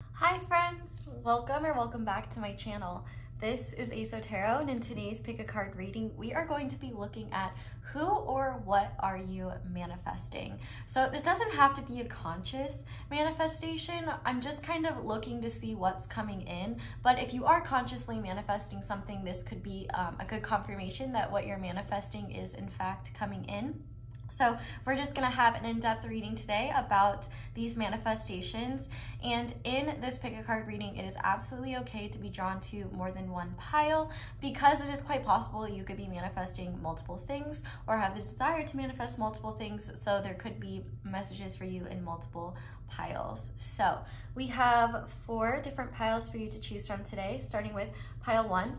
Hi friends, welcome back to my channel. This is Xoxo Tarot, and in today's pick a card reading, we are going to be looking at who or what are you manifesting. So this doesn't have to be a conscious manifestation. I'm just kind of looking to see what's coming in. But if you are consciously manifesting something, this could be a good confirmation that what you're manifesting is in fact coming in. So we're just gonna have an in-depth reading today about these manifestations. And in this pick a card reading, it is absolutely okay to be drawn to more than one pile because it is quite possible you could be manifesting multiple things or have the desire to manifest multiple things. So there could be messages for you in multiple piles. So we have 4 different piles for you to choose from today, starting with pile 1.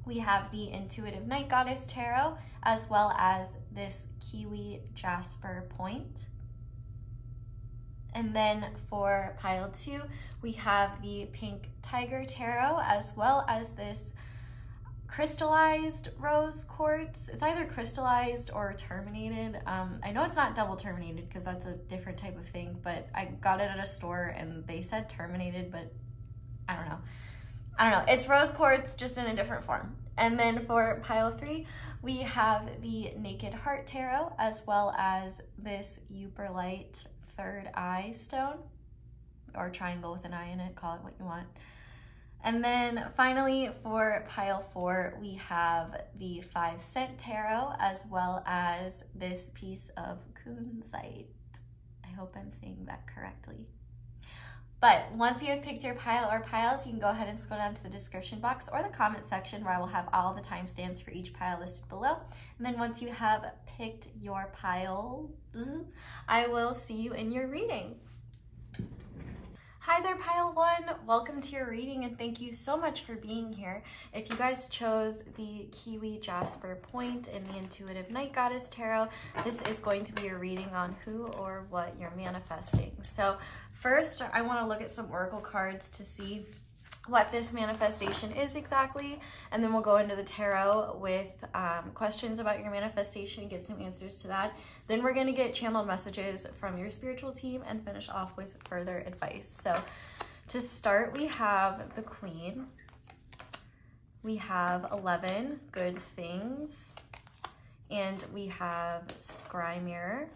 We have the Intuitive Night Goddess Tarot, as well as this Kiwi Jasper point. And then for pile 2, we have the Pink Tiger Tarot, as well as this crystallized rose quartz. It's either crystallized or terminated. I know it's not double terminated because that's a different type of thing, but I got it at a store and they said terminated, but I don't know. It's rose quartz, just in a different form. And then for pile 3, we have the Naked Heart Tarot, as well as this Yooperlite third eye stone, or triangle with an eye in it, call it what you want. And then finally for pile 4, we have the 5 Cent Tarot, as well as this piece of Kunzite. I hope I'm saying that correctly. But once you have picked your pile or piles, you can go ahead and scroll down to the description box or the comment section where I will have all the timestamps for each pile listed below. And then once you have picked your piles, I will see you in your reading. Hi there, pile 1. Welcome to your reading and thank you so much for being here. If you guys chose the Kiwi Jasper point in the Intuitive Night Goddess Tarot, this is going to be a reading on who or what you're manifesting. So first, I want to look at some oracle cards to see what this manifestation is exactly, and then we'll go into the tarot with questions about your manifestation, get some answers to that. Then we're going to get channeled messages from your spiritual team and finish off with further advice. So to start, we have the Queen. We have 11 good things, and we have Scry Mirror.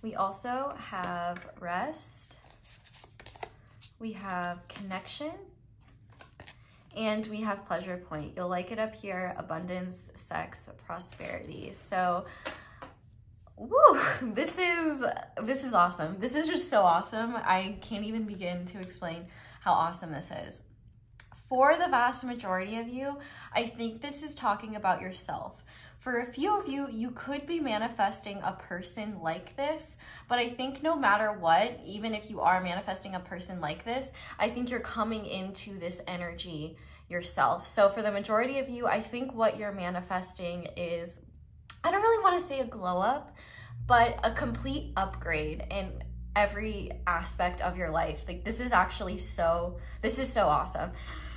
We also have Rest. We have Connection, and we have Pleasure Point. You'll like it up here, Abundance, Sex, Prosperity. So, woo, this is awesome. This is just so awesome. I can't even begin to explain how awesome this is. For the vast majority of you, I think this is talking about yourself. For a few of you, you could be manifesting a person like this, but I think no matter what, even if you are manifesting a person like this, I think you're coming into this energy yourself. So for the majority of you, I think what you're manifesting is, I don't really want to say a glow up, but a complete upgrade in every aspect of your life. Like this is so awesome.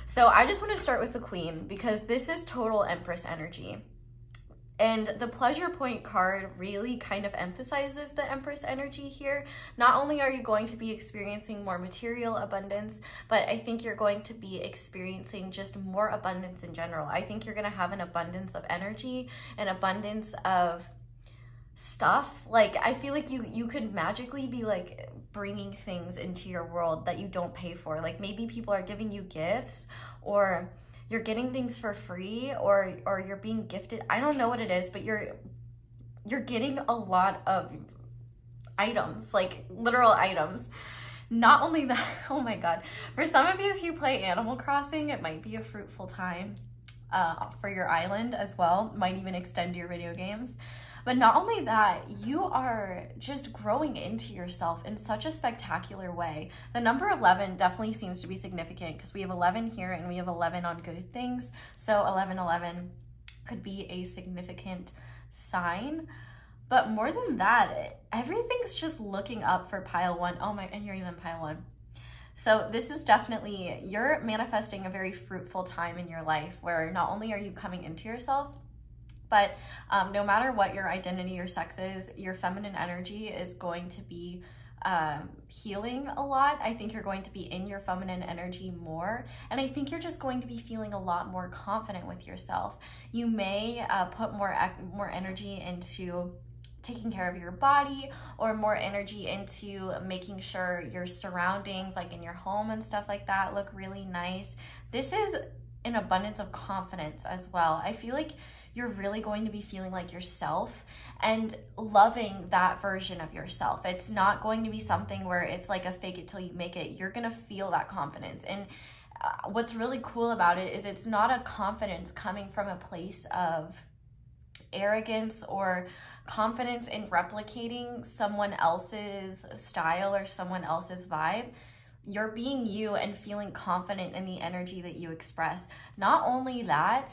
So I just want to start with the Queen because this is total Empress energy. And the Pleasure Point card really kind of emphasizes the Empress energy here. Not only are you going to be experiencing more material abundance, but I think you're going to be experiencing just more abundance in general. I think you're gonna have an abundance of energy, an abundance of stuff. Like, I feel like you could magically be like bringing things into your world that you don't pay for. Like maybe people are giving you gifts, or you're getting things for free, or you're being gifted. I don't know what it is, but you're getting a lot of items, like literal items. Not only that, oh my God. For some of you, if you play Animal Crossing, it might be a fruitful time for your island as well. Might even extend your video games. But not only that, you are just growing into yourself in such a spectacular way. The number 11 definitely seems to be significant because we have 11 here and we have 11 on good things. So 1111 could be a significant sign. But more than that, everything's just looking up for pile 1. Oh my, and you're even pile 1. So this is definitely, you're manifesting a very fruitful time in your life where not only are you coming into yourself, but no matter what your identity or sex is, your feminine energy is going to be healing a lot. I think you're going to be in your feminine energy more. And I think you're just going to be feeling a lot more confident with yourself. You may put more energy into taking care of your body, or more energy into making sure your surroundings, like in your home and stuff like that, look really nice. This is an abundance of confidence as well. I feel like you're really going to be feeling like yourself and loving that version of yourself. It's not going to be something where it's like a fake it till you make it. You're gonna feel that confidence. And what's really cool about it is it's not a confidence coming from a place of arrogance or confidence in replicating someone else's style or someone else's vibe. You're being you and feeling confident in the energy that you express. Not only that,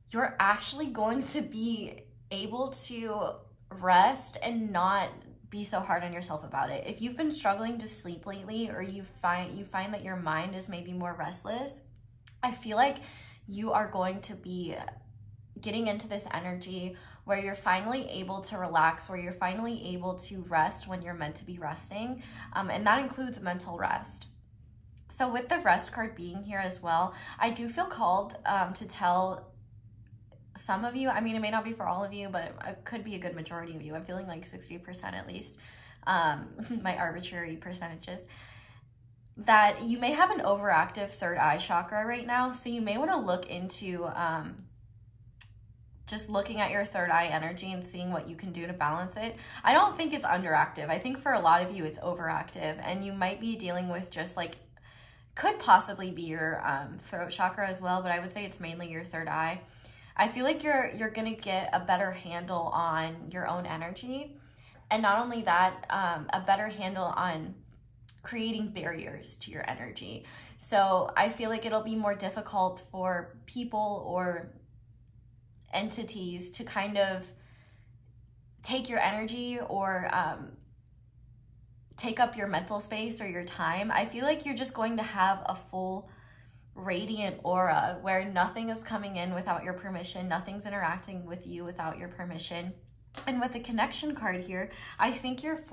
you're actually going to be able to rest and not be so hard on yourself about it. If you've been struggling to sleep lately, or you find that your mind is maybe more restless, I feel like you are going to be getting into this energy where you're finally able to relax, where you're finally able to rest when you're meant to be resting. And that includes mental rest. So with the rest card being here as well, I do feel called to tell some of you, I mean, it may not be for all of you, but it could be a good majority of you. I'm feeling like 60% at least, my arbitrary percentages, that you may have an overactive third eye chakra right now. So you may want to look into just looking at your third eye energy and seeing what you can do to balance it. I don't think it's underactive. I think for a lot of you, it's overactive, and you might be dealing with just like, could possibly be your throat chakra as well, but I would say it's mainly your third eye. I feel like you're gonna get a better handle on your own energy. And not only that, a better handle on creating barriers to your energy. So I feel like it'll be more difficult for people or entities to kind of take your energy or take up your mental space or your time. I feel like you're just going to have a full radiant aura where nothing is coming in without your permission, nothing's interacting with you without your permission. And with the connection card here, I think you're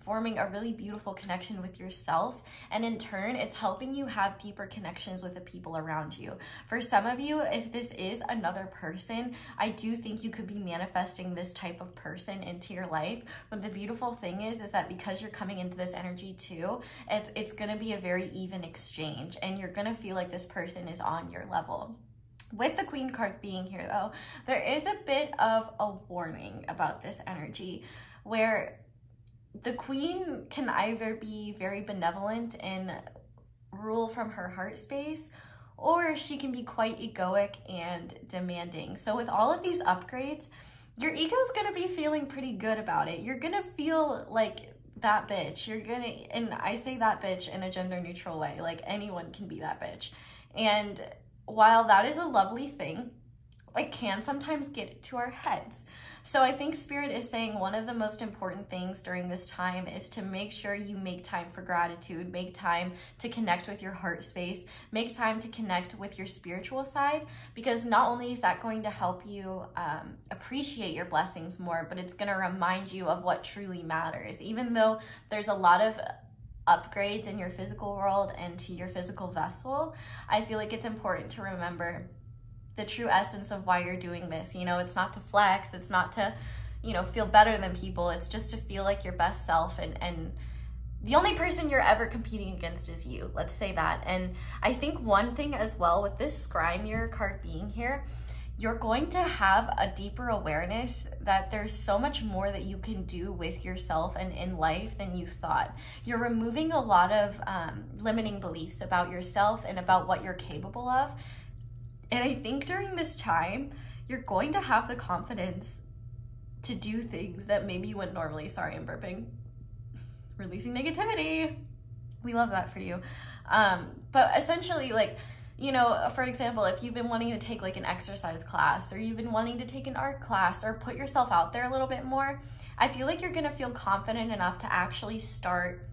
forming a really beautiful connection with yourself. And in turn, it's helping you have deeper connections with the people around you. For some of you, if this is another person, I do think you could be manifesting this type of person into your life. But the beautiful thing is that because you're coming into this energy too, it's going to be a very even exchange. And you're going to feel like this person is on your level. With the Queen card being here though, there is a bit of a warning about this energy where the Queen can either be very benevolent and rule from her heart space, or she can be quite egoic and demanding. So with all of these upgrades, your ego's gonna be feeling pretty good about it. You're gonna feel like that bitch. You're gonna, and I say that bitch in a gender neutral way, like anyone can be that bitch. And while that is a lovely thing, it can sometimes get to our heads. So I think Spirit is saying one of the most important things during this time is to make sure you make time for gratitude, make time to connect with your heart space, make time to connect with your spiritual side, because not only is that going to help you appreciate your blessings more, but it's going to remind you of what truly matters. Even though there's a lot of upgrades in your physical world and to your physical vessel, I feel like it's important to remember the true essence of why you're doing this. You know, it's not to flex, it's not to, you know, feel better than people, it's just to feel like your best self, and the only person you're ever competing against is you. Let's say that. And I think one thing as well with this Scry Mirror card being here, you're going to have a deeper awareness that there's so much more that you can do with yourself and in life than you thought. You're removing a lot of limiting beliefs about yourself and about what you're capable of. And I think during this time, you're going to have the confidence to do things that maybe you wouldn't normally. Sorry, I'm burping. Releasing negativity. We love that for you. But essentially, like, you know, for example, if you've been wanting to take like an exercise class, or you've been wanting to take an art class, or put yourself out there a little bit more, I feel like you're gonna feel confident enough to actually start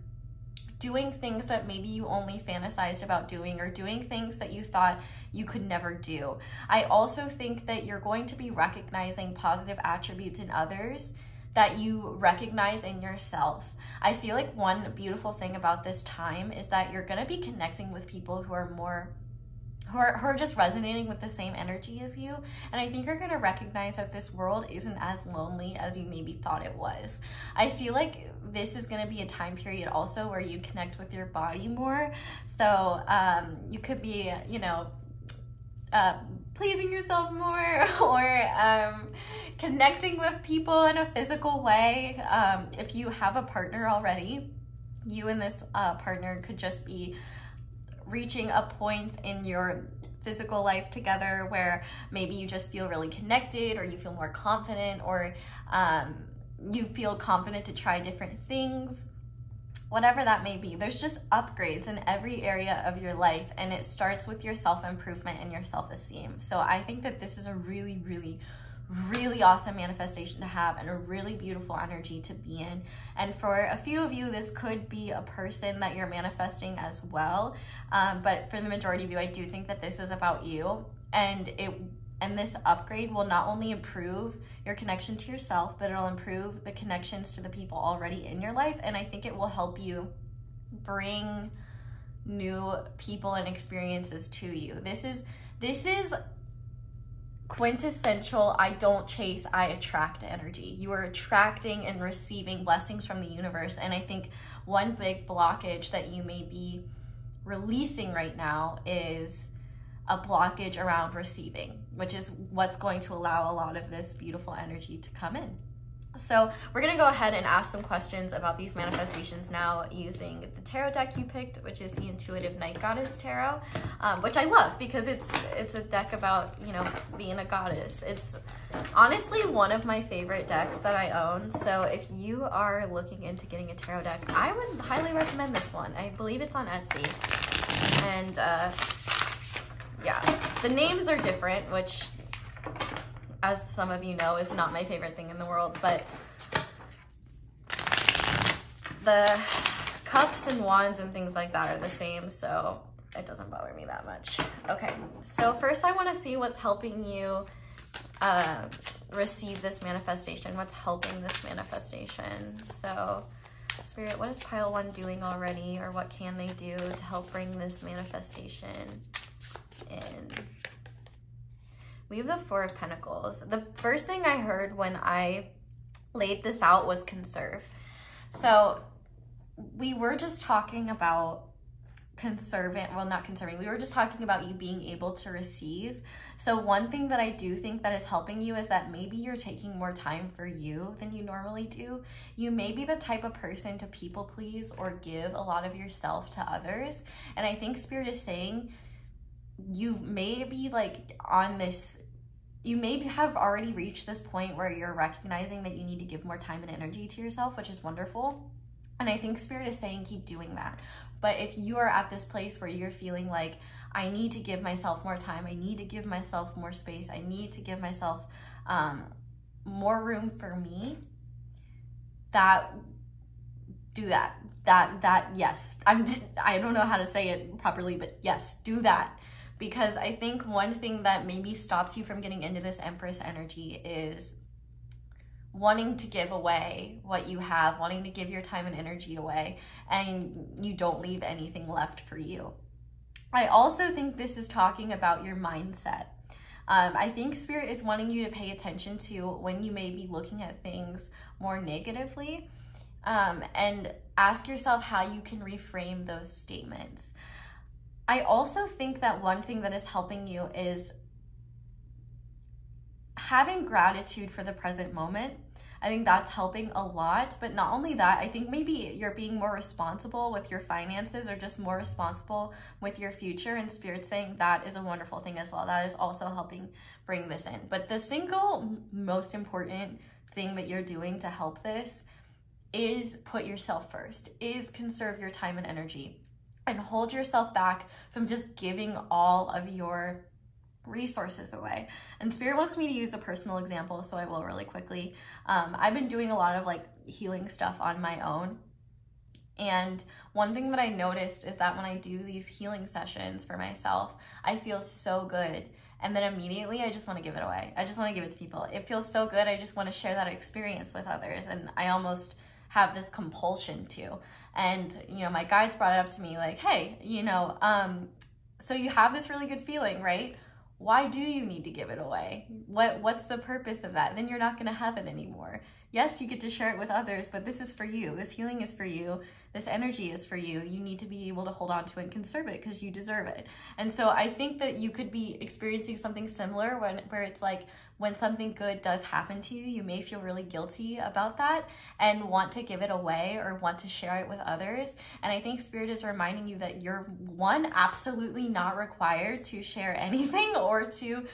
doing things that maybe you only fantasized about doing, or doing things that you thought you could never do. I also think that you're going to be recognizing positive attributes in others that you recognize in yourself. I feel like one beautiful thing about this time is that you're going to be connecting with people who are who are just resonating with the same energy as you. And I think you're going to recognize that this world isn't as lonely as you maybe thought it was. I feel like this is going to be a time period also where you connect with your body more. So you could be, you know, pleasing yourself more, or connecting with people in a physical way. If you have a partner already, you and this partner could just be reaching a point in your physical life together where maybe you just feel really connected, or you feel more confident, or you feel confident to try different things. Whatever that may be, there's just upgrades in every area of your life, and it starts with your self-improvement and your self-esteem. So I think that this is a really, really, really awesome manifestation to have, and a really beautiful energy to be in. And for a few of you, this could be a person that you're manifesting as well. But for the majority of you, I do think that this is about you, and this upgrade will not only improve your connection to yourself, but it'll improve the connections to the people already in your life. And I think it will help you bring new people and experiences to you. This is quintessential I don't chase, I attract energy. You are attracting and receiving blessings from the universe. And I think one big blockage that you may be releasing right now is a blockage around receiving, which is what's going to allow a lot of this beautiful energy to come in. So we're gonna go ahead and ask some questions about these manifestations now using the tarot deck you picked, which is the Intuitive Night Goddess Tarot, which I love because it's a deck about, you know, being a goddess. It's honestly one of my favorite decks that I own. So if you are looking into getting a tarot deck, I would highly recommend this one. I believe it's on Etsy. And yeah, the names are different, which, as some of you know, is not my favorite thing in the world, but the cups and wands and things like that are the same, so it doesn't bother me that much. Okay, so first I want to see what's helping you receive this manifestation. What's helping this manifestation? So Spirit, what is pile 1 doing already, or what can they do to help bring this manifestation in? We have the 4 of Pentacles. The first thing I heard when I laid this out was conserve. So we were just talking about we were just talking about you being able to receive. So one thing that I do think that is helping you is that maybe you're taking more time for you than you normally do. You may be the type of person to people please or give a lot of yourself to others. And I think Spirit is saying you may be like on this, you may have already reached this point where you're recognizing that you need to give more time and energy to yourself, which is wonderful. And I think Spirit is saying keep doing that. But if you are at this place where you're feeling like, I need to give myself more time, I need to give myself more space, I need to give myself more room for me, do that. Yes. I don't know how to say it properly, but yes, do that. Because I think one thing that maybe stops you from getting into this Empress energy is wanting to give away what you have, wanting to give your time and energy away, and you don't leave anything left for you. I also think this is talking about your mindset. I think Spirit is wanting you to pay attention to when you may be looking at things more negatively, and ask yourself how you can reframe those statements. I also think that one thing that is helping you is having gratitude for the present moment. I think that's helping a lot, but not only that, I think maybe you're being more responsible with your finances, or just more responsible with your future, and Spirit's saying that is a wonderful thing as well. That is also helping bring this in. But the single most important thing that you're doing to help this is put yourself first, is conserve your time and energy, and hold yourself back from just giving all of your resources away. And Spirit wants me to use a personal example, so I will really quickly. I've been doing a lot of like healing stuff on my own, And one thing that I noticed is that when I do these healing sessions for myself, I feel so good. And then immediately I just want to give it away. I just want to give it to people. It feels so good. I just want to share that experience with others. And I almost have this compulsion to. And, you know, my guides brought it up to me like, hey, you know, so you have this really good feeling, right? Why do you need to give it away? What's the purpose of that? Then you're not going to have it anymore. Yes, you get to share it with others, but this is for you. This healing is for you. This energy is for you. You need to be able to hold on to it and conserve it because you deserve it. And so I think that you could be experiencing something similar where it's like when something good does happen to you, you may feel really guilty about that and want to give it away or want to share it with others. And I think Spirit is reminding you that you're, one, absolutely not required to share anything or to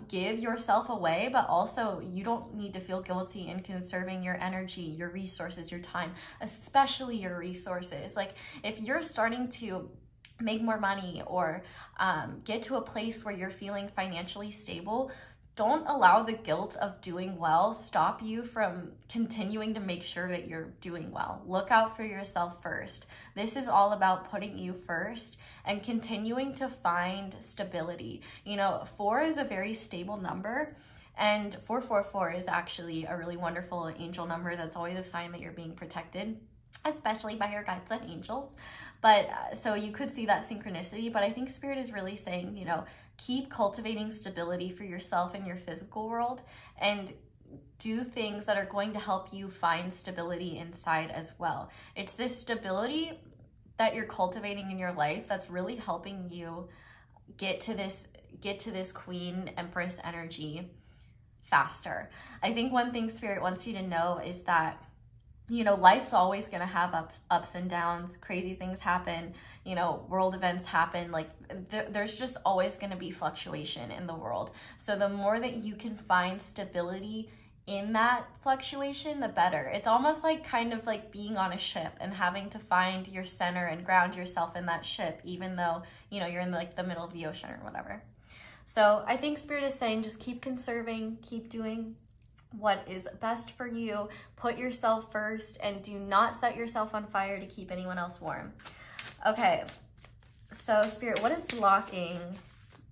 give yourself away, but also you don't need to feel guilty in conserving your energy, your resources, your time, especially your resources. Like if you're starting to make more money or get to a place where you're feeling financially stable, don't allow the guilt of doing well stop you from continuing to make sure that you're doing well. Look out for yourself first. This is all about putting you first and continuing to find stability. You know, 4 is a very stable number, and 444 is actually a really wonderful angel number. That's always a sign that you're being protected, especially by your guides and angels. But so you could see that synchronicity, but I think Spirit is really saying, you know, keep cultivating stability for yourself in your physical world and do things that are going to help you find stability inside as well. It's this stability that you're cultivating in your life that's really helping you get to this Queen Empress energy faster. I think one thing Spirit wants you to know is that, you know, life's always going to have ups and downs. Crazy things happen, you know, world events happen. Like there's just always going to be fluctuation in the world. So the more that you can find stability in that fluctuation, the better. It's almost like kind of like being on a ship and having to find your center and ground yourself in that ship, even though, you know, you're in like the middle of the ocean or whatever. So I think Spirit is saying just keep conserving, keep doing what is best for you, put yourself first, and do not set yourself on fire to keep anyone else warm. Okay, so Spirit, what is blocking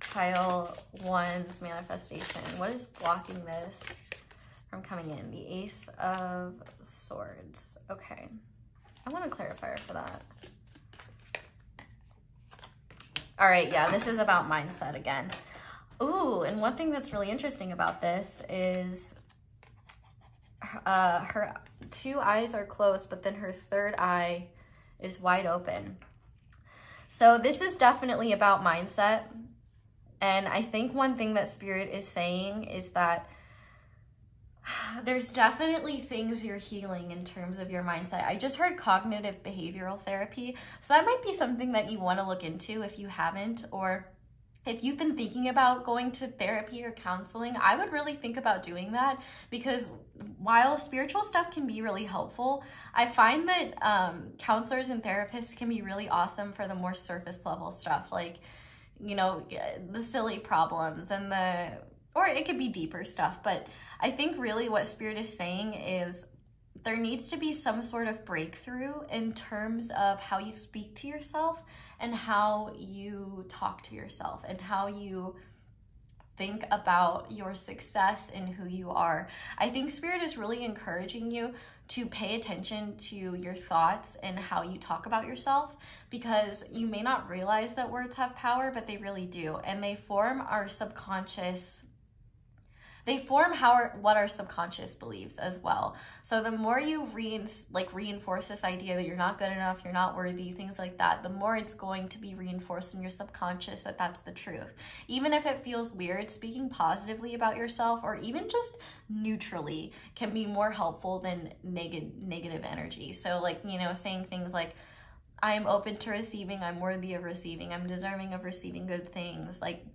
pile 1's manifestation? What is blocking this from coming in? The Ace of Swords. Okay, I want a clarifier for that. All right, yeah, this is about mindset again. Ooh, and one thing that's really interesting about this is her 2 eyes are closed, but then her 3rd eye is wide open. So this is definitely about mindset. And I think one thing that Spirit is saying is that there's definitely things you're healing in terms of your mindset. I just heard cognitive behavioral therapy. So that might be something that you want to look into if you haven't, or if you've been thinking about going to therapy or counseling, I would really think about doing that, because while spiritual stuff can be really helpful, I find that counselors and therapists can be really awesome for the more surface level stuff, like, you know, the silly problems and or it could be deeper stuff. But I think really what Spirit is saying is there needs to be some sort of breakthrough in terms of how you speak to yourself and how you talk to yourself and how you think about your success and who you are. I think Spirit is really encouraging you to pay attention to your thoughts and how you talk about yourself, because you may not realize that words have power, but they really do. And they form our subconscious. They form what our subconscious believes as well. So the more you reinforce this idea that you're not good enough, you're not worthy, things like that, the more it's going to be reinforced in your subconscious that that's the truth. Even if it feels weird, speaking positively about yourself or even just neutrally can be more helpful than negative energy. So like, you know, saying things like, I'm open to receiving, I'm worthy of receiving, I'm deserving of receiving good things, like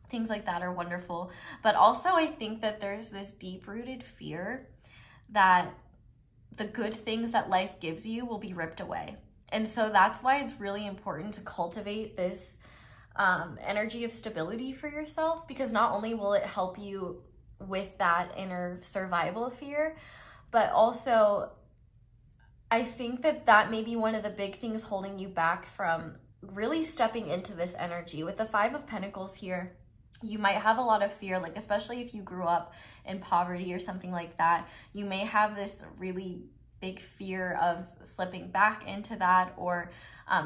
things like that are wonderful. But also I think that there's this deep-rooted fear that the good things that life gives you will be ripped away. And so that's why it's really important to cultivate this energy of stability for yourself, because not only will it help you with that inner survival fear, but also I think that that may be one of the big things holding you back from really stepping into this energy. With the Five of Pentacles here, you might have a lot of fear, like especially if you grew up in poverty or something like that, you may have this really big fear of slipping back into that, or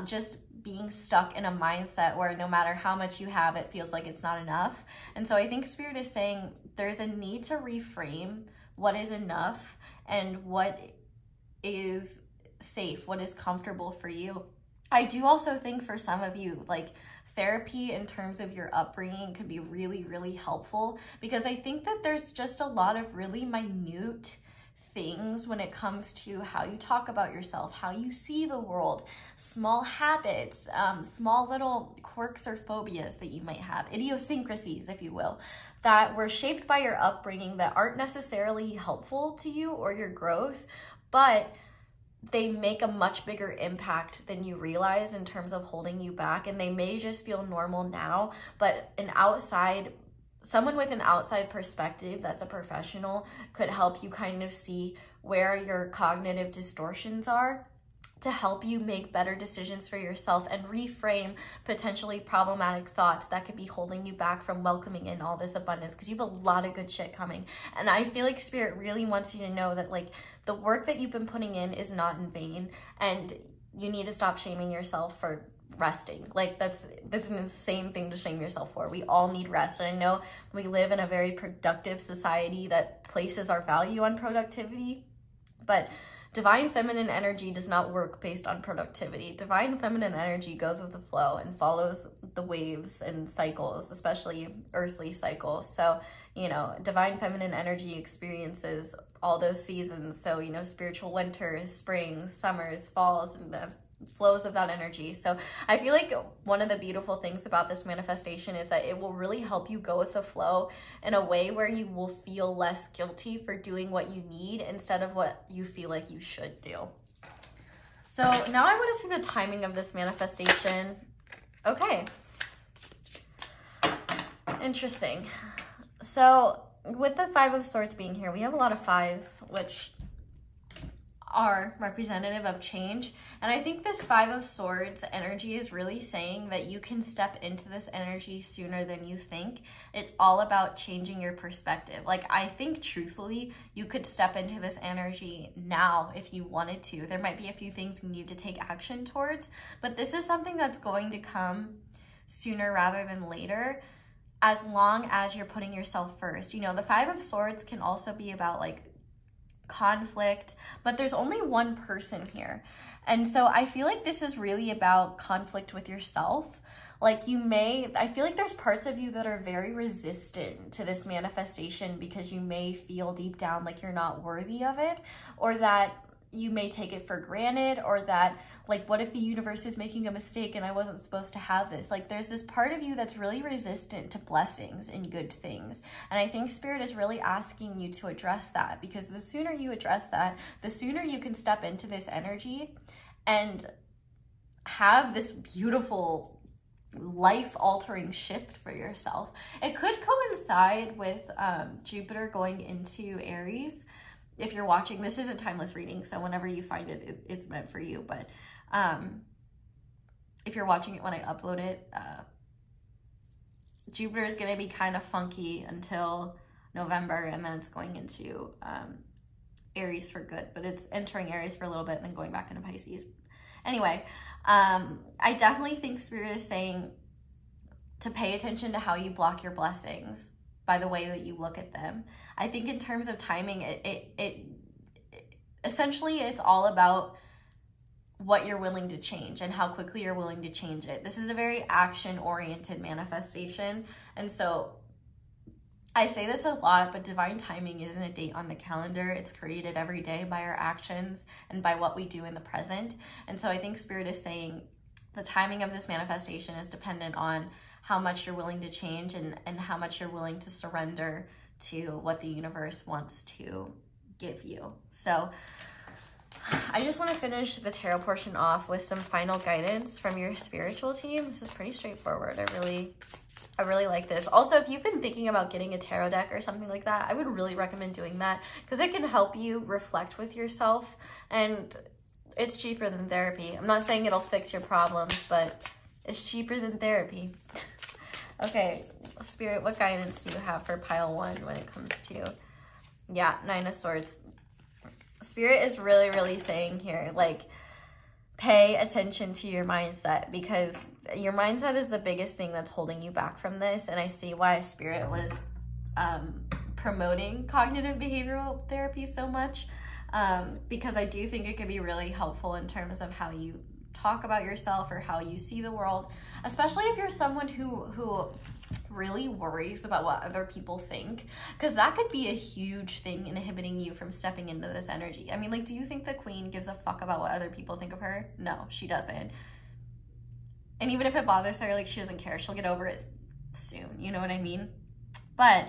just being stuck in a mindset where no matter how much you have, it feels like it's not enough. And so I think Spirit is saying there's a need to reframe what is enough and what is safe, what is comfortable for you. I do also think for some of you, like therapy in terms of your upbringing could be really, really helpful, because I think that there's just a lot of really minute things when it comes to how you talk about yourself, how you see the world, small habits, small little quirks or phobias that you might have, idiosyncrasies, if you will, that were shaped by your upbringing that aren't necessarily helpful to you or your growth, but they make a much bigger impact than you realize in terms of holding you back. And they may just feel normal now, but someone with an outside perspective that's a professional could help you kind of see where your cognitive distortions are to help you make better decisions for yourself and reframe potentially problematic thoughts that could be holding you back from welcoming in all this abundance, because you have a lot of good shit coming. And I feel like Spirit really wants you to know that like the work that you've been putting in is not in vain, and you need to stop shaming yourself for resting. Like that's an insane thing to shame yourself for. We all need rest. And I know we live in a very productive society that places our value on productivity, but divine feminine energy does not work based on productivity. Divine feminine energy goes with the flow and follows the waves and cycles, especially earthly cycles. So, you know, divine feminine energy experiences all those seasons. So, you know, spiritual winters, springs, summers, falls, and the flows of that energy. So I feel like one of the beautiful things about this manifestation is that it will really help you go with the flow in a way where you will feel less guilty for doing what you need instead of what you feel like you should do. So now I want to see the timing of this manifestation. Okay. Interesting. So with the Five of Swords being here, we have a lot of fives, which are representative of change. And I think this Five of Swords energy is really saying that you can step into this energy sooner than you think. It's all about changing your perspective. Like, I think truthfully, you could step into this energy now if you wanted to. There might be a few things you need to take action towards, but this is something that's going to come sooner rather than later, as long as you're putting yourself first. You know, the Five of Swords can also be about like conflict, but there's only one person here. And so I feel like this is really about conflict with yourself. Like I feel like there's parts of you that are very resistant to this manifestation because you may feel deep down like you're not worthy of it, or that you may take it for granted, or that like, what if the universe is making a mistake and I wasn't supposed to have this? Like, there's this part of you that's really resistant to blessings and good things. And I think Spirit is really asking you to address that, because the sooner you address that, the sooner you can step into this energy and have this beautiful life-altering shift for yourself. It could coincide with Jupiter going into Aries. If you're watching, this isn't timeless reading, so whenever you find it, it's meant for you. But if you're watching it when I upload it, Jupiter is going to be kind of funky until November, and then it's going into Aries for good. But it's entering Aries for a little bit and then going back into Pisces. Anyway, I definitely think Spirit is saying to pay attention to how you block your blessings by the way that you look at them. I think in terms of timing, it essentially, it's all about what you're willing to change and how quickly you're willing to change it. This is a very action-oriented manifestation. And so I say this a lot, but divine timing isn't a date on the calendar. It's created every day by our actions and by what we do in the present. And so I think Spirit is saying the timing of this manifestation is dependent on how much you're willing to change and how much you're willing to surrender to what the universe wants to give you. So I just want to finish the tarot portion off with some final guidance from your spiritual team. This is pretty straightforward. I really like this. Also, if you've been thinking about getting a tarot deck or something like that, I would really recommend doing that, because it can help you reflect with yourself and It's cheaper than therapy. I'm not saying it'll fix your problems, but it's cheaper than therapy. Okay, Spirit, what guidance do you have for pile 1 when it comes to, yeah, 9 of Swords. Spirit is really, really saying here, like, pay attention to your mindset, because your mindset is the biggest thing that's holding you back from this. And I see why Spirit was promoting cognitive behavioral therapy so much, because I do think it could be really helpful in terms of how you talk about yourself or how you see the world, especially if you're someone who really worries about what other people think, because that could be a huge thing inhibiting you from stepping into this energy. I mean, like, do you think the Queen gives a fuck about what other people think of her? No, she doesn't. And even if it bothers her, like, she doesn't care. She'll get over it soon, you know what I mean? But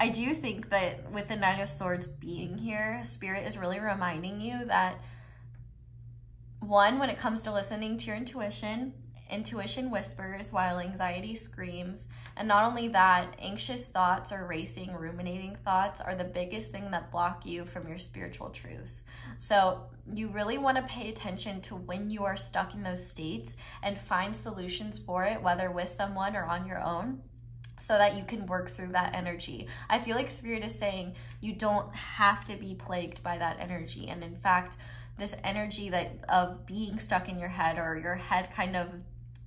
I do think that with the 9 of Swords being here, Spirit is really reminding you that, one, when it comes to listening to your intuition, intuition whispers while anxiety screams. And not only that, anxious thoughts or racing, ruminating thoughts are the biggest thing that block you from your spiritual truths. So you really want to pay attention to when you are stuck in those states and find solutions for it, whether with someone or on your own, so that you can work through that energy. I feel like Spirit is saying you don't have to be plagued by that energy. And in fact, this energy of being stuck in your head, or your head kind of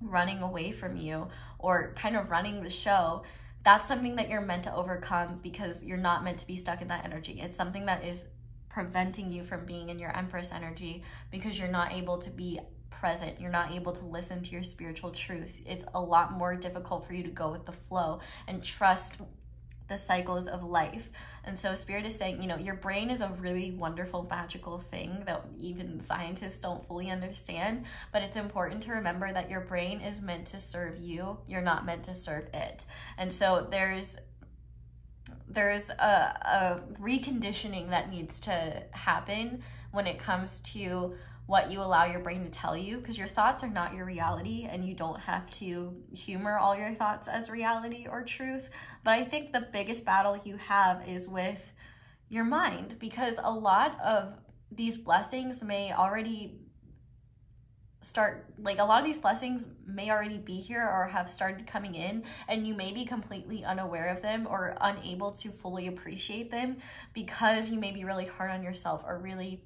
running away from you, or kind of running the show, that's something that you're meant to overcome, because you're not meant to be stuck in that energy. It's something that is preventing you from being in your Empress energy, because you're not able to be present. You're not able to listen to your spiritual truths. It's a lot more difficult for you to go with the flow and trust the cycles of life. And so Spirit is saying, you know, your brain is a really wonderful, magical thing that even scientists don't fully understand, but it's important to remember that your brain is meant to serve you. You're not meant to serve it. And so there's a reconditioning that needs to happen when it comes to what you allow your brain to tell you, because your thoughts are not your reality, and you don't have to humor all your thoughts as reality or truth. But I think the biggest battle you have is with your mind, because a lot of these blessings may already may already be here or have started coming in, and you may be completely unaware of them or unable to fully appreciate them, because you may be really hard on yourself, or really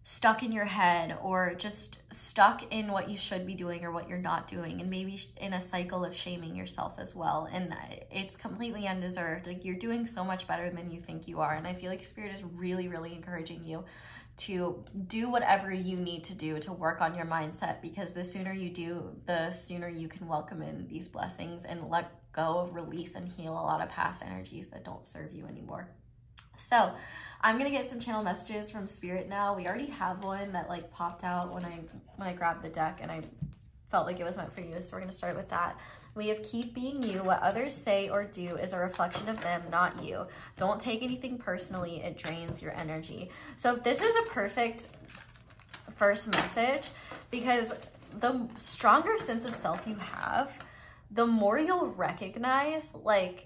stuck in your head, or just stuck in what you should be doing or what you're not doing, and maybe in a cycle of shaming yourself as well. And it's completely undeserved. Like, you're doing so much better than you think you are. And I feel like Spirit is really, really encouraging you to do whatever you need to do to work on your mindset, because the sooner you do, the sooner you can welcome in these blessings and let go, release, and heal a lot of past energies that don't serve you anymore. So I'm gonna get some channel messages from Spirit now. We already have one that like popped out when I grabbed the deck, and I felt like it was meant for you, so we're gonna start with that. We have keep being you. What others say or do is a reflection of them, not you. Don't take anything personally. It drains your energy. So this is a perfect first message, because the stronger sense of self you have, the more you'll recognize like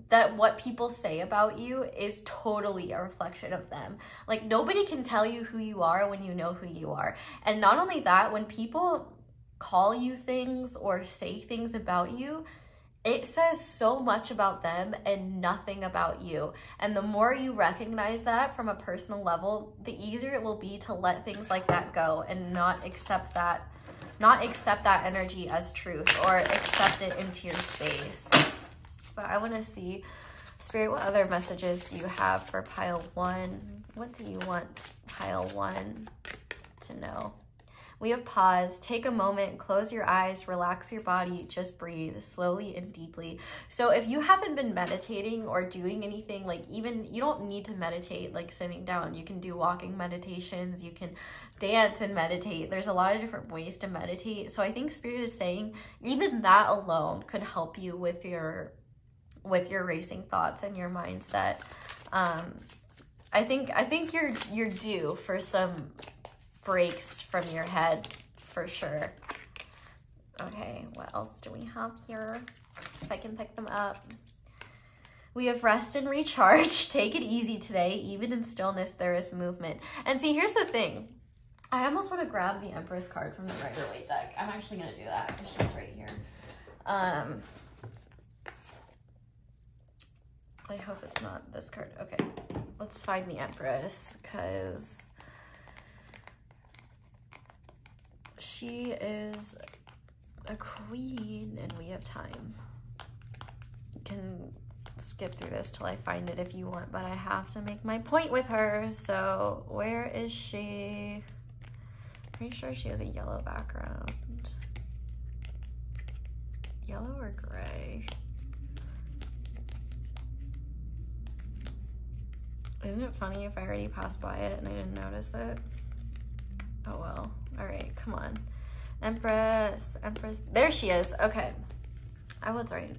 that what people say about you is totally a reflection of them. Like, nobody can tell you who you are when you know who you are. And not only that, when people call you things or say things about you, it says so much about them and nothing about you. And the more you recognize that from a personal level, the easier it will be to let things like that go and not accept that energy as truth, or accept it into your space. But I want to see, Spirit, what other messages do you have for pile 1? What do you want pile 1 to know? We have pause. Take a moment, close your eyes, relax your body, just breathe slowly and deeply. So if you haven't been meditating or doing anything, like, even you don't need to meditate like sitting down. You can do walking meditations, you can dance and meditate. There's a lot of different ways to meditate. So I think Spirit is saying even that alone could help you with your racing thoughts and your mindset. I think you're due for some breaks from your head for sure. Okay, what else do we have here? If I can pick them up. We have rest and recharge. Take it easy today. Even in stillness, there is movement. And see, here's the thing. I almost want to grab the Empress card from the Rider-Waite deck. I'm actually going to do that because she's right here. I hope it's not this card. Okay, let's find the Empress because she is a queen and we have time. You can skip through this till I find it if you want, but I have to make my point with her. So where is she? Pretty sure she has a yellow background. Yellow or gray? Isn't it funny if I already passed by it and I didn't notice it? Oh well. All right, come on. Empress, Empress. There she is. Okay. I was right.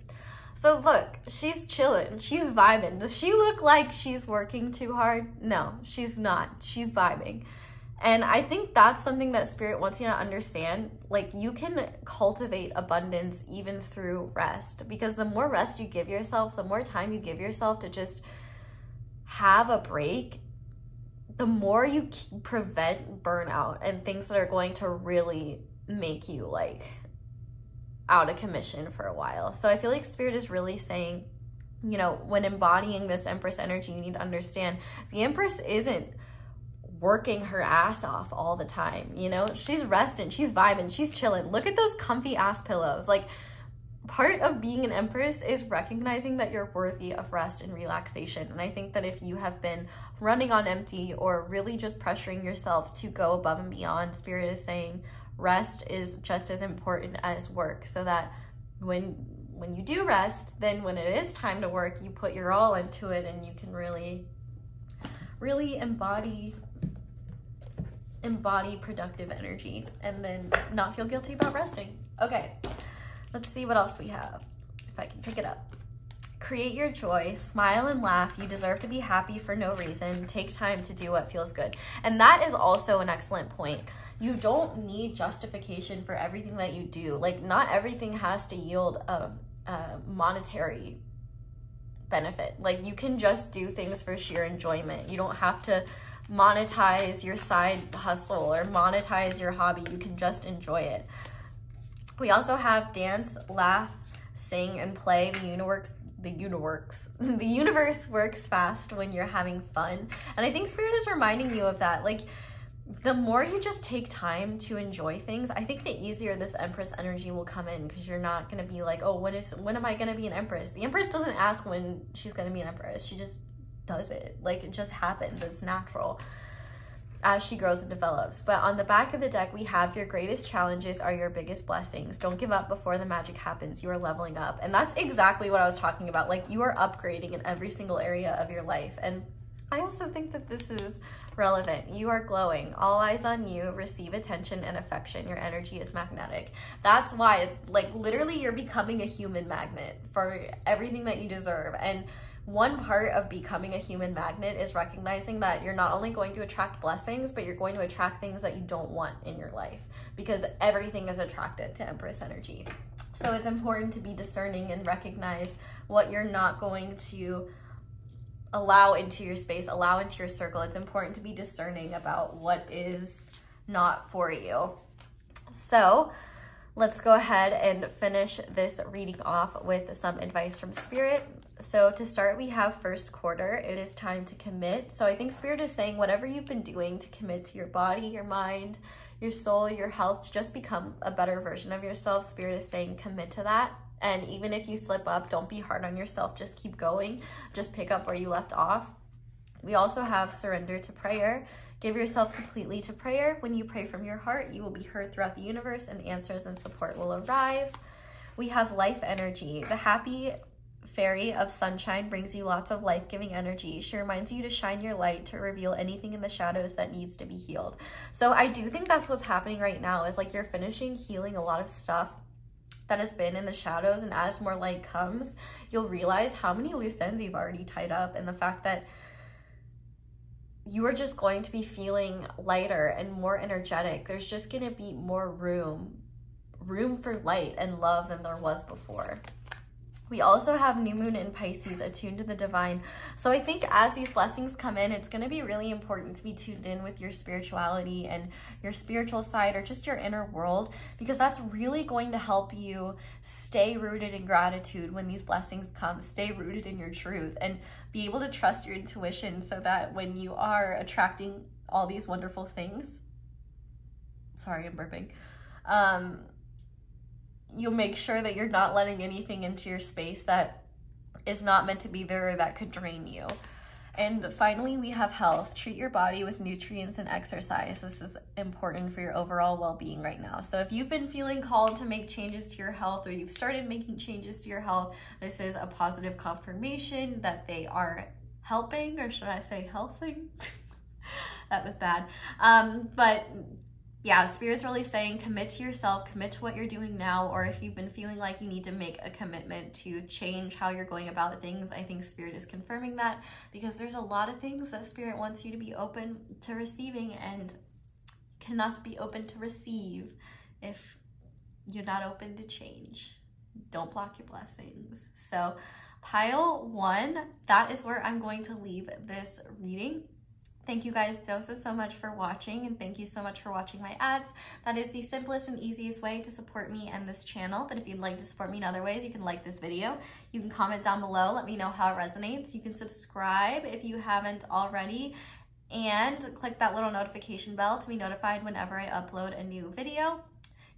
So look, she's chilling. She's vibing. Does she look like she's working too hard? No, she's not. She's vibing. And I think that's something that Spirit wants you to understand. Like, you can cultivate abundance even through rest, because the more rest you give yourself, the more time you give yourself to just have a break, the more you prevent burnout and things that are going to really make you like out of commission for a while. So I feel like Spirit is really saying, you know, when embodying this Empress energy, you need to understand the Empress isn't working her ass off all the time. You know, she's resting, she's vibing, she's chilling. Look at those comfy ass pillows. Like, part of being an Empress is recognizing that you're worthy of rest and relaxation. And I think that if you have been running on empty or really just pressuring yourself to go above and beyond, Spirit is saying rest is just as important as work, so that when you do rest, then when it is time to work, you put your all into it and you can really embody productive energy and then not feel guilty about resting. Okay, let's see what else we have, if I can pick it up. Create your joy, smile and laugh. You deserve to be happy for no reason. Take time to do what feels good. And that is also an excellent point. You don't need justification for everything that you do. Like, not everything has to yield a monetary benefit. Like, you can just do things for sheer enjoyment. You don't have to monetize your side hustle or monetize your hobby. You can just enjoy it. We also have dance, laugh, sing, and play. The universe works fast when you're having fun. And I think Spirit is reminding you of that. Like, the more you just take time to enjoy things, I think the easier this Empress energy will come in, because you're not going to be like, oh, when am I going to be an Empress? The Empress doesn't ask when she's going to be an Empress. She just does it. Like, it just happens. It's natural as she grows and develops. But on the back of the deck, we have your greatest challenges are your biggest blessings. Don't give up before the magic happens. You are leveling up. And that's exactly what I was talking about. Like, you are upgrading in every single area of your life. And I also think that this is relevant. You are glowing. All eyes on you. Receive attention and affection. Your energy is magnetic. That's why, like, literally you're becoming a human magnet for everything that you deserve. And one part of becoming a human magnet is recognizing that you're not only going to attract blessings, but you're going to attract things that you don't want in your life, because everything is attracted to Empress energy. So it's important to be discerning and recognize what you're not going to allow into your space, allow into your circle. It's important to be discerning about what is not for you. So let's go ahead and finish this reading off with some advice from Spirit. So to start, we have first quarter. It is time to commit. So I think Spirit is saying whatever you've been doing to commit to your body, your mind, your soul, your health, to just become a better version of yourself. Spirit is saying commit to that. And even if you slip up, don't be hard on yourself. Just keep going. Just pick up where you left off. We also have surrender to prayer. Give yourself completely to prayer. When you pray from your heart, you will be heard throughout the universe and answers and support will arrive. We have life energy. The happy fairy of sunshine brings you lots of life-giving energy. She reminds you to shine your light to reveal anything in the shadows that needs to be healed. So I do think that's what's happening right now, is like you're finishing healing a lot of stuff that has been in the shadows, and as more light comes, you'll realize how many loose ends you've already tied up, and the fact that you are just going to be feeling lighter and more energetic. There's just going to be more room for light and love than there was before. We also have new moon in Pisces, attuned to the divine. So I think as these blessings come in, it's going to be really important to be tuned in with your spirituality and your spiritual side, or just your inner world, because that's really going to help you stay rooted in gratitude when these blessings come, stay rooted in your truth, and be able to trust your intuition so that when you are attracting all these wonderful things, sorry, I'm burping, you'll make sure that you're not letting anything into your space that is not meant to be there or that could drain you. And finally, we have health. Treat your body with nutrients and exercise. This is important for your overall well-being right now. So if you've been feeling called to make changes to your health, or you've started making changes to your health, this is a positive confirmation that they are helping, or should I say helping? That was bad. But yeah, Spirit's really saying commit to yourself, commit to what you're doing now, or if you've been feeling like you need to make a commitment to change how you're going about things, I think Spirit is confirming that, because there's a lot of things that Spirit wants you to be open to receiving, and cannot be open to receive if you're not open to change. Don't block your blessings. So pile 1, that is where I'm going to leave this reading. Thank you guys so much for watching, and thank you so much for watching my ads. That is the simplest and easiest way to support me and this channel. But if you'd like to support me in other ways, you can like this video. You can comment down below, let me know how it resonates. You can subscribe if you haven't already, and click that little notification bell to be notified whenever I upload a new video.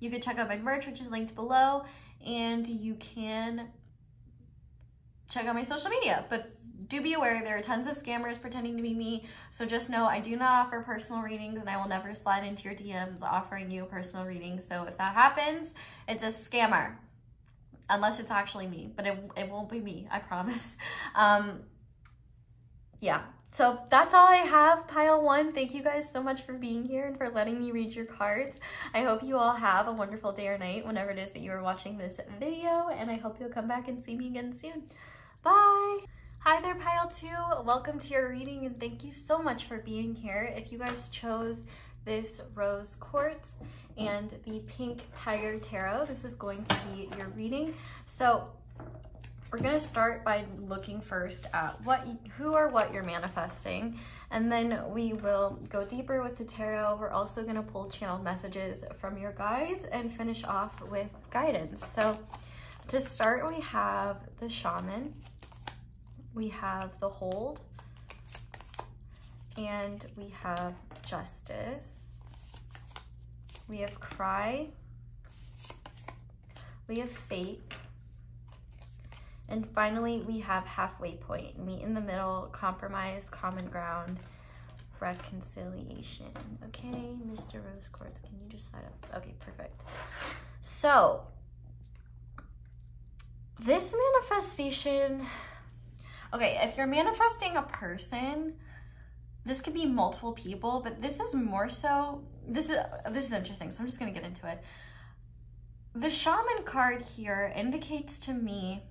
You can check out my merch, which is linked below, and you can check out my social media. But do be aware, there are tons of scammers pretending to be me, so just know I do not offer personal readings, and I will never slide into your DMs offering you a personal reading. So if that happens, it's a scammer, unless it's actually me, but it won't be me, I promise. Yeah, so that's all I have, pile 1. Thank you guys so much for being here and for letting me read your cards. I hope you all have a wonderful day or night whenever it is that you are watching this video, and I hope you'll come back and see me again soon. Bye! Hi there, pile 2. Welcome to your reading, and thank you so much for being here. If you guys chose this rose quartz and the pink tiger tarot, this is going to be your reading. So we're going to start by looking first at who or what you're manifesting, and then we will go deeper with the tarot. We're also going to pull channeled messages from your guides and finish off with guidance. So to start, we have the shaman, we have the hold, and we have justice. We have cry, we have fate, and finally we have halfway point, meet in the middle, compromise, common ground, reconciliation. Okay, Mr. Rose Quartz, can you just sign up? Okay, perfect. So this manifestation, okay, if you're manifesting a person, this could be multiple people, but this is more so, this is interesting, so I'm just gonna get into it. The shaman card here indicates to me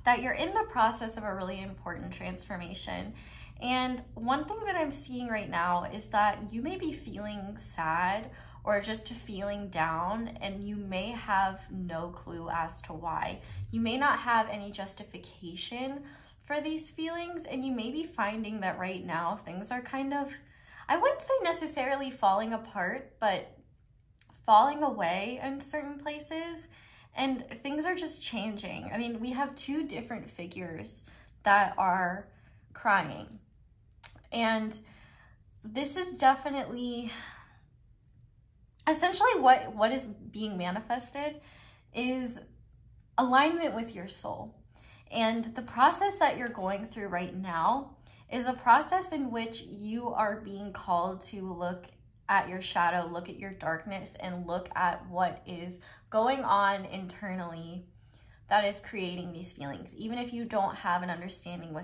that you're in the process of a really important transformation. And one thing that I'm seeing right now is that you may be feeling sad or just feeling down, and you may have no clue as to why. You may not have any justification for these feelings, and you may be finding that right now things are kind of, I wouldn't say necessarily falling apart, but falling away in certain places, and things are just changing. I mean, we have 2 different figures that are crying, and this is definitely, essentially what is being manifested is alignment with your soul. And the process that you're going through right now is a process in which you are being called to look at your shadow, look at your darkness, and look at what is going on internally that is creating these feelings, even if you don't have an understanding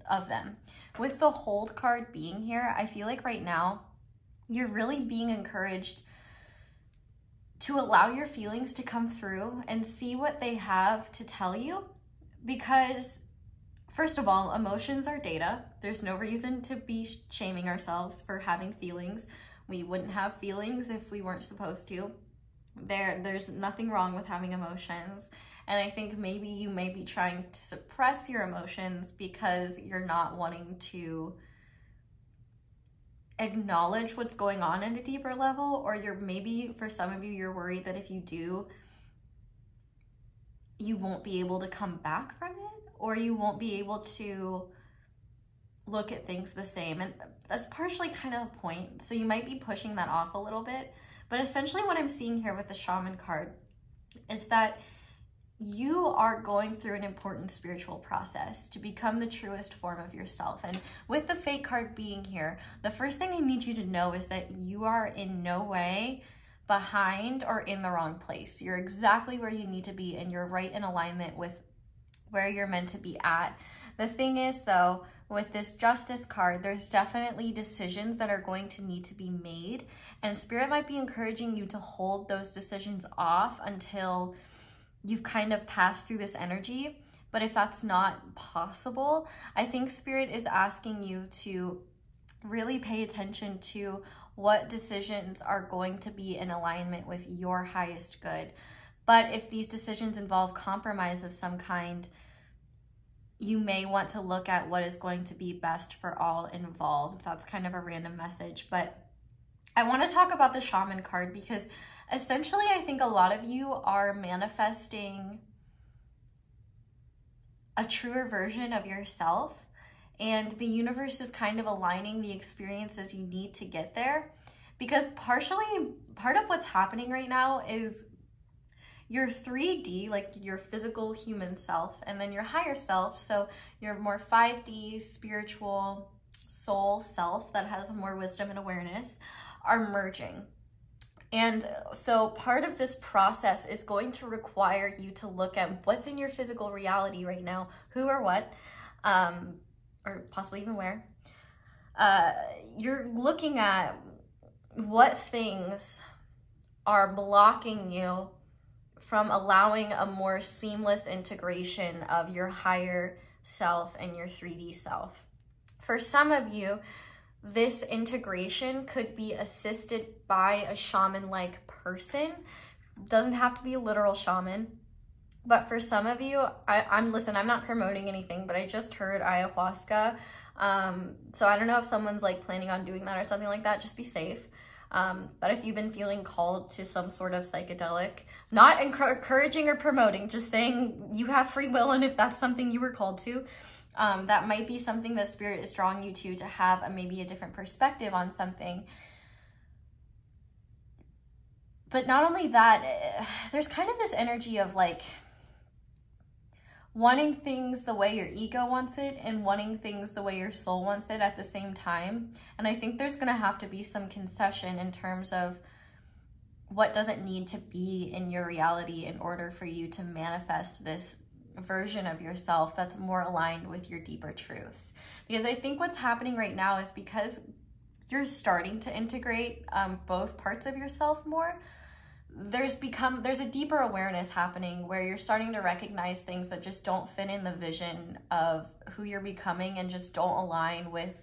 of them. With the hold card being here, I feel like right now you're really being encouraged to allow your feelings to come through and see what they have to tell you. Because first of all, emotions are data. There's no reason to be shaming ourselves for having feelings. We wouldn't have feelings if we weren't supposed to. There's nothing wrong with having emotions. And I think maybe you may be trying to suppress your emotions because you're not wanting to acknowledge what's going on at a deeper level, or maybe for some of you, you're worried that if you do, you won't be able to come back from it, or you won't be able to look at things the same. And that's partially kind of the point. So you might be pushing that off a little bit. But essentially what I'm seeing here with the Shaman card is that you are going through an important spiritual process to become the truest form of yourself. And with the Fate card being here, the first thing I need you to know is that you are in no way behind or in the wrong place. You're exactly where you need to be, and you're right in alignment with where you're meant to be at. The thing is, though, with this Justice card, there's definitely decisions that are going to need to be made, and Spirit might be encouraging you to hold those decisions off until you've kind of passed through this energy. But if that's not possible, I think Spirit is asking you to really pay attention to what decisions are going to be in alignment with your highest good. But if these decisions involve compromise of some kind, you may want to look at what is going to be best for all involved. That's kind of a random message, but I want to talk about the Shaman card because essentially I think a lot of you are manifesting a truer version of yourself, and the universe is kind of aligning the experiences you need to get there, because part of what's happening right now is your 3D, like your physical human self, and then your higher self, so your more 5D spiritual soul self that has more wisdom and awareness, are merging. And so part of this process is going to require you to look at what's in your physical reality right now, who or what, or possibly even where. You're looking at what things are blocking you from allowing a more seamless integration of your higher self and your 3D self. For some of you, this integration could be assisted by a shaman-like person. Doesn't have to be a literal shaman. But for some of you, listen, I'm not promoting anything, but I just heard ayahuasca. So I don't know if someone's like planning on doing that or something like that. Just be safe. But if you've been feeling called to some sort of psychedelic, not encouraging or promoting, just saying you have free will, and if that's something you were called to, that might be something that Spirit is drawing you to have maybe a different perspective on something. But not only that, there's kind of this energy of like wanting things the way your ego wants it and wanting things the way your soul wants it at the same time. And I think there's going to have to be some concession in terms of what doesn't need to be in your reality in order for you to manifest this version of yourself that's more aligned with your deeper truths. Because I think what's happening right now is because you're starting to integrate both parts of yourself more, there's a deeper awareness happening where you're starting to recognize things that just don't fit in the vision of who you're becoming and just don't align with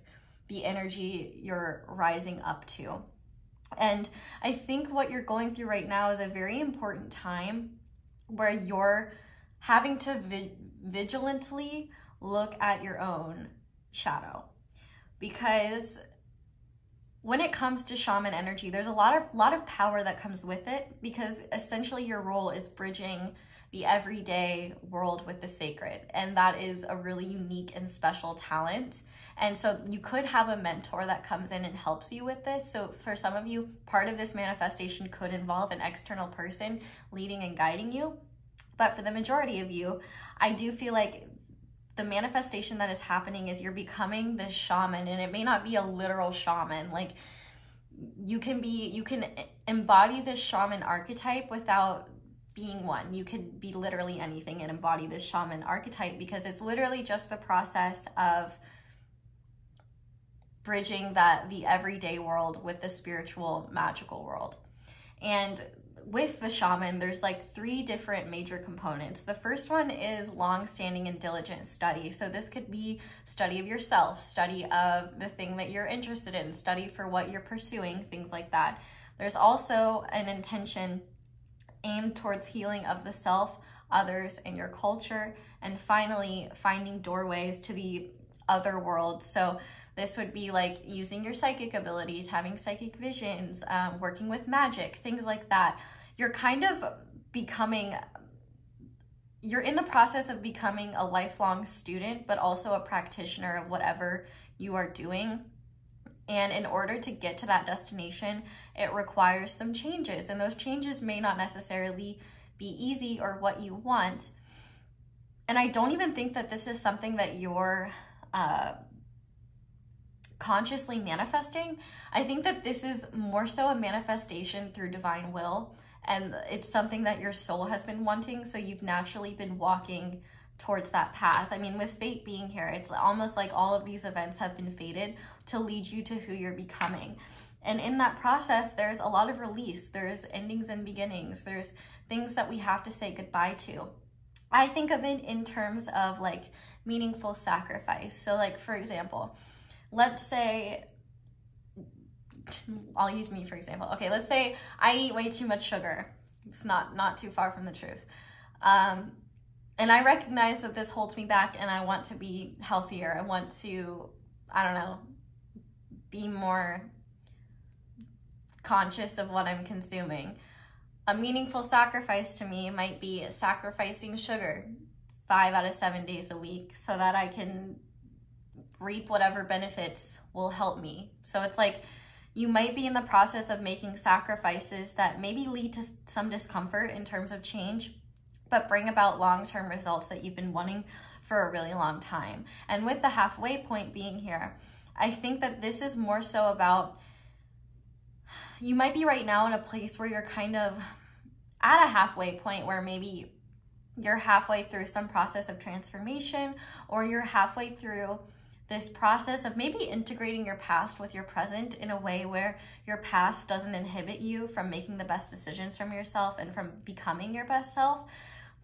the energy you're rising up to. And I think what you're going through right now is a very important time where you're having to vigilantly look at your own shadow. Because when it comes to shaman energy, there's a lot of power that comes with it, because essentially your role is bridging the everyday world with the sacred. And that is a really unique and special talent. And so you could have a mentor that comes in and helps you with this. So for some of you, part of this manifestation could involve an external person leading and guiding you. But for the majority of you, I do feel like the manifestation that is happening is you're becoming this shaman, and it may not be a literal shaman. Like you can embody this shaman archetype without being one. You could be literally anything and embody this shaman archetype, because it's literally just the process of bridging the everyday world with the spiritual, magical world. And with the shaman, there's like 3 different major components. The first one is long-standing and diligent study. So this could be study of yourself, study of the thing that you're interested in, study for what you're pursuing, things like that. There's also an intention aimed towards healing of the self, others, and your culture, and finally finding doorways to the other world. So this would be like using your psychic abilities, having psychic visions, working with magic, things like that. You're kind of becoming, you're in the process of becoming a lifelong student, but also a practitioner of whatever you are doing. And in order to get to that destination, it requires some changes. And those changes may not necessarily be easy or what you want. And I don't even think that this is something that you're consciously manifesting. I think that this is more so a manifestation through divine will, and it's something that your soul has been wanting, so you've naturally been walking towards that path. I mean, with fate being here, it's almost like all of these events have been fated to lead you to who you're becoming. And in that process, there's a lot of release, there's endings and beginnings, there's things that we have to say goodbye to. I think of it in terms of like meaningful sacrifice. So like, for example, let's say, I'll use me for example. Okay, let's say I eat way too much sugar. It's not too far from the truth. And I recognize that this holds me back and I want to be healthier. I want to, I don't know, be more conscious of what I'm consuming. A meaningful sacrifice to me might be sacrificing sugar 5 out of 7 days a week so that I can reap whatever benefits will help me. So it's like you might be in the process of making sacrifices that maybe lead to some discomfort in terms of change, but bring about long-term results that you've been wanting for a really long time. And with the halfway point being here, I think that this is more so about, you might be right now in a place where you're kind of at a halfway point where maybe you're halfway through some process of transformation, or you're halfway through this process of maybe integrating your past with your present in a way where your past doesn't inhibit you from making the best decisions from yourself and from becoming your best self.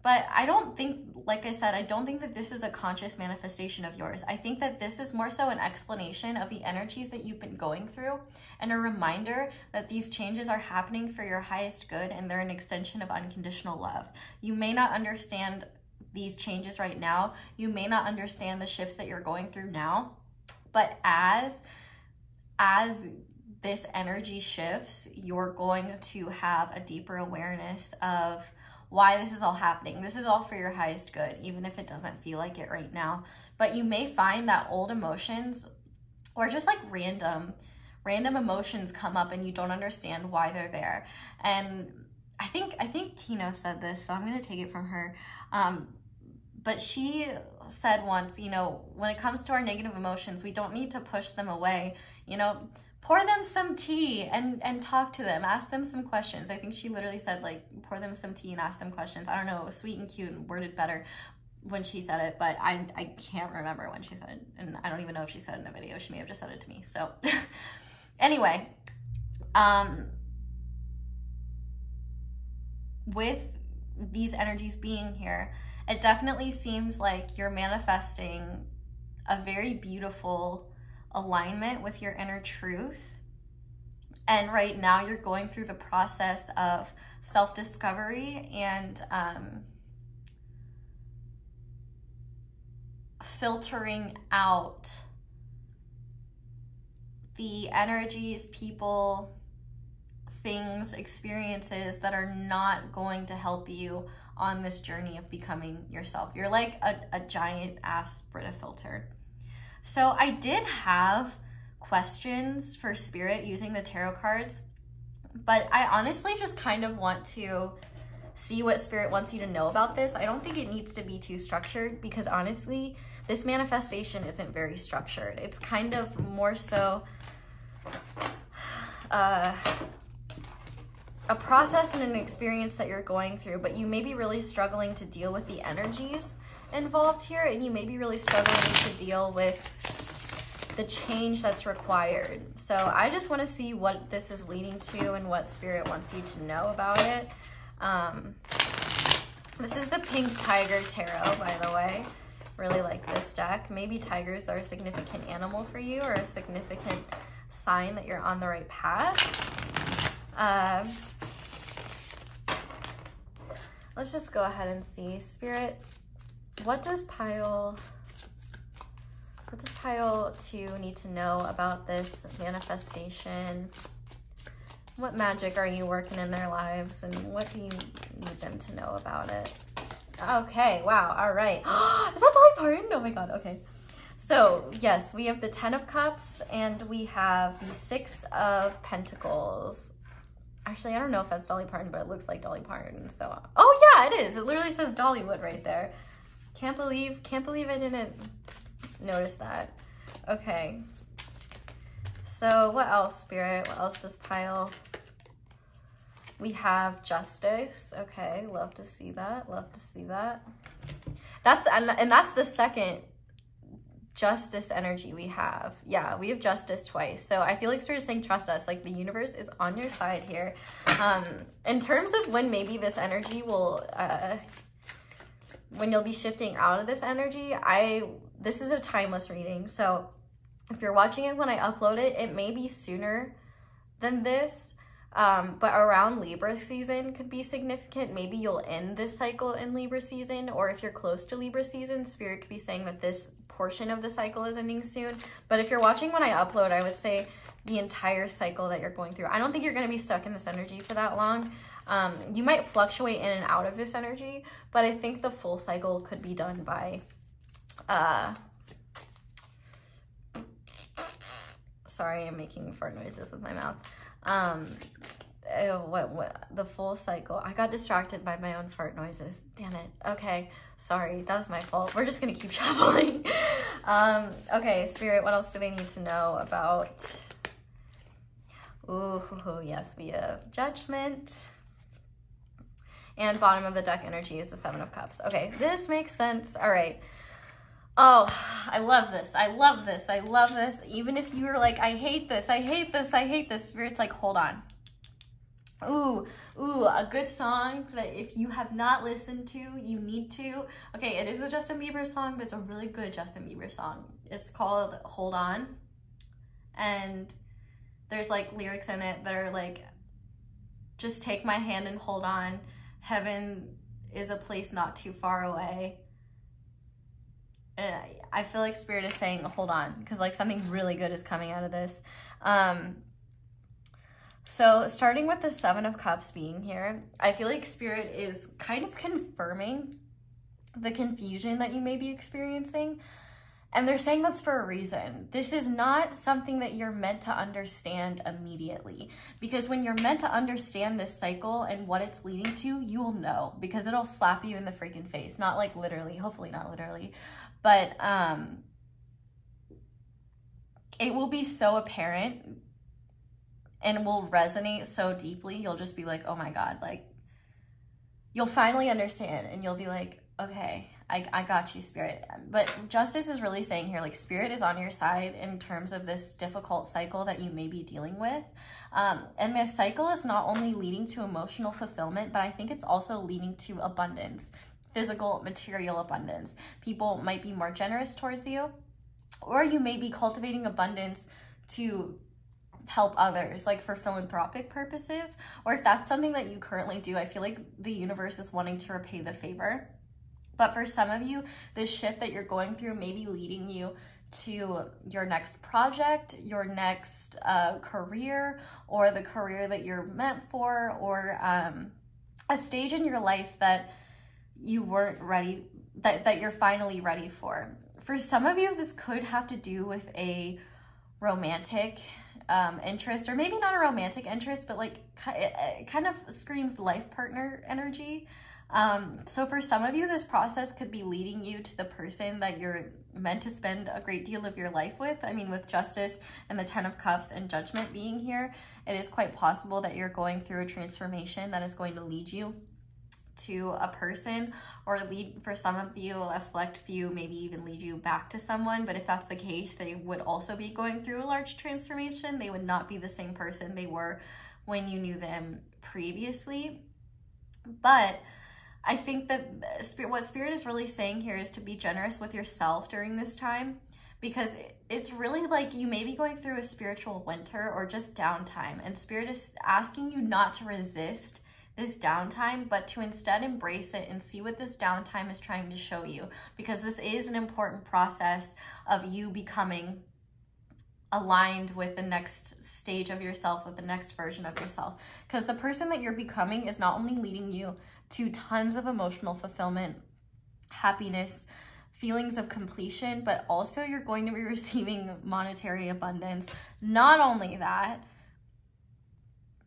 But I don't think, like I said, I don't think that this is a conscious manifestation of yours. I think that this is more so an explanation of the energies that you've been going through and a reminder that these changes are happening for your highest good and they're an extension of unconditional love. You may not understand these changes right now. You may not understand the shifts that you're going through now, but as this energy shifts, you're going to have a deeper awareness of why this is all happening. This is all for your highest good, even if it doesn't feel like it right now. But you may find that old emotions or just like random emotions come up and you don't understand why they're there. And I think Kino said this, so I'm gonna take it from her. But she said once, you know, when it comes to our negative emotions, we don't need to push them away. You know, pour them some tea and talk to them, ask them some questions. I think she literally said like, pour them some tea and ask them questions. I don't know, it was sweet and cute and worded better when she said it, but I can't remember when she said it. And I don't even know if she said it in a video. She may have just said it to me. So anyway, with these energies being here, it definitely seems like you're manifesting a very beautiful alignment with your inner truth. And right now you're going through the process of self-discovery and filtering out the energies, people, things, experiences that are not going to help you on this journey of becoming yourself. You're like a giant ass Brita filter. So I did have questions for Spirit using the tarot cards, but I honestly just kind of want to see what Spirit wants you to know about this. I don't think it needs to be too structured because honestly, this manifestation isn't very structured. It's kind of more so a process and an experience that you're going through, but you may be really struggling to deal with the energies involved here, and you may be really struggling to deal with the change that's required. So I just want to see what this is leading to and what Spirit wants you to know about it. This is the Pink Tiger Tarot, by the way. Really like this deck. Maybe tigers are a significant animal for you or a significant sign that you're on the right path. let's just go ahead and see. Spirit, what does pile 2 need to know about this manifestation? What magic are you working in their lives, and what do you need them to know about it? Okay, wow, all right. Is that Dolly Parton? Oh my God, okay. So yes, we have the 10 of Cups and we have the 6 of Pentacles. Actually, I don't know if that's Dolly Parton, but it looks like Dolly Parton. So, oh yeah, it is. It literally says Dollywood right there. Can't believe I didn't notice that. Okay. So what else, Spirit? What else does pile? We have Justice. Okay, love to see that. Love to see that. And that's the second Justice energy we have. Yeah, we have Justice twice. So I feel like Spirit is saying trust us. Like the universe is on your side here. In terms of when maybe this energy will, when you'll be shifting out of this energy, this is a timeless reading. So if you're watching it when I upload it, it may be sooner than this. But around Libra season could be significant. Maybe you'll end this cycle in Libra season, or if you're close to Libra season, Spirit could be saying that this portion of the cycle is ending soon. But if you're watching when I upload, I would say the entire cycle that you're going through. I don't think you're going to be stuck in this energy for that long. You might fluctuate in and out of this energy, but I think the full cycle could be done by, sorry, I'm making fart noises with my mouth. The full cycle. I got distracted by my own fart noises. Damn it. Okay, sorry, that was my fault. We're just gonna keep traveling. Okay, Spirit, what else do they need to know about? Ooh, yes, we have Judgment. And bottom of the deck energy is the 7 of Cups. Okay, this makes sense. All right. Oh, I love this. I love this. I love this. Even if you were like, I hate this, I hate this, I hate this, Spirit's like, hold on. Ooh, a good song that if you have not listened to, you need to. Okay, it is a Justin Bieber song, but it's a really good Justin Bieber song. It's called Hold On. And there's like lyrics in it that are like, just take my hand and hold on. Heaven is a place not too far away. And I feel like Spirit is saying, hold on, because like something really good is coming out of this. So starting with the 7 of Cups being here, I feel like Spirit is kind of confirming the confusion that you may be experiencing. And they're saying that's for a reason. This is not something that you're meant to understand immediately. Because when you're meant to understand this cycle and what it's leading to, you will know. Because it'll slap you in the freaking face. Not like literally, hopefully not literally. But it will be so apparent and will resonate so deeply. You'll just be like, oh my God, like, you'll finally understand and you'll be like, okay, I got you, Spirit. But Justice is really saying here, like, Spirit is on your side in terms of this difficult cycle that you may be dealing with. And this cycle is not only leading to emotional fulfillment, but I think it's also leading to abundance, physical, material abundance. People might be more generous towards you, or you may be cultivating abundance to help others, like for philanthropic purposes, or if that's something that you currently do, I feel like the universe is wanting to repay the favor. But for some of you, this shift that you're going through may be leading you to your next project, your next career, or the career that you're meant for, or a stage in your life that you weren't ready, that you're finally ready for. For some of you, this could have to do with a romantic interest, or maybe not a romantic interest, but like it kind of screams life partner energy. So for some of you, this process could be leading you to the person that you're meant to spend a great deal of your life with. I mean, with Justice and the 10 of Cups and Judgment being here, it is quite possible that you're going through a transformation that is going to lead you to a person, or lead, for some of you, a select few, maybe even lead you back to someone. But if that's the case, they would also be going through a large transformation. They would not be the same person they were when you knew them previously. But I think that what Spirit is really saying here is to be generous with yourself during this time, because it's really like you may be going through a spiritual winter or just downtime, and Spirit is asking you not to resist this downtime, but to instead embrace it and see what this downtime is trying to show you, because this is an important process of you becoming aligned with the next stage of yourself, with the next version of yourself. Because the person that you're becoming is not only leading you to tons of emotional fulfillment, happiness, feelings of completion, but also you're going to be receiving monetary abundance. Not only that,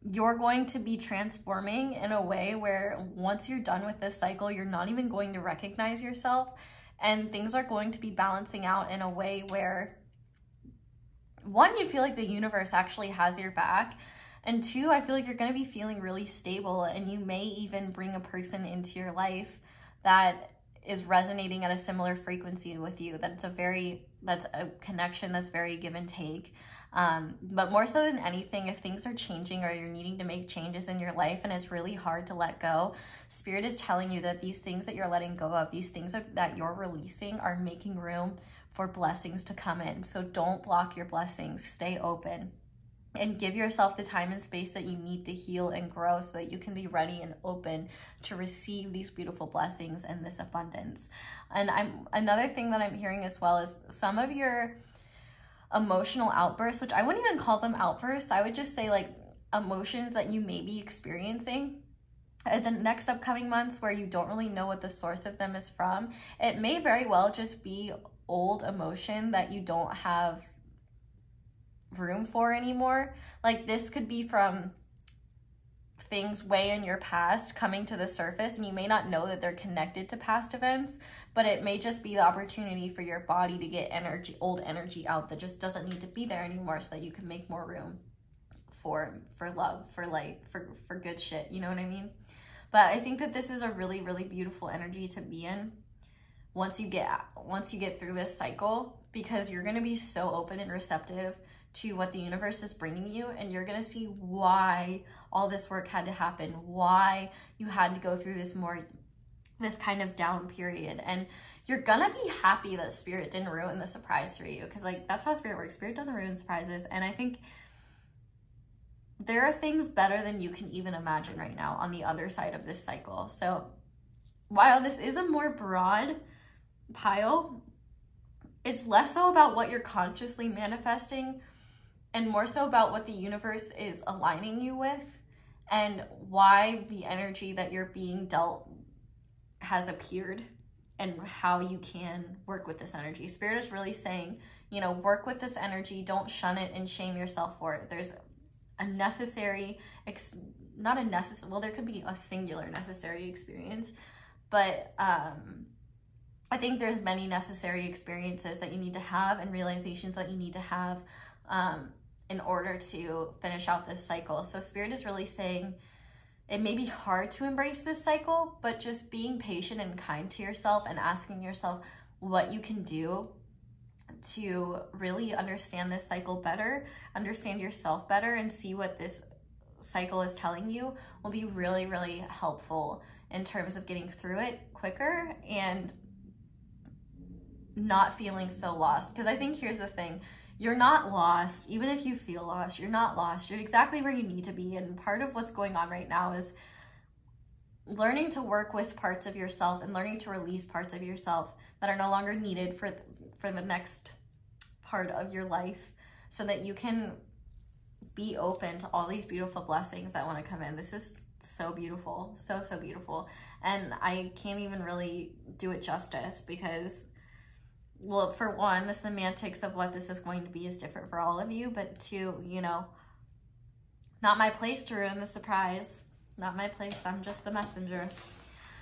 you're going to be transforming in a way where once you're done with this cycle, you're not even going to recognize yourself, and things are going to be balancing out in a way where, one, you feel like the universe actually has your back, and two, I feel like you're going to be feeling really stable, and you may even bring a person into your life that is resonating at a similar frequency with you. That's a connection that's very give and take. But more so than anything, if things are changing or you're needing to make changes in your life and it's really hard to let go, Spirit is telling you that these things that you're letting go of, these things that you're releasing, are making room for blessings to come in. So don't block your blessings. Stay open and give yourself the time and space that you need to heal and grow so that you can be ready and open to receive these beautiful blessings and this abundance. And another thing that I'm hearing as well is some of your emotional outbursts, which I wouldn't even call them outbursts, I would just say like emotions that you may be experiencing in the next upcoming months where you don't really know what the source of them is from. It may very well just be old emotion that you don't have room for anymore. Like this could be from things way in your past coming to the surface, and you may not know that they're connected to past events, but it may just be the opportunity for your body to get old energy out that just doesn't need to be there anymore, so that you can make more room for love, for light, for good shit, you know what I mean? But I think that this is a really, really beautiful energy to be in once you get through this cycle, because you're going to be so open and receptive to what the universe is bringing you, and you're going to see why all this work had to happen, why you had to go through this kind of down period. And you're gonna be happy that Spirit didn't ruin the surprise for you, because like that's how Spirit works. Spirit doesn't ruin surprises. And I think there are things better than you can even imagine right now on the other side of this cycle. So while this is a more broad pile, it's less so about what you're consciously manifesting and more so about what the universe is aligning you with, and why the energy that you're being dealt has appeared, and how you can work with this energy. Spirit is really saying, you know, work with this energy. Don't shun it and shame yourself for it. There's a necessary, well, there could be a singular necessary experience, but I think there's many necessary experiences that you need to have and realizations that you need to have in order to finish out this cycle. So Spirit is really saying it may be hard to embrace this cycle, but just being patient and kind to yourself and asking yourself what you can do to really understand this cycle better, understand yourself better, and see what this cycle is telling you will be really, really helpful in terms of getting through it quicker and not feeling so lost. Because I think here's the thing, you're not lost. Even if you feel lost, you're not lost. You're exactly where you need to be. And part of what's going on right now is learning to work with parts of yourself and learning to release parts of yourself that are no longer needed for the next part of your life, so that you can be open to all these beautiful blessings that want to come in. This is so beautiful, so beautiful. And I can't even really do it justice, because, well, for one, the semantics of what this is going to be is different for all of you, but two, you know, not my place to ruin the surprise. Not my place. I'm just the messenger.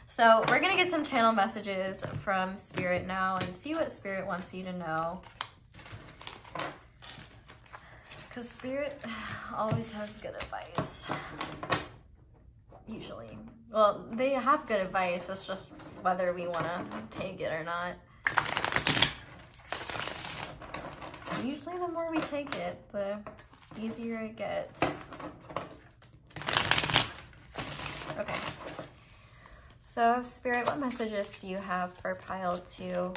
So we're going to get some channel messages from Spirit now and see what Spirit wants you to know. Because Spirit always has good advice. Usually. Well, they have good advice. It's just whether we want to take it or not. Usually the more we take it, the easier it gets. Okay. So, Spirit, what messages do you have for pile 2?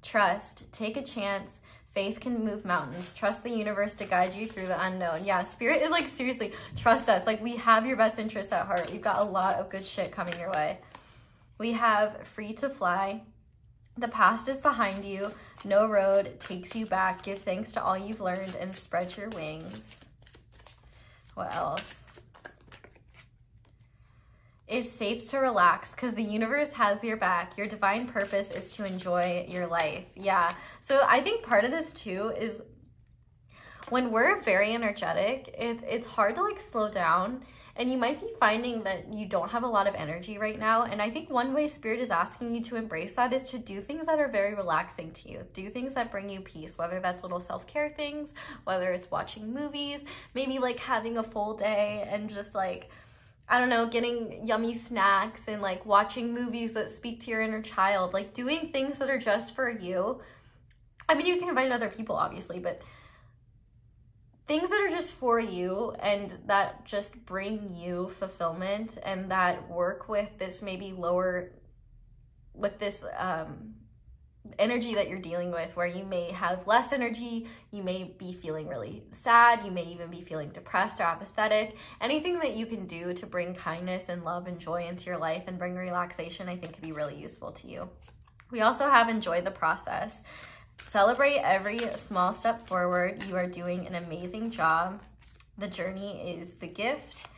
Trust, take a chance, Faith can move mountains. Trust the universe to guide you through the unknown. Yeah, Spirit is like, seriously, trust us. Like, we have your best interests at heart. We've got a lot of good shit coming your way. We have free to fly. The past is behind you. No road takes you back. Give thanks to all you've learned and spread your wings. What else? It's safe to relax because the universe has your back. Your divine purpose is to enjoy your life. Yeah. So I think part of this too is when we're very energetic, it's hard to like slow down, and you might be finding that you don't have a lot of energy right now. And I think one way Spirit is asking you to embrace that is to do things that are very relaxing to you. Do things that bring you peace, whether that's little self-care things, whether it's watching movies, maybe like having a full day and just like, I don't know, getting yummy snacks and like watching movies that speak to your inner child, like doing things that are just for you. I mean, you can invite other people obviously, but things that are just for you and that just bring you fulfillment and that work with this maybe lower, with this energy that you're dealing with, where you may have less energy, you may be feeling really sad, you may even be feeling depressed or apathetic. Anything that you can do to bring kindness and love and joy into your life and bring relaxation, I think could be really useful to you. We also have enjoy the process. Celebrate every small step forward. You are doing an amazing job. The journey is the gift.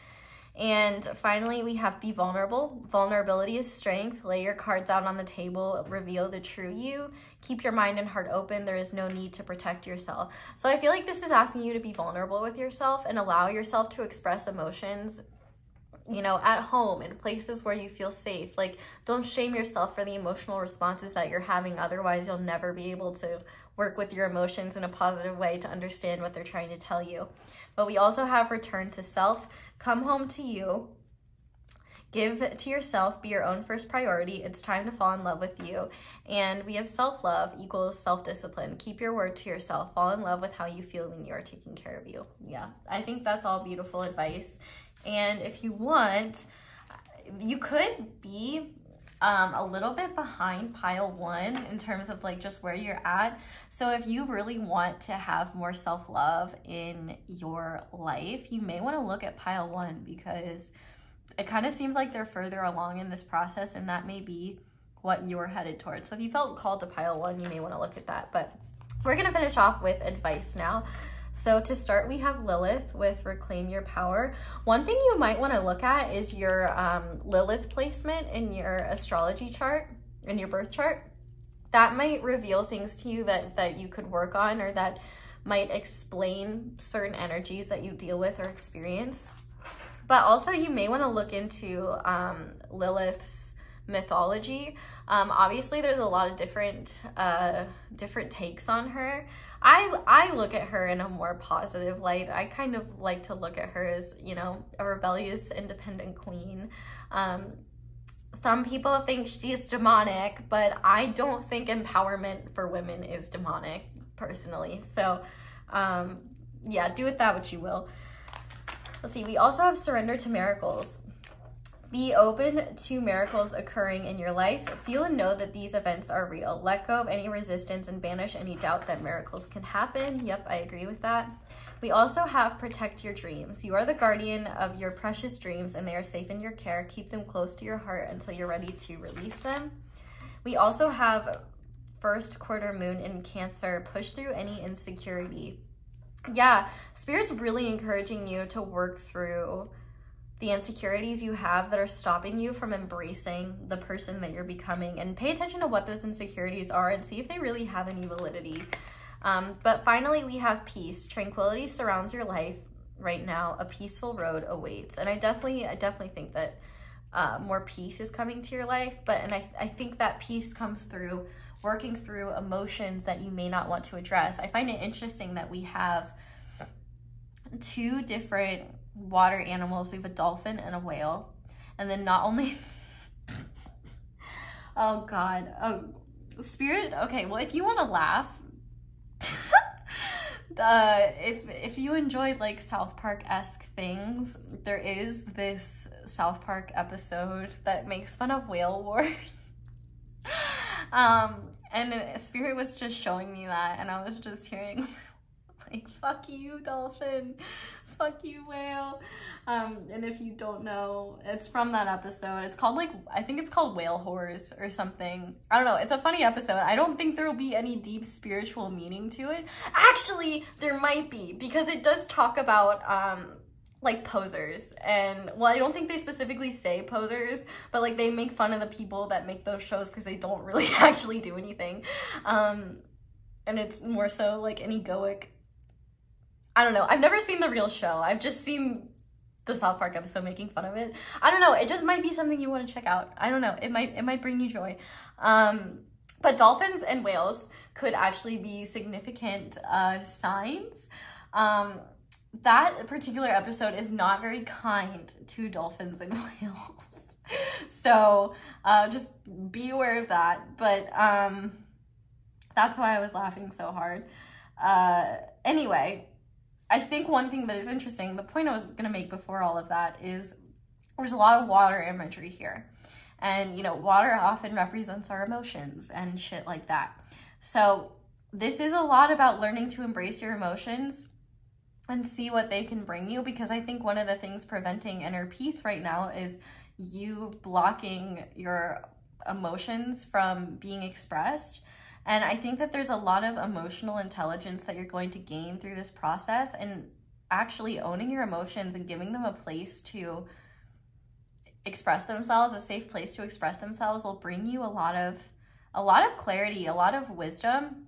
And finally, we have be vulnerable. Vulnerability is strength. Lay your cards out on the table. Reveal the true you. Keep your mind and heart open. There is no need to protect yourself. So I feel like this is asking you to be vulnerable with yourself and allow yourself to express emotions, you know, at home, in places where you feel safe. Like, don't shame yourself for the emotional responses that you're having. Otherwise, you'll never be able to work with your emotions in a positive way to understand what they're trying to tell you. But we also have return to self. Come home to you. Give to yourself. Be your own first priority. It's time to fall in love with you. And we have self-love equals self-discipline. Keep your word to yourself. Fall in love with how you feel when you are taking care of you. Yeah, I think that's all beautiful advice. And if you want, you could be a little bit behind pile 1 in terms of like just where you're at. So if you really want to have more self-love in your life, you may want to look at pile 1, because it kind of seems like they're further along in this process, and that may be what you're headed towards. So if you felt called to pile 1, you may want to look at that. But we're going to finish off with advice now. So to start, we have Lilith with Reclaim Your Power. One thing you might want to look at is your Lilith placement in your astrology chart, in your birth chart. That might reveal things to you that you could work on, or that might explain certain energies that you deal with or experience. But also you may want to look into Lilith's mythology. Obviously there's a lot of different takes on her. I look at her in a more positive light. I kind of like to look at her as, you know, a rebellious, independent queen. Some people think she's demonic, but I don't think empowerment for women is demonic, personally. So, yeah, do with that what you will. Let's see, we also have Surrender to Miracles. Be open to miracles occurring in your life. Feel and know that these events are real. Let go of any resistance and banish any doubt that miracles can happen. Yep, I agree with that. We also have Protect Your Dreams. You are the guardian of your precious dreams, and they are safe in your care. Keep them close to your heart until you're ready to release them. We also have First Quarter Moon in Cancer. Push through any insecurity. Yeah, Spirit's really encouraging you to work through the insecurities you have that are stopping you from embracing the person that you're becoming, and pay attention to what those insecurities are and see if they really have any validity. But finally, we have peace. Tranquility surrounds your life right now. A peaceful road awaits. And I definitely think that more peace is coming to your life, and I think that peace comes through working through emotions that you may not want to address. I find it interesting that we have 2 different water animals. We have a dolphin and a whale. And then not only oh god, Spirit, okay, well, if you want to laugh, if you enjoyed like South Park-esque things, there is this South Park episode that makes fun of whale wars. And Spirit was just showing me that, and I was just hearing like, fuck you, dolphin, fuck you, whale. And if you don't know, it's from that episode. It's called like, I think it's called Whale Horrors or something. I don't know. It's a funny episode. I don't think there will be any deep spiritual meaning to it. Actually, there might be, because it does talk about like posers. And well, I don't think they specifically say posers, but like they make fun of the people that make those shows because they don't really actually do anything. And it's more so like an egoic, I don't know. I've never seen the real show. I've just seen the South Park episode making fun of it. I don't know. It just might be something you want to check out. I don't know. It might bring you joy. But dolphins and whales could actually be significant signs. That particular episode is not very kind to dolphins and whales. So just be aware of that. But that's why I was laughing so hard. Anyway, I think one thing that is interesting, the point I was going to make before all of that is there's a lot of water imagery here. And, you know, water often represents our emotions and shit like that. So this is a lot about learning to embrace your emotions and see what they can bring you, because I think one of the things preventing inner peace right now is you blocking your emotions from being expressed. And I think that there's a lot of emotional intelligence that you're going to gain through this process, and actually owning your emotions and giving them a place to express themselves, a safe place to express themselves, will bring you a lot of clarity, a lot of wisdom,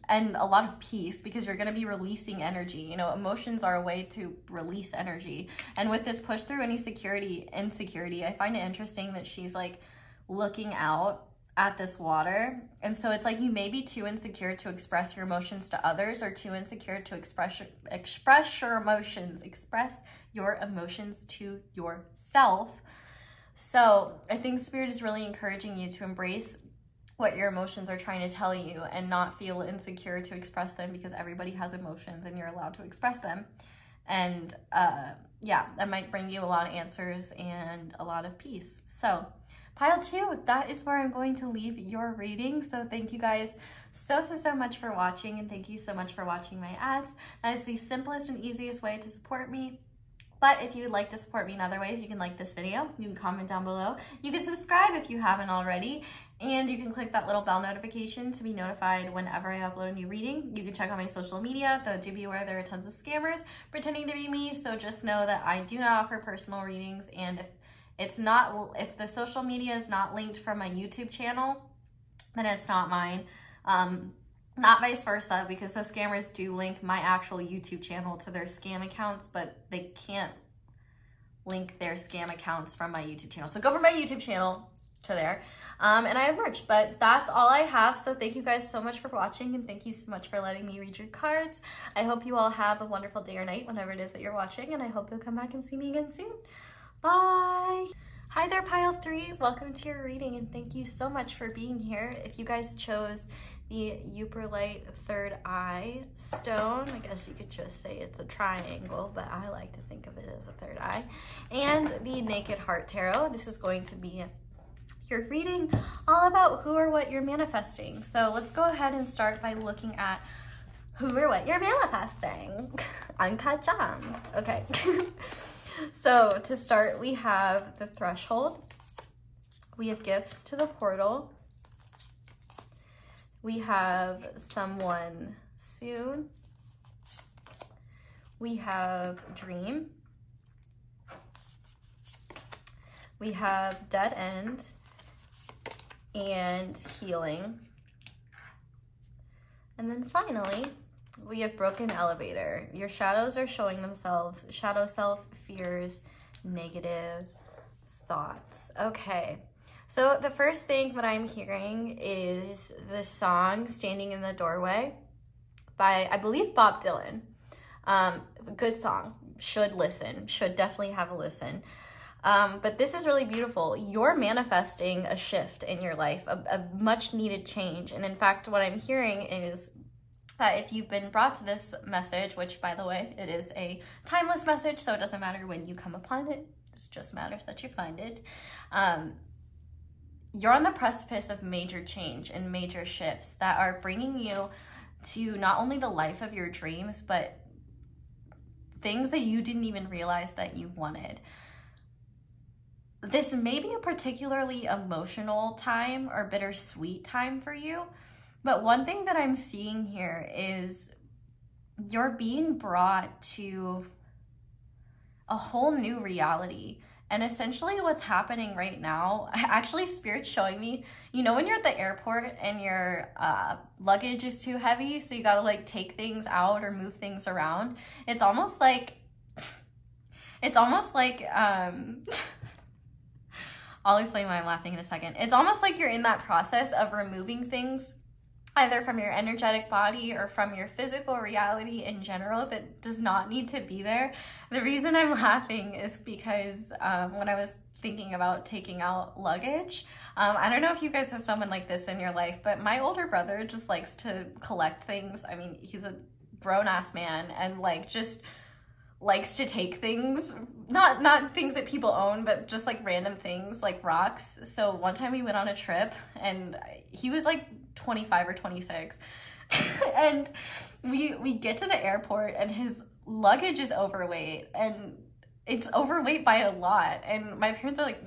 and a lot of peace, because you're going to be releasing energy. You know, emotions are a way to release energy. And with this push through any insecurity, I find it interesting that she's like looking out at this water. And so it's like you may be too insecure to express your emotions to others, or too insecure to express your emotions to yourself. So I think Spirit is really encouraging you to embrace what your emotions are trying to tell you and not feel insecure to express them, because everybody has emotions and you're allowed to express them. And yeah, that might bring you a lot of answers and a lot of peace. So pile 2, that is where I'm going to leave your reading. So thank you guys so much for watching, and thank you so much for watching my ads. That is the simplest and easiest way to support me. But if you would like to support me in other ways, you can like this video, you can comment down below, you can subscribe if you haven't already, and you can click that little bell notification to be notified whenever I upload a new reading. You can check out my social media, though do be aware there are tons of scammers pretending to be me, so just know that I do not offer personal readings, and if the social media is not linked from my YouTube channel, then it's not mine. Not vice versa, because the scammers do link my actual YouTube channel to their scam accounts, but they can't link their scam accounts from my YouTube channel. So go from my YouTube channel to there. And I have merch, but that's all I have. So thank you guys so much for watching, and thank you so much for letting me read your cards. I hope you all have a wonderful day or night whenever it is that you're watching, and I hope you'll come back and see me again soon. Bye. Hi there, pile 3. Welcome to your reading, and thank you so much for being here. If you guys chose the Yooperlite third eye stone, I guess you could just say it's a triangle, but I like to think of it as a third eye, and the Naked Heart Tarot, this is going to be your reading all about who or what you're manifesting. So let's go ahead and start by looking at who or what you're manifesting. Uncut gems. Okay. So to start, we have the Threshold, we have Gifts to the Portal, we have Someone Soon, we have Dream, we have Dead End, and Healing, and then finally we have Broken Elevator. Your shadows are showing themselves. Shadow self fears negative thoughts. Okay, so the first thing that I'm hearing is the song Standing in the Doorway by, I believe, Bob Dylan. Good song. Should listen. Should definitely have a listen. But this is really beautiful. You're manifesting a shift in your life, a much needed change. And in fact, what I'm hearing is that if you've been brought to this message, which by the way, it is a timeless message, so it doesn't matter when you come upon it, it just matters that you find it. you're on the precipice of major change and major shifts that are bringing you to not only the life of your dreams, but things that you didn't even realize that you wanted. This may be a particularly emotional time or bittersweet time for you, but one thing that I'm seeing here is you're being brought to a whole new reality. And essentially what's happening right now, actually Spirit's showing me, you know when you're at the airport and your luggage is too heavy, so you gotta like take things out or move things around? It's almost like I'll explain why I'm laughing in a second. It's almost like you're in that process of removing things either from your energetic body or from your physical reality in general that does not need to be there. The reason I'm laughing is because when I was thinking about taking out luggage, I don't know if you guys have someone like this in your life, but my older brother just likes to collect things. I mean, he's a grown-ass man and like just likes to take things, not things that people own, but just like random things like rocks. So one time we went on a trip and he was like 25 or 26 and we get to the airport and his luggage is overweight, and it's overweight by a lot, and my parents are like,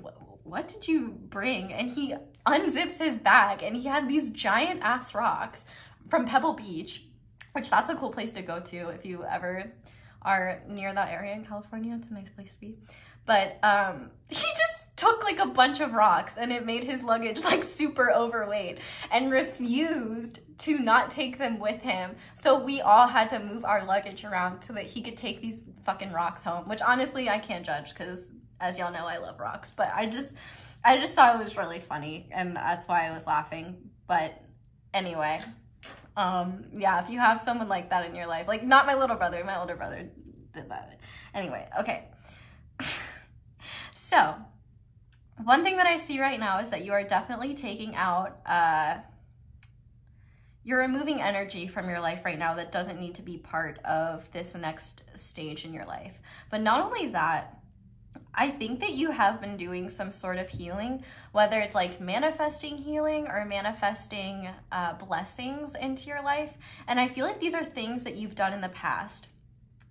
what did you bring? And he unzips his bag and he had these giant ass rocks from Pebble Beach, which that's a cool place to go to if you ever are near that area in California. It's a nice place to be. But he just took like a bunch of rocks and it made his luggage like super overweight and refused to not take them with him. So we all had to move our luggage around so that he could take these fucking rocks home, which honestly I can't judge because as y'all know I love rocks, but I just thought it was really funny and that's why I was laughing. But anyway, yeah, if you have someone like that in your life, like not my little brother, my older brother did that. Anyway, okay. So one thing that I see right now is that you are definitely taking out, you're removing energy from your life right now that doesn't need to be part of this next stage in your life. But not only that, I think that you have been doing some sort of healing, whether it's like manifesting healing or manifesting blessings into your life. And I feel like these are things that you've done in the past.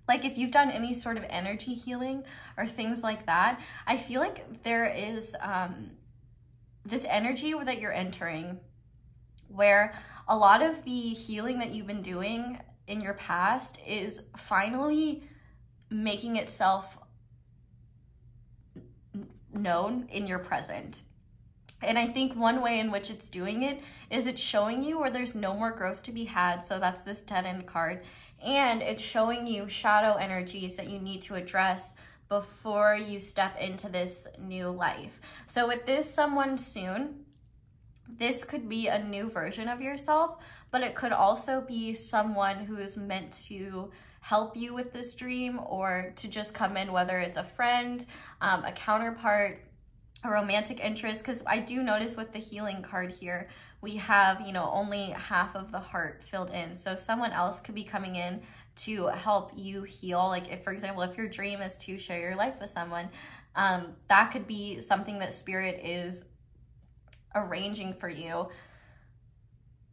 Like if you've done any sort of energy healing or things like that, I feel like there is this energy that you're entering where a lot of the healing that you've been doing in your past is finally making itself known in your present. And I think one way in which it's doing it is it's showing you where there's no more growth to be had. So that's this dead end card. And it's showing you shadow energies that you need to address before you step into this new life. So with this someone soon, this could be a new version of yourself, but it could also be someone who is meant to help you with this dream or to just come in, whether it's a friend, a counterpart, a romantic interest. Because I do notice with the healing card here, we have, you know, only half of the heart filled in. So someone else could be coming in to help you heal. Like if, for example, if your dream is to share your life with someone, that could be something that Spirit is arranging for you.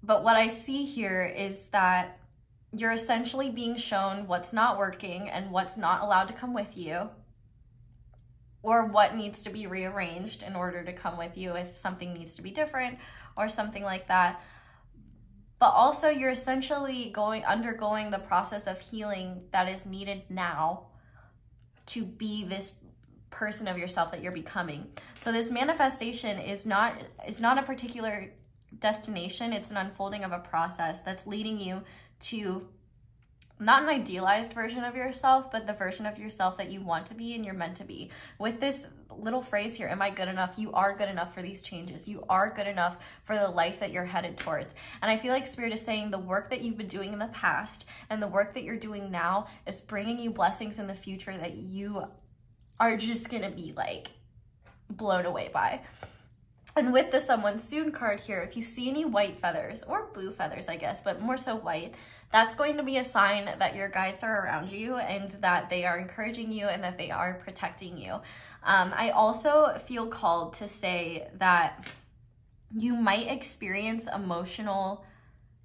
But what I see here is that you're essentially being shown what's not working and what's not allowed to come with you, or what needs to be rearranged in order to come with you if something needs to be different or something like that. But also you're essentially undergoing the process of healing that is needed now to be this person of yourself that you're becoming. So this manifestation is not a particular destination. It's an unfolding of a process that's leading you to not an idealized version of yourself, but the version of yourself that you want to be and you're meant to be. With this little phrase here, am I good enough? You are good enough for these changes. You are good enough for the life that you're headed towards. And I feel like Spirit is saying the work that you've been doing in the past and the work that you're doing now is bringing you blessings in the future that you are just gonna be like blown away by. And with the someone soon card here, if you see any white feathers or blue feathers, I guess, but more so white, that's going to be a sign that your guides are around you and that they are encouraging you and that they are protecting you. I also feel called to say that You might experience emotional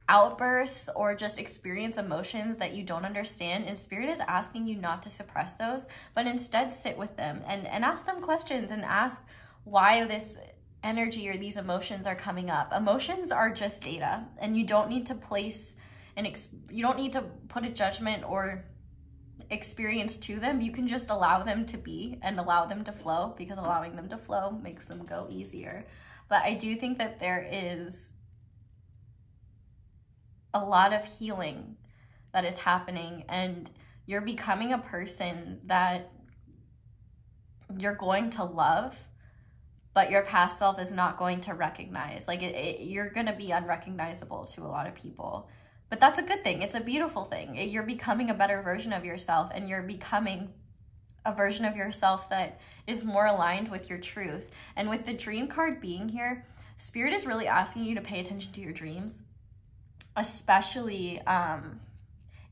outbursts or just experience emotions that you don't understand, and Spirit is asking you not to suppress those, but instead sit with them and ask them questions and ask why this energy or these emotions are coming up. Emotions are just data, and you don't need to place you don't need to put a judgment or experience to them. You can just allow them to be and allow them to flow, because allowing them to flow makes them go easier. But I do think that there is a lot of healing that is happening, and you're becoming a person that you're going to love, but your past self is not going to recognize. Like you're going to be unrecognizable to a lot of people, but that's a good thing. It's a beautiful thing. You're becoming a better version of yourself, and you're becoming a version of yourself that is more aligned with your truth. And with the dream card being here, Spirit is really asking you to pay attention to your dreams, especially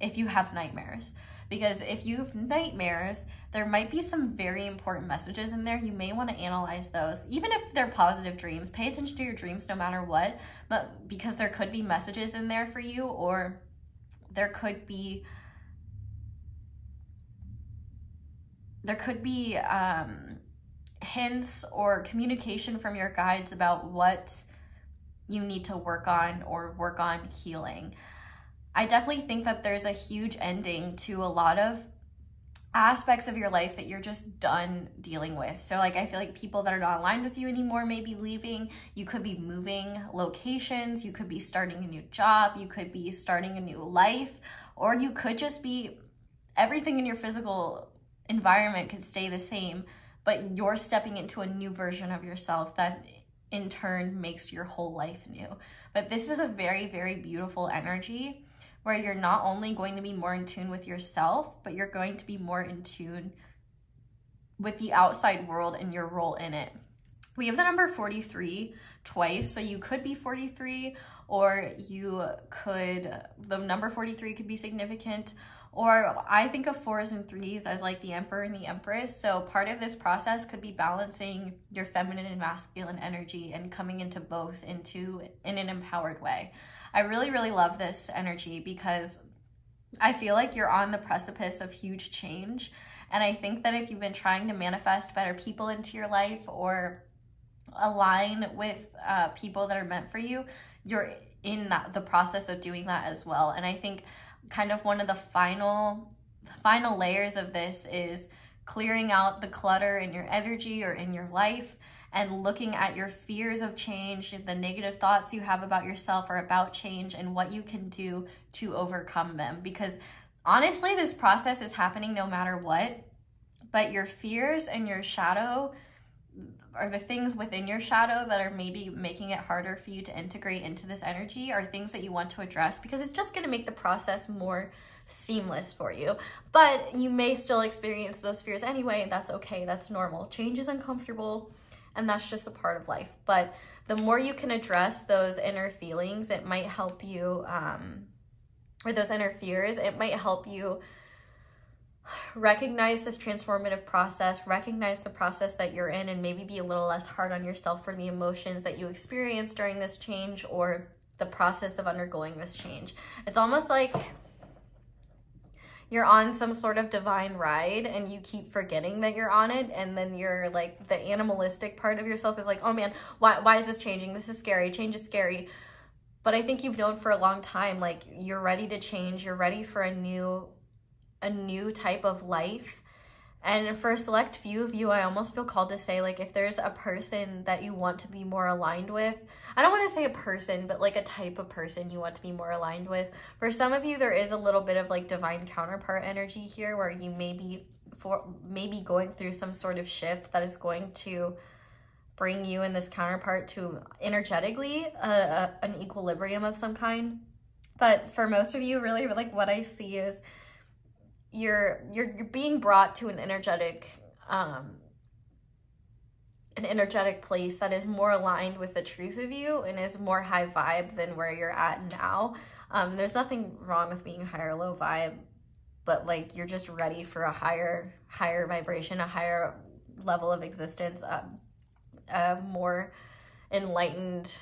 if you have nightmares. Because if you have nightmares, there might be some very important messages in there. You may want to analyze those. Even if they're positive dreams, pay attention to your dreams no matter what, but because there could be messages in there for you, or there could be hints or communication from your guides about what you need to work on or work on healing. I definitely think that there's a huge ending to a lot of aspects of your life that you're just done dealing with. So like, I feel like people that are not aligned with you anymore may be leaving. You could be moving locations. You could be starting a new job. You could be starting a new life, or you could just be, everything in your physical environment could stay the same, but you're stepping into a new version of yourself that in turn makes your whole life new. But this is a very, very beautiful energy where you're not only going to be more in tune with yourself, but you're going to be more in tune with the outside world and your role in it. We have the number 43 twice, so you could be 43, or the number 43 could be significant, or I think of 4s and 3s as like the Emperor and the Empress. So part of this process could be balancing your feminine and masculine energy and coming into both in an empowered way. I really, really love this energy because I feel like you're on the precipice of huge change. And I think that if you've been trying to manifest better people into your life or align with people that are meant for you, you're in the process of doing that as well. And I think kind of one of the final layers of this is clearing out the clutter in your energy or in your life, and looking at your fears of change, the negative thoughts you have about yourself or about change, and what you can do to overcome them. Because honestly, this process is happening no matter what, but your fears and your shadow, or the things within your shadow that are maybe making it harder for you to integrate into this energy, are things that you want to address, because it's just going to make the process more seamless for you. But you may still experience those fears anyway, and that's okay. That's normal. Change is uncomfortable, and that's just a part of life. But the more you can address those inner feelings, it might help you, or those inner fears, it might help you recognize this transformative process, recognize the process that you're in, and maybe be a little less hard on yourself for the emotions that you experience during this change or the process of undergoing this change. It's almost like you're on some sort of divine ride and you keep forgetting that you're on it, and then you're like, the animalistic part of yourself is like, oh man, why is this changing? This is scary. Change is scary. But I think you've known for a long time, like, you're ready to change. You're ready for a new type of life. And for a select few of you, I almost feel called to say, like, if there's a person that you want to be more aligned with, I don't want to say a person, but like a type of person you want to be more aligned with. For some of you, there is a little bit of like divine counterpart energy here, where you may be going through some sort of shift that is going to bring you and this counterpart to energetically an equilibrium of some kind. But for most of you, really, like, what I see is you're being brought to an energetic place that is more aligned with the truth of you and is more high vibe than where you're at now. There's nothing wrong with being high or low vibe, but like, you're just ready for a higher vibration, a higher level of existence, more enlightened,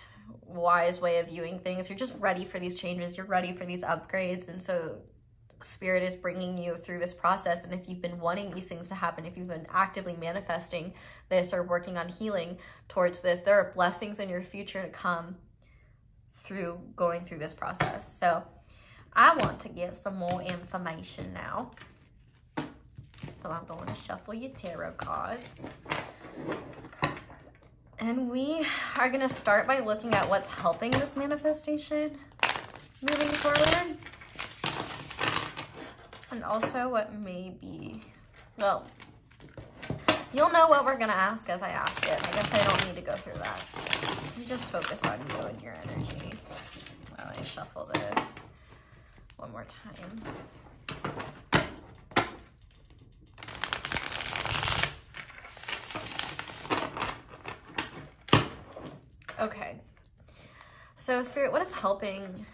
wise way of viewing things. You're just ready for these changes. You're ready for these upgrades. And so Spirit is bringing you through this process. And if you've been wanting these things to happen, if you've been actively manifesting this or working on healing towards this, there are blessings in your future to come through going through this process. So I want to get some more information now. So I'm going to shuffle your tarot cards. And we are going to start by looking at what's helping this manifestation moving forward. And also what may be, well, you'll know what we're going to ask as I ask it. I guess I don't need to go through that. You just focus on you and your energy while I shuffle this one more time. Okay, so Spirit, what is helping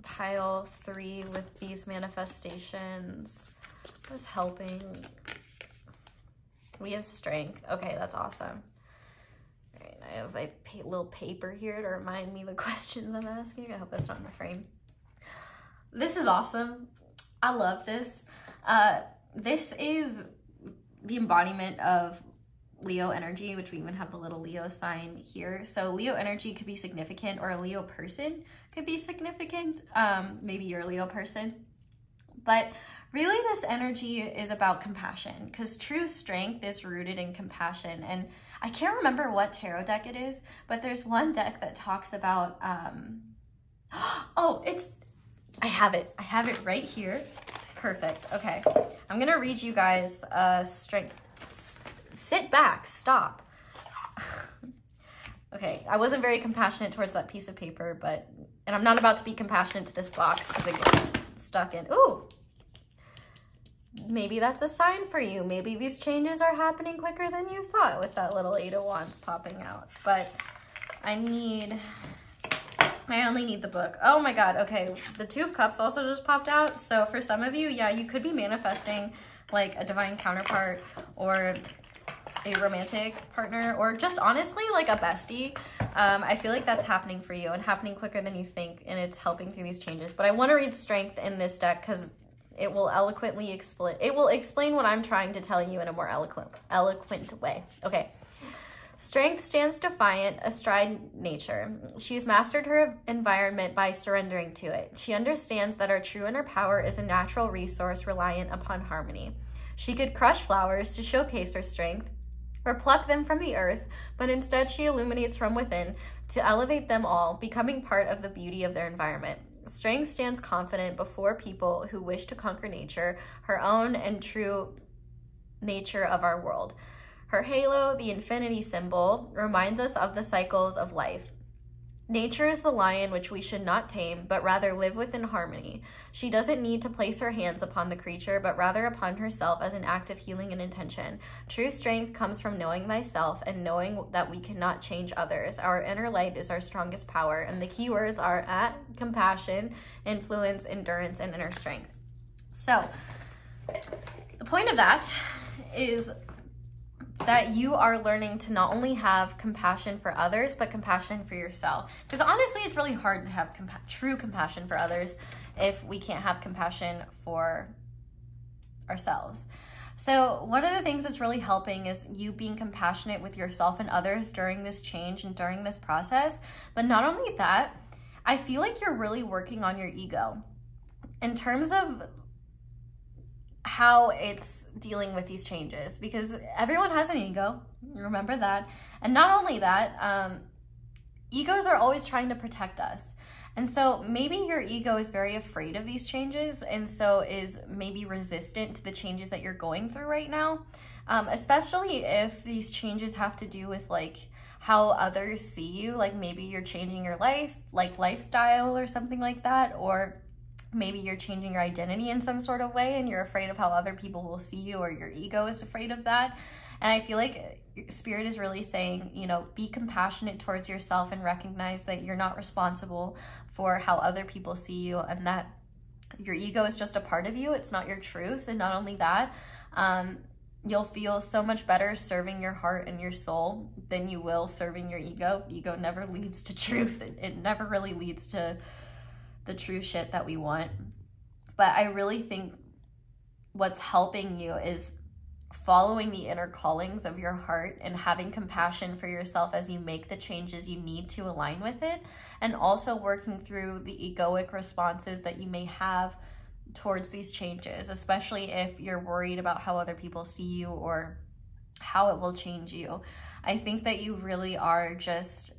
pile 3 with these manifestations? What is helping? We have strength. Okay, that's awesome. All right, I have a little paper here to remind me the questions I'm asking. I hope that's not in the frame. This is awesome. I love this. This is the embodiment of Leo energy, which we even have the little Leo sign here. So Leo energy could be significant, or a Leo person could be significant. Maybe you're a Leo person. But really this energy is about compassion, because true strength is rooted in compassion. And I can't remember what tarot deck it is, but there's one deck that talks about, oh, I have it right here. Perfect. Okay. I'm going to read you guys strength. Sit back, stop. Okay, I wasn't very compassionate towards that piece of paper, and I'm not about to be compassionate to this box because it gets stuck in. Ooh, maybe that's a sign for you. Maybe these changes are happening quicker than you thought with that little 8 of Wands popping out. But I only need the book. Oh my God, okay. The 2 of Cups also just popped out. So for some of you, yeah, you could be manifesting like a divine counterpart or a romantic partner, or just honestly like a bestie. I feel like that's happening for you and happening quicker than you think, and it's helping through these changes. But I want to read strength in this deck because it will eloquently explain what I'm trying to tell you in a more eloquent way. Okay. Strength stands defiant astride nature. She's mastered her environment by surrendering to it. She understands that our true inner power is a natural resource reliant upon harmony. She could crush flowers to showcase her strength, or pluck them from the earth, but instead she illuminates from within to elevate them all, becoming part of the beauty of their environment. Strength stands confident before people who wish to conquer nature, her own and true nature of our world. Her halo, the infinity symbol, reminds us of the cycles of life. Nature is the lion which we should not tame, but rather live with in harmony. She doesn't need to place her hands upon the creature, but rather upon herself as an act of healing and intention. True strength comes from knowing thyself and knowing that we cannot change others. Our inner light is our strongest power, and the key words are compassion, influence, endurance, and inner strength. So, the point of that is that you are learning to not only have compassion for others, but compassion for yourself. Because honestly, it's really hard to have true compassion for others if we can't have compassion for ourselves. So one of the things that's really helping is you being compassionate with yourself and others during this change and during this process. But not only that, I feel like you're really working on your ego in terms of how it's dealing with these changes, because everyone has an ego, remember that. And not only that, egos are always trying to protect us. And so maybe your ego is very afraid of these changes, and so is maybe resistant to the changes that you're going through right now, especially if these changes have to do with like how others see you, like maybe you're changing your life, like lifestyle or something like that, or maybe you're changing your identity in some sort of way and you're afraid of how other people will see you, or your ego is afraid of that. And I feel like Spirit is really saying, you know, be compassionate towards yourself and recognize that you're not responsible for how other people see you, and that your ego is just a part of you. It's not your truth. And not only that, You'll feel so much better serving your heart and your soul than you will serving your ego. Ego never leads to truth. It never really leads to the true shit that we want. But I really think what's helping you is following the inner callings of your heart and having compassion for yourself as you make the changes you need to align with it, and also working through the egoic responses that you may have towards these changes, especially if you're worried about how other people see you or how it will change you. I think that you really are just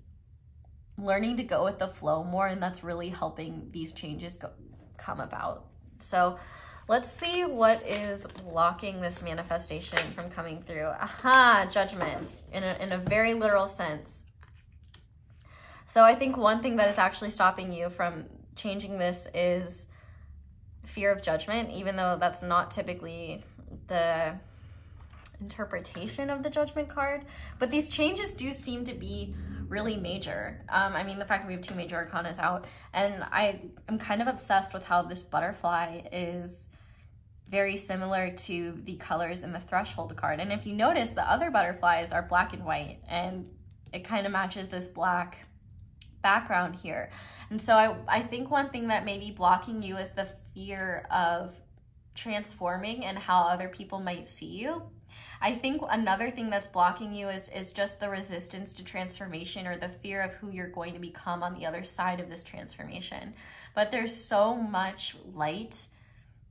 learning to go with the flow more, and that's really helping these changes come about. So let's see what is blocking this manifestation from coming through. Aha, judgment in a very literal sense. So I think one thing that is actually stopping you from changing this is fear of judgment, even though that's not typically the interpretation of the judgment card. But these changes do seem to be really major. I mean, the fact that we have 2 major arcanas out, and I am kind of obsessed with how this butterfly is very similar to the colors in the threshold card. And if you notice, the other butterflies are black and white, and it kind of matches this black background here. And so I think one thing that may be blocking you is the fear of transforming and how other people might see you. I think another thing that's blocking you is just the resistance to transformation, or the fear of who you're going to become on the other side of this transformation. But there's so much light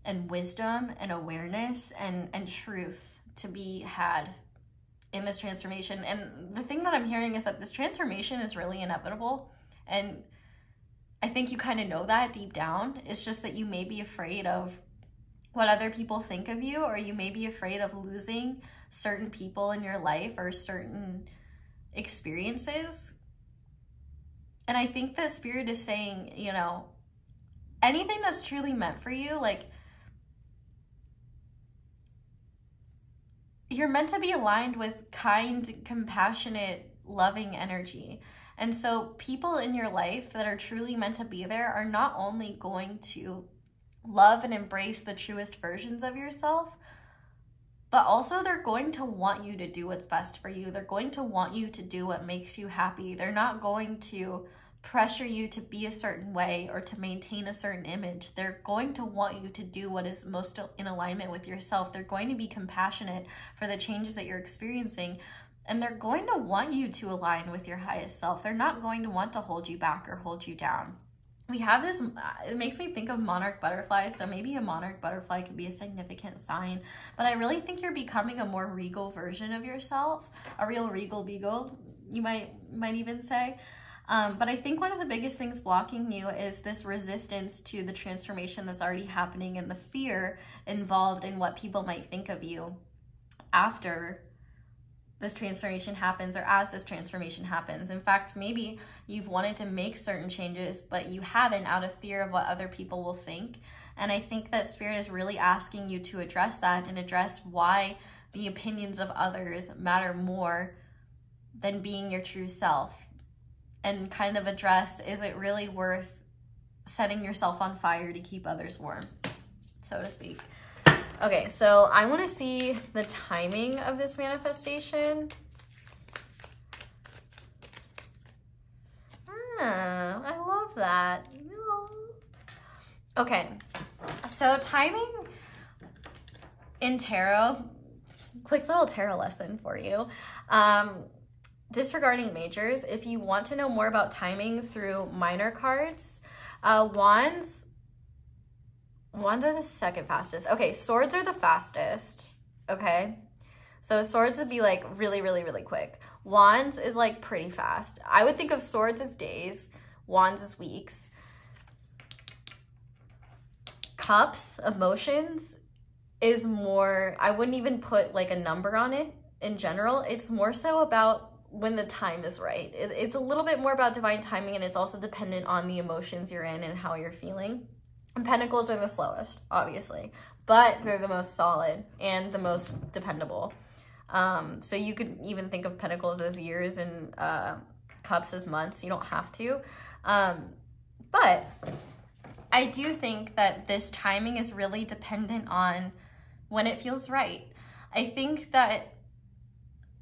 and wisdom and awareness and truth to be had in this transformation. And the thing that I'm hearing is that this transformation is really inevitable. And I think you kind of know that deep down. It's just that you may be afraid of what other people think of you, or you may be afraid of losing certain people in your life or certain experiences. And I think the spirit is saying, you know, anything that's truly meant for you, like, you're meant to be aligned with kind, compassionate, loving energy. And so people in your life that are truly meant to be there are not only going to love and embrace the truest versions of yourself, but also they're going to want you to do what's best for you. They're going to want you to do what makes you happy. They're not going to pressure you to be a certain way or to maintain a certain image. They're going to want you to do what is most in alignment with yourself. They're going to be compassionate for the changes that you're experiencing, and they're going to want you to align with your highest self. They're not going to want to hold you back or hold you down. We have this, it makes me think of monarch butterflies, so maybe a monarch butterfly could be a significant sign, but I really think you're becoming a more regal version of yourself, a real regal beagle, you might even say. But I think one of the biggest things blocking you is this resistance to the transformation that's already happening, and the fear involved in what people might think of you after this transformation happens, or as this transformation happens. In fact, maybe you've wanted to make certain changes, but you haven't out of fear of what other people will think. And I think that Spirit is really asking you to address that and address why the opinions of others matter more than being your true self. And kind of address, is it really worth setting yourself on fire to keep others warm, so to speak? Okay, so I want to see the timing of this manifestation. I love that. Okay, so timing in tarot, quick little tarot lesson for you. Disregarding majors, if you want to know more about timing through minor cards, wands are the second fastest. Okay, swords are the fastest, okay? So swords would be like really, really, really quick. Wands is like pretty fast. I would think of swords as days, wands as weeks. Cups, emotions, is more, I wouldn't even put like a number on it in general. It's more so about when the time is right. It's a little bit more about divine timing, and it's also dependent on the emotions you're in and how you're feeling. And Pentacles are the slowest, obviously, but they're the most solid and the most dependable. So you could even think of Pentacles as years and Cups as months. You don't have to. But I do think that this timing is really dependent on when it feels right. I think that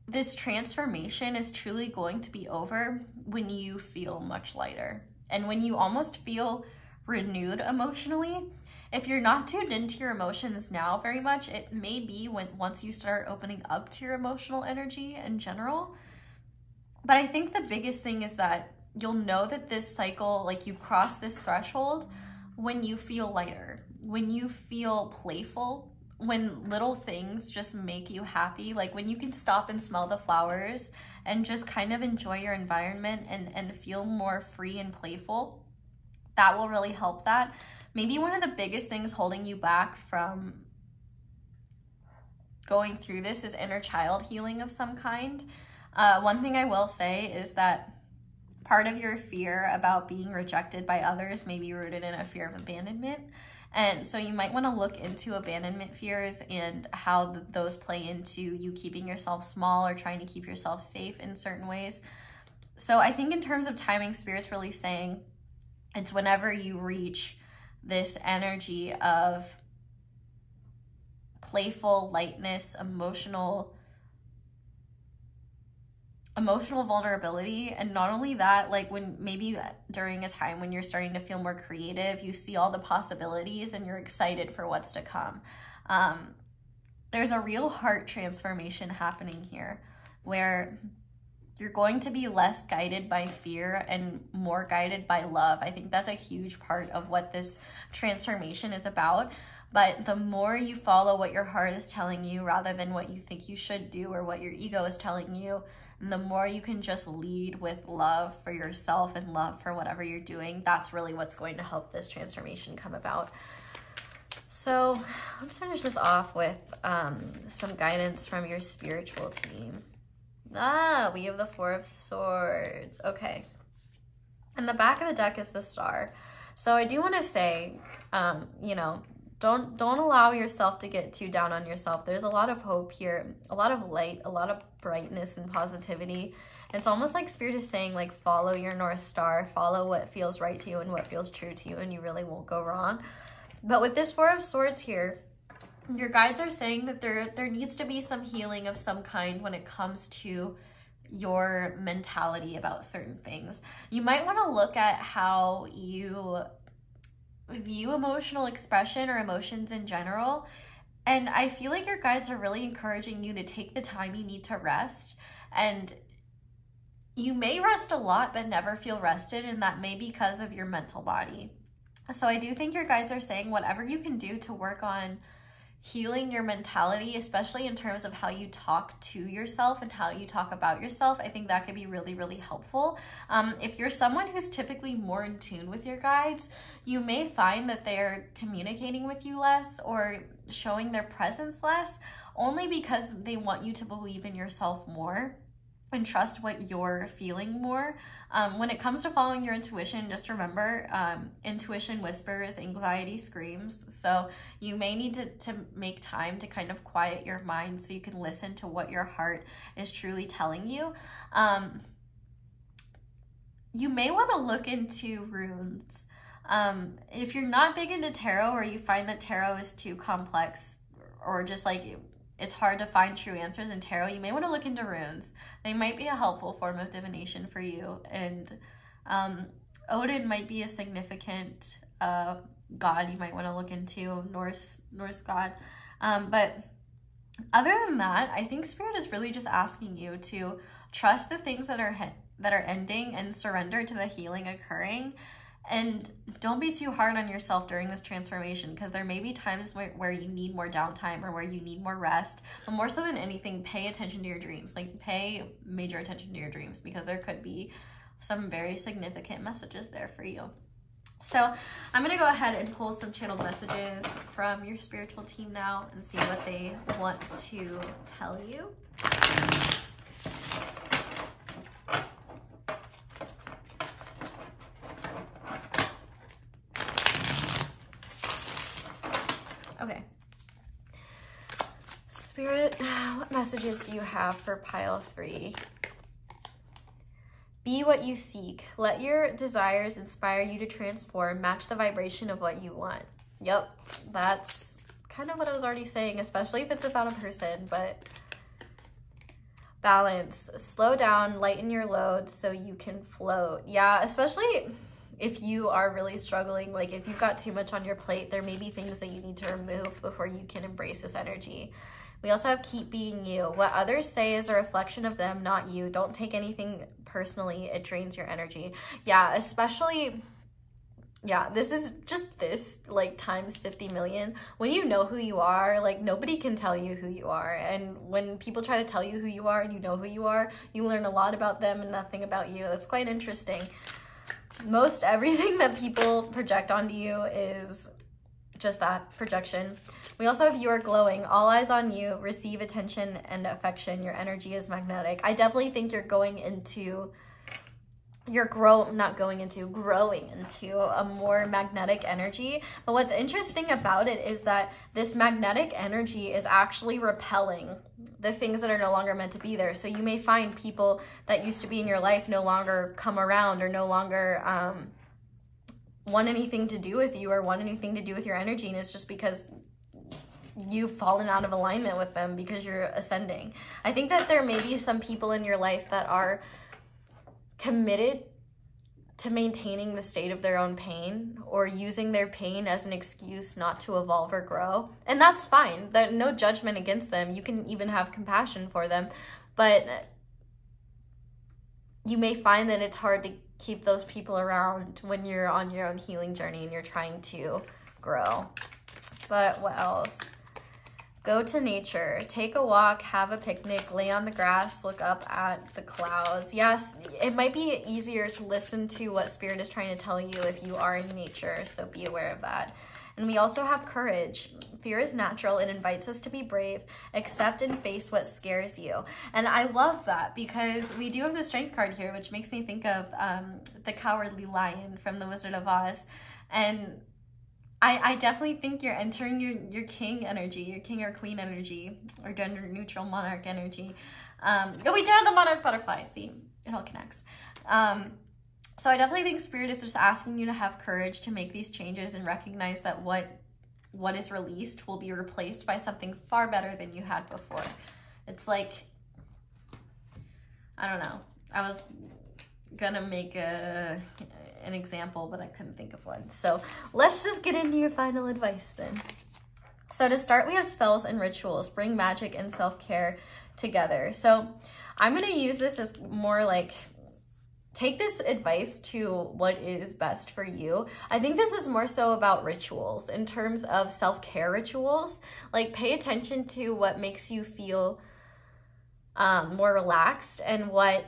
this transformation is truly going to be over when you feel much lighter and when you almost feel renewed emotionally. If you're not tuned into your emotions now very much, it may be once you start opening up to your emotional energy in general. But I think the biggest thing is that you'll know that this cycle, like you've crossed this threshold when you feel lighter, when you feel playful, when little things just make you happy, like when you can stop and smell the flowers and just kind of enjoy your environment and feel more free and playful. That will really help that. Maybe one of the biggest things holding you back from going through this is inner child healing of some kind. One thing I will say is that part of your fear about being rejected by others may be rooted in a fear of abandonment. And so you might want to look into abandonment fears and how those play into you keeping yourself small or trying to keep yourself safe in certain ways. So I think in terms of timing, Spirit's really saying it's whenever you reach this energy of playful lightness, emotional vulnerability. And not only that, like when maybe during a time when you're starting to feel more creative, you see all the possibilities and you're excited for what's to come. There's a real heart transformation happening here where you're going to be less guided by fear and more guided by love. I think that's a huge part of what this transformation is about. But the more you follow what your heart is telling you rather than what you think you should do or what your ego is telling you, and the more you can just lead with love for yourself and love for whatever you're doing, that's really what's going to help this transformation come about. So let's finish this off with some guidance from your spiritual team. We have the Four of Swords. Okay. And the back of the deck is the Star. So I do want to say, you know, don't allow yourself to get too down on yourself. There's a lot of hope here, a lot of light, a lot of brightness and positivity. It's almost like Spirit is saying, like, follow your North Star, follow what feels right to you and what feels true to you, and you really won't go wrong. But with this Four of Swords here, your guides are saying that there needs to be some healing of some kind when it comes to your mentality about certain things. You might want to look at how you view emotional expression or emotions in general. And I feel like your guides are really encouraging you to take the time you need to rest. And you may rest a lot but never feel rested, and that may be because of your mental body. So I do think your guides are saying whatever you can do to work on healing your mentality, especially in terms of how you talk to yourself and how you talk about yourself, I think that could be really, really helpful. If you're someone who's typically more in tune with your guides, you may find that they're communicating with you less or showing their presence less, only because they want you to believe in yourself more and trust what you're feeling more. When it comes to following your intuition, just remember, intuition whispers, anxiety screams. So you may need to make time to kind of quiet your mind so you can listen to what your heart is truly telling you. You may want to look into runes. If you're not big into tarot, or you find that tarot is too complex, or just like it's hard to find true answers in tarot, you may want to look into runes. They might be a helpful form of divination for you. And Odin might be a significant god you might want to look into, Norse god. But other than that, I think Spirit is really just asking you to trust the things that are ending and surrender to the healing occurring. And don't be too hard on yourself during this transformation, because there may be times where you need more downtime or where you need more rest. But more so than anything, pay attention to your dreams. Like, pay major attention to your dreams, because there could be some very significant messages there for you. So I'm going to go ahead and pull some channeled messages from your spiritual team now and see what they want to tell you. Okay. Spirit, what messages do you have for pile 3? Be what you seek. Let your desires inspire you to transform, match the vibration of what you want. Yep, that's kind of what I was already saying, especially if it's about a person, but balance, slow down, lighten your load so you can float. Yeah, especially if you are really struggling, like if you've got too much on your plate, there may be things that you need to remove before you can embrace this energy. We also have keep being you. What others say is a reflection of them, not you. Don't take anything personally. It drains your energy. Yeah, especially, yeah, this is just this, like, times 50 million. When you know who you are, like, nobody can tell you who you are. And when people try to tell you who you are and you know who you are, you learn a lot about them and nothing about you. It's quite interesting. Most everything that people project onto you is just that, projection. We also have you are glowing. All eyes on you. Receive attention and affection. Your energy is magnetic. I definitely think you're going into, growing into a more magnetic energy. But what's interesting about it is that this magnetic energy is actually repelling the things that are no longer meant to be there. So you may find people that used to be in your life no longer come around, or no longer want anything to do with you, or want anything to do with your energy, and it's just because you've fallen out of alignment with them because you're ascending. I think that there may be some people in your life that are committed to maintaining the state of their own pain, or using their pain as an excuse not to evolve or grow. And that's fine. No judgment against them. You can even have compassion for them. But you may find that it's hard to keep those people around when you're on your own healing journey and you're trying to grow. But what else? Go to nature, take a walk, have a picnic, lay on the grass, look up at the clouds. Yes, it might be easier to listen to what Spirit is trying to tell you if you are in nature, so be aware of that. And we also have courage. Fear is natural. It invites us to be brave, accept and face what scares you. And I love that, because we do have the Strength card here, which makes me think of the Cowardly Lion from The Wizard of Oz. And I definitely think you're entering your king energy, your king or queen energy, or gender neutral monarch energy. Oh, we did have the monarch butterfly. See, it all connects. So I definitely think Spirit is just asking you to have courage to make these changes and recognize that what is released will be replaced by something far better than you had before. It's like, I don't know. I was gonna make an example, but I couldn't think of one. So let's just get into your final advice then. So to start, we have spells and rituals. Bring magic and self-care together. So I'm going to use this as more like, take this advice to what is best for you. I think this is more so about rituals in terms of self-care rituals. Like, pay attention to what makes you feel more relaxed and what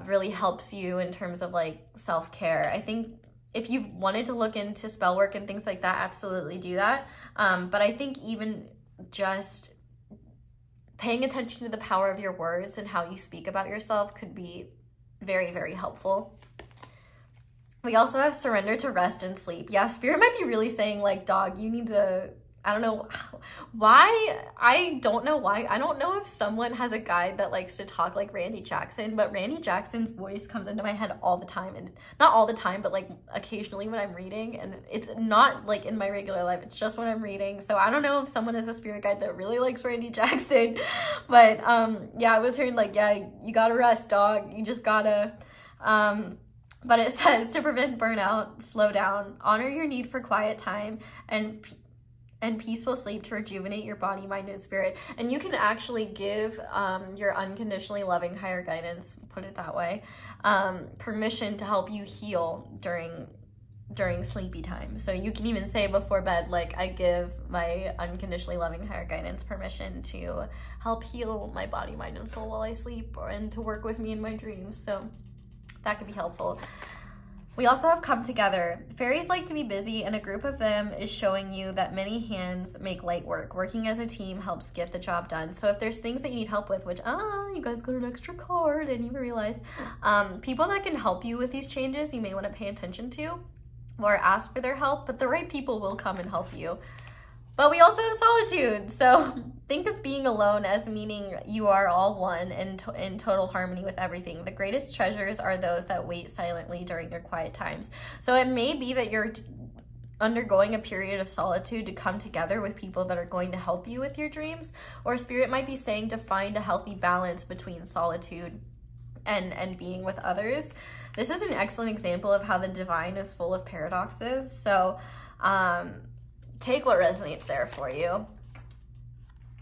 really helps you in terms of like self-care. I think if you've wanted to look into spell work and things like that, absolutely do that. But I think even just paying attention to the power of your words and how you speak about yourself could be very, very helpful. We also have surrender to rest and sleep. Yeah, Spirit might be really saying like, dog, you need to, I don't know why. I don't know why. I don't know if someone has a guide that likes to talk like Randy Jackson, but Randy Jackson's voice comes into my head all the time. And not all the time, but like occasionally when I'm reading, and it's not like in my regular life. It's just when I'm reading. So I don't know if someone has a spirit guide that really likes Randy Jackson, but yeah, I was hearing like, yeah, you gotta rest, dog. You just gotta, but it says to prevent burnout, slow down, honor your need for quiet time, and peaceful sleep to rejuvenate your body, mind, and spirit. And you can actually give your unconditionally loving higher guidance, put it that way, permission to help you heal during sleepy time. So you can even say before bed, like, I give my unconditionally loving higher guidance permission to help heal my body, mind, and soul while I sleep, and to work with me in my dreams. So that could be helpful. We also have come together. Fairies like to be busy, and a group of them is showing you that many hands make light work. Working as a team helps get the job done. So if there's things that you need help with, which, you guys got an extra card, and you realize, people that can help you with these changes, you may want to pay attention to or ask for their help, but the right people will come and help you. But we also have solitude. So think of being alone as meaning you are all one and in total harmony with everything. The greatest treasures are those that wait silently during your quiet times. So it may be that you're undergoing a period of solitude to come together with people that are going to help you with your dreams, or Spirit might be saying to find a healthy balance between solitude and being with others. This is an excellent example of how the divine is full of paradoxes. So take what resonates there for you.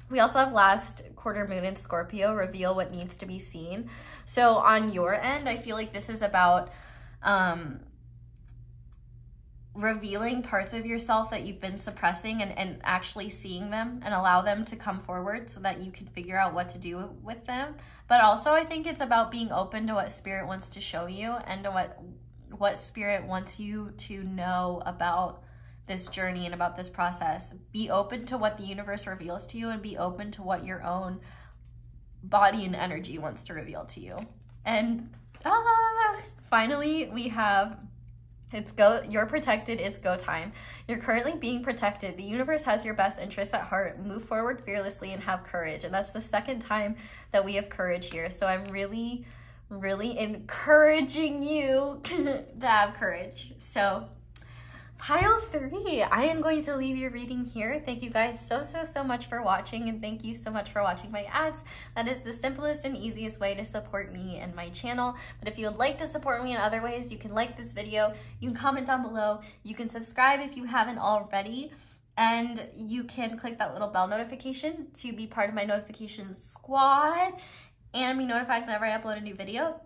We also have last quarter moon in Scorpio, reveal what needs to be seen. So on your end, I feel like this is about revealing parts of yourself that you've been suppressing and actually seeing them and allow them to come forward so that you can figure out what to do with them. But also I think it's about being open to what Spirit wants to show you and to what Spirit wants you to know about this journey and about this process. Be open to what the universe reveals to you and be open to what your own body and energy wants to reveal to you. And finally we have you're protected, it's go time. You're currently being protected. The universe has your best interests at heart. Move forward fearlessly and have courage. And that's the second time that we have courage here. So I'm really, really encouraging you to have courage. So pile 3, I am going to leave your reading here. Thank you guys so much for watching, and thank you so much for watching my ads. That is the simplest and easiest way to support me and my channel. But if you would like to support me in other ways, you can like this video, you can comment down below, you can subscribe if you haven't already, and you can click that little bell notification to be part of my notification squad and be notified whenever I upload a new video.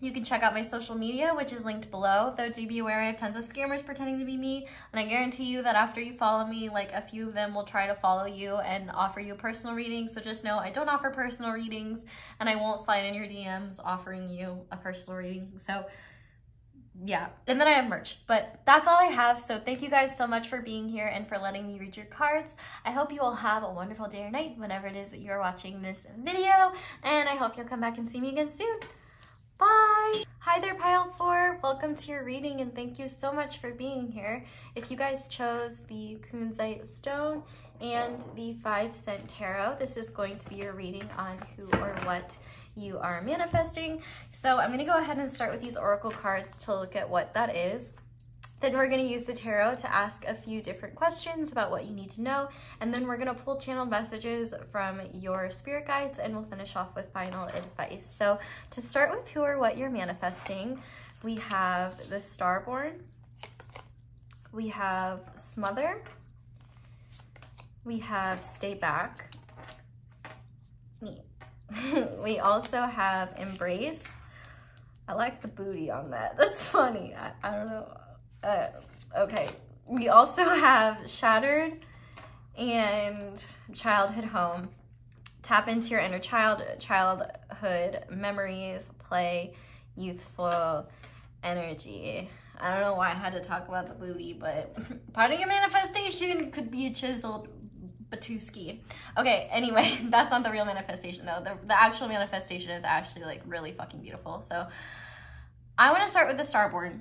You can check out my social media, which is linked below, though do be aware I have tons of scammers pretending to be me, and I guarantee you that after you follow me, like a few of them will try to follow you and offer you a personal reading. So just know I don't offer personal readings, and I won't slide in your DMs offering you a personal reading. So yeah, and then I have merch, but that's all I have. So thank you guys so much for being here and for letting me read your cards. I hope you all have a wonderful day or night whenever it is that you're watching this video, and I hope you'll come back and see me again soon. Bye! Hi there, pile 4. Welcome to your reading, and thank you so much for being here. If you guys chose the Kunzite stone and the 5-cent tarot, this is going to be your reading on who or what you are manifesting. So I'm going to go ahead and start with these oracle cards to look at what that is. Then we're going to use the tarot to ask a few different questions about what you need to know, and then we're going to pull channeled messages from your spirit guides, and we'll finish off with final advice. So to start with who or what you're manifesting, we have the Starborn, we have Smother, we have Stay Back, neat. We also have Embrace. I like the booty on that. That's funny. I don't know. Okay, we also have Shattered and Childhood Home. Tap into your inner childhood memories, play, youthful energy. I don't know why I had to talk about the booty, but part of your manifestation could be a chiseled Batuski. Okay, anyway, that's not the real manifestation though. The actual manifestation is actually like really fucking beautiful. So I want to start with the Starborn.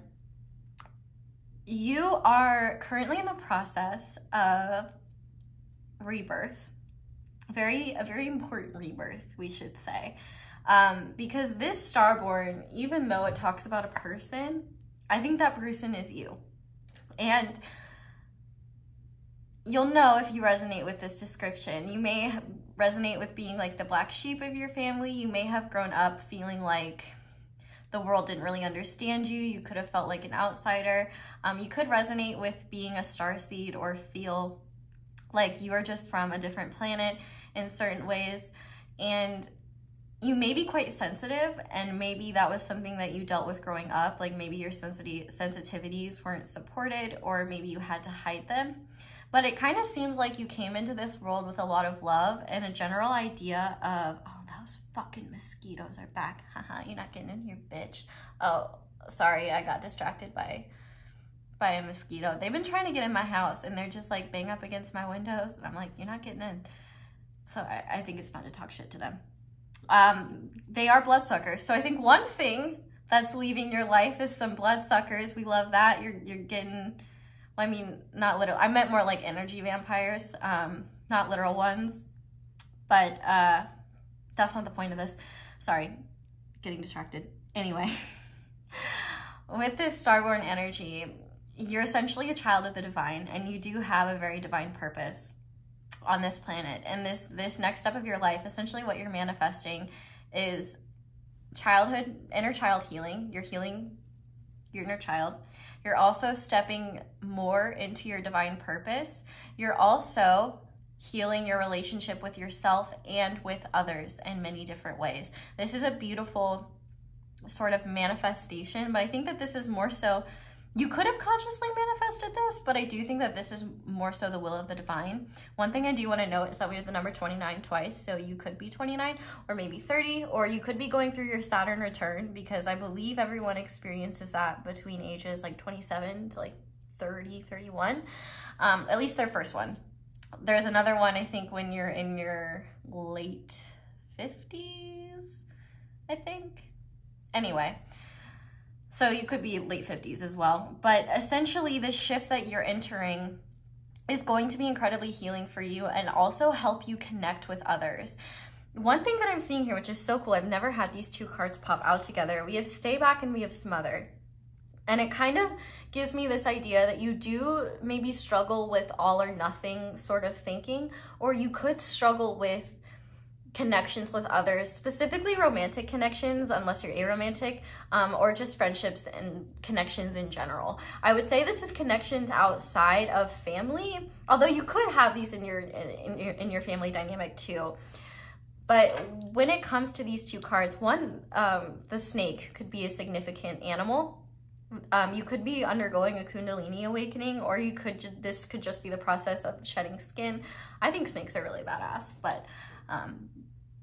You are currently in the process of rebirth, a very important rebirth, we should say, because this Starborn, even though it talks about a person, I think that person is you, and you'll know if you resonate with this description. You may resonate with being like the black sheep of your family. You may have grown up feeling like the world didn't really understand you. You could have felt like an outsider. You could resonate with being a starseed or feel like you are just from a different planet in certain ways. And you may be quite sensitive, and maybe that was something that you dealt with growing up. Like maybe your sensitivities weren't supported, or maybe you had to hide them. But it kind of seems like you came into this world with a lot of love and a general idea of, oh, those fucking mosquitoes are back. Haha, you're not getting in here, bitch. Oh, sorry, I got distracted by a mosquito. They've been trying to get in my house, and they're just like bang up against my windows, and I'm like, you're not getting in. So I think it's fun to talk shit to them. They are bloodsuckers. So I think one thing that's leaving your life is some bloodsuckers. We love that. You're getting, well, I mean, not literal. I meant more like energy vampires, not literal ones. But that's not the point of this. Sorry, getting distracted. Anyway, with this Starborn energy, you're essentially a child of the divine, and you do have a very divine purpose on this planet. And this next step of your life, essentially what you're manifesting is childhood, inner child healing. You're healing your inner child. You're also stepping more into your divine purpose. You're also healing your relationship with yourself and with others in many different ways. This is a beautiful sort of manifestation, but I think that this is more so, you could have consciously manifested this, but I do think that this is more so the will of the divine. One thing I do want to note is that we have the number 29 twice, so you could be 29 or maybe 30, or you could be going through your Saturn return, because I believe everyone experiences that between ages like 27 to like 30, 31, at least their first one. There's another one, I think, when you're in your late 50s, I think. Anyway, so you could be late 50s as well. But essentially, the shift that you're entering is going to be incredibly healing for you and also help you connect with others. One thing that I'm seeing here, which is so cool, I've never had these two cards pop out together. We have Stay Back and we have Smother. And it kind of gives me this idea that you do maybe struggle with all or nothing sort of thinking, or you could struggle with connections with others, specifically romantic connections, unless you're aromantic, or just friendships and connections in general. I would say this is connections outside of family, although you could have these in your family dynamic too. But when it comes to these two cards, one, the snake could be a significant animal. You could be undergoing a Kundalini awakening, or you could this could just be the process of shedding skin. I think snakes are really badass, but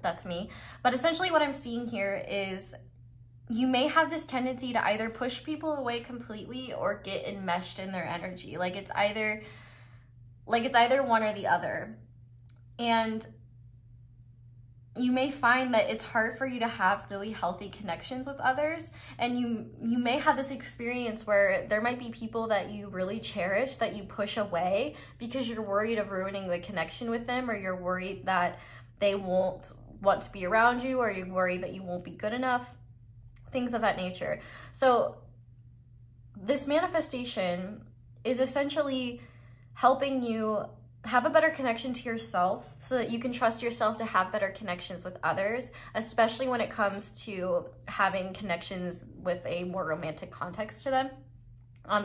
that's me. But essentially what I'm seeing here is you may have this tendency to either push people away completely or get enmeshed in their energy. Like it's either one or the other. And you may find that it's hard for you to have really healthy connections with others, and you may have this experience where there might be people that you really cherish that you push away because you're worried of ruining the connection with them, or you're worried that they won't want to be around you, or you're worried that you won't be good enough, things of that nature. So this manifestation is essentially helping you have a better connection to yourself so that you can trust yourself to have better connections with others, especially when it comes to having connections with a more romantic context to them.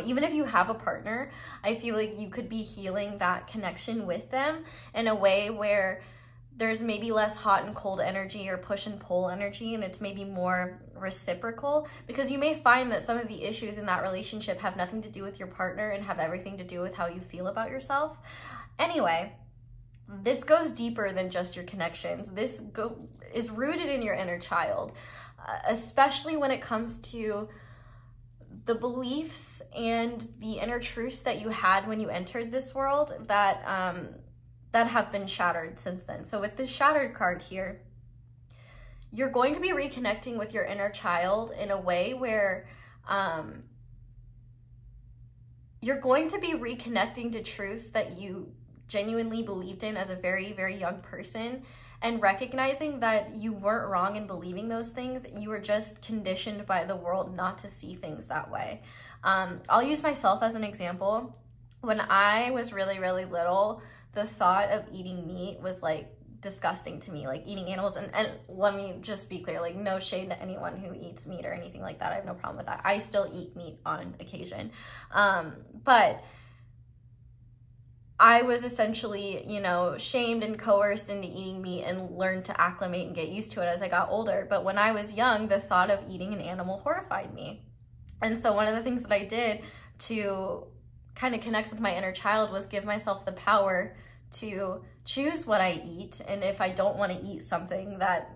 Even if you have a partner, I feel like you could be healing that connection with them in a way where there's maybe less hot and cold energy or push and pull energy, and it's maybe more reciprocal, because you may find that some of the issues in that relationship have nothing to do with your partner and have everything to do with how you feel about yourself. Anyway, this goes deeper than just your connections. This is rooted in your inner child, especially when it comes to the beliefs and the inner truths that you had when you entered this world that have been shattered since then. So with this shattered card here, you're going to be reconnecting with your inner child in a way where you're going to be reconnecting to truths that you genuinely believed in as a very, very young person, and recognizing that you weren't wrong in believing those things. You were just conditioned by the world not to see things that way. I'll use myself as an example. When I was really, really little, the thought of eating meat was like disgusting to me, like eating animals. And let me just be clear, like no shade to anyone who eats meat or anything like that. I have no problem with that. I still eat meat on occasion. But I was essentially, you know, shamed and coerced into eating meat and learned to acclimate and get used to it as I got older. But when I was young, the thought of eating an animal horrified me. And so one of the things that I did to kind of connect with my inner child was give myself the power to choose what I eat. And if I don't want to eat something that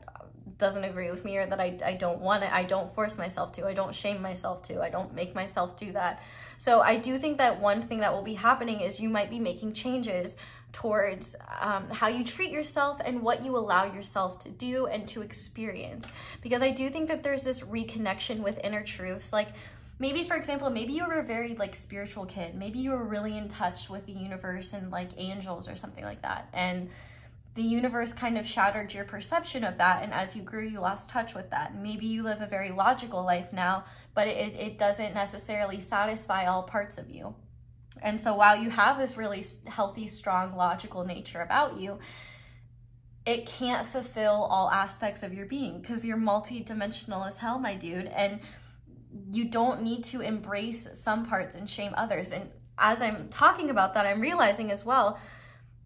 doesn't agree with me, or that I don't want it, I don't force myself to, I don't shame myself to, I don't make myself do that. So I do think that one thing that will be happening is you might be making changes towards how you treat yourself and what you allow yourself to do and to experience. Because I do think that there's this reconnection with inner truths. Like maybe, for example, maybe you were a very like spiritual kid. Maybe you were really in touch with the universe and like angels or something like that. And the universe kind of shattered your perception of that, and as you grew, you lost touch with that. Maybe you live a very logical life now, but it doesn't necessarily satisfy all parts of you. And so while you have this really healthy, strong, logical nature about you, it can't fulfill all aspects of your being, because you're multi-dimensional as hell, my dude, and you don't need to embrace some parts and shame others. And as I'm talking about that, I'm realizing as well,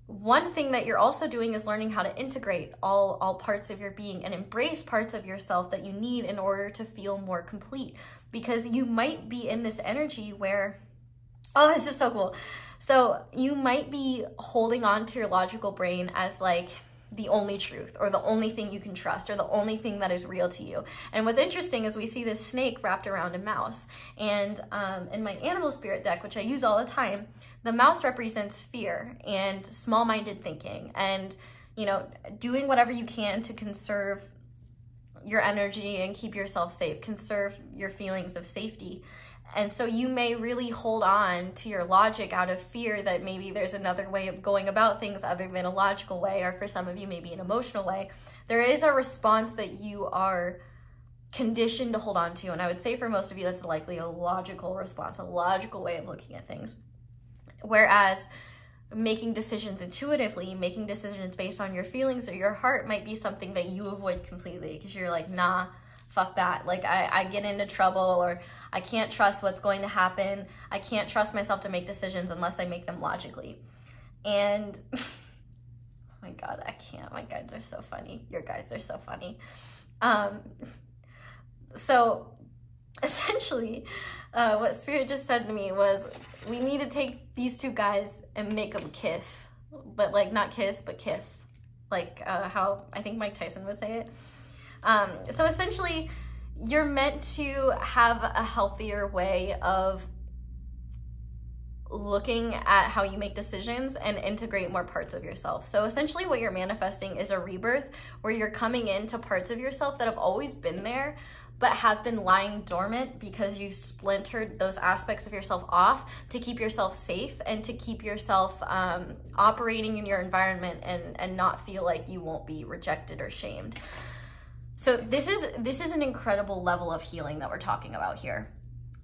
one thing that you're also doing is learning how to integrate all parts of your being and embrace parts of yourself that you need in order to feel more complete. Because you might be in this energy where, oh, this is so cool. So you might be holding on to your logical brain as like the only truth, or the only thing you can trust, or the only thing that is real to you. And what's interesting is we see this snake wrapped around a mouse. And in my animal spirit deck, which I use all the time, the mouse represents fear and small-minded thinking, and, you know, doing whatever you can to conserve your energy and keep yourself safe, conserve your feelings of safety. And so you may really hold on to your logic out of fear that maybe there's another way of going about things other than a logical way, or for some of you, maybe an emotional way. There is a response that you are conditioned to hold on to. And I would say for most of you, that's likely a logical response, a logical way of looking at things. Whereas making decisions intuitively, making decisions based on your feelings or your heart might be something that you avoid completely, because you're like, nah, fuck that. Like I get into trouble, or I can't trust what's going to happen. I can't trust myself to make decisions unless I make them logically. And oh my God, I can't. My guides are so funny. Your guides are so funny. So essentially, what Spirit just said to me was, we need to take these two guys and make them kiss. But like not kiss, but kiss. Like how I think Mike Tyson would say it. So essentially, you're meant to have a healthier way of looking at how you make decisions and integrate more parts of yourself. So essentially what you're manifesting is a rebirth, where you're coming into parts of yourself that have always been there, but have been lying dormant because you splintered those aspects of yourself off to keep yourself safe and to keep yourself operating in your environment and not feel like you won't be rejected or shamed. So this is an incredible level of healing that we're talking about here.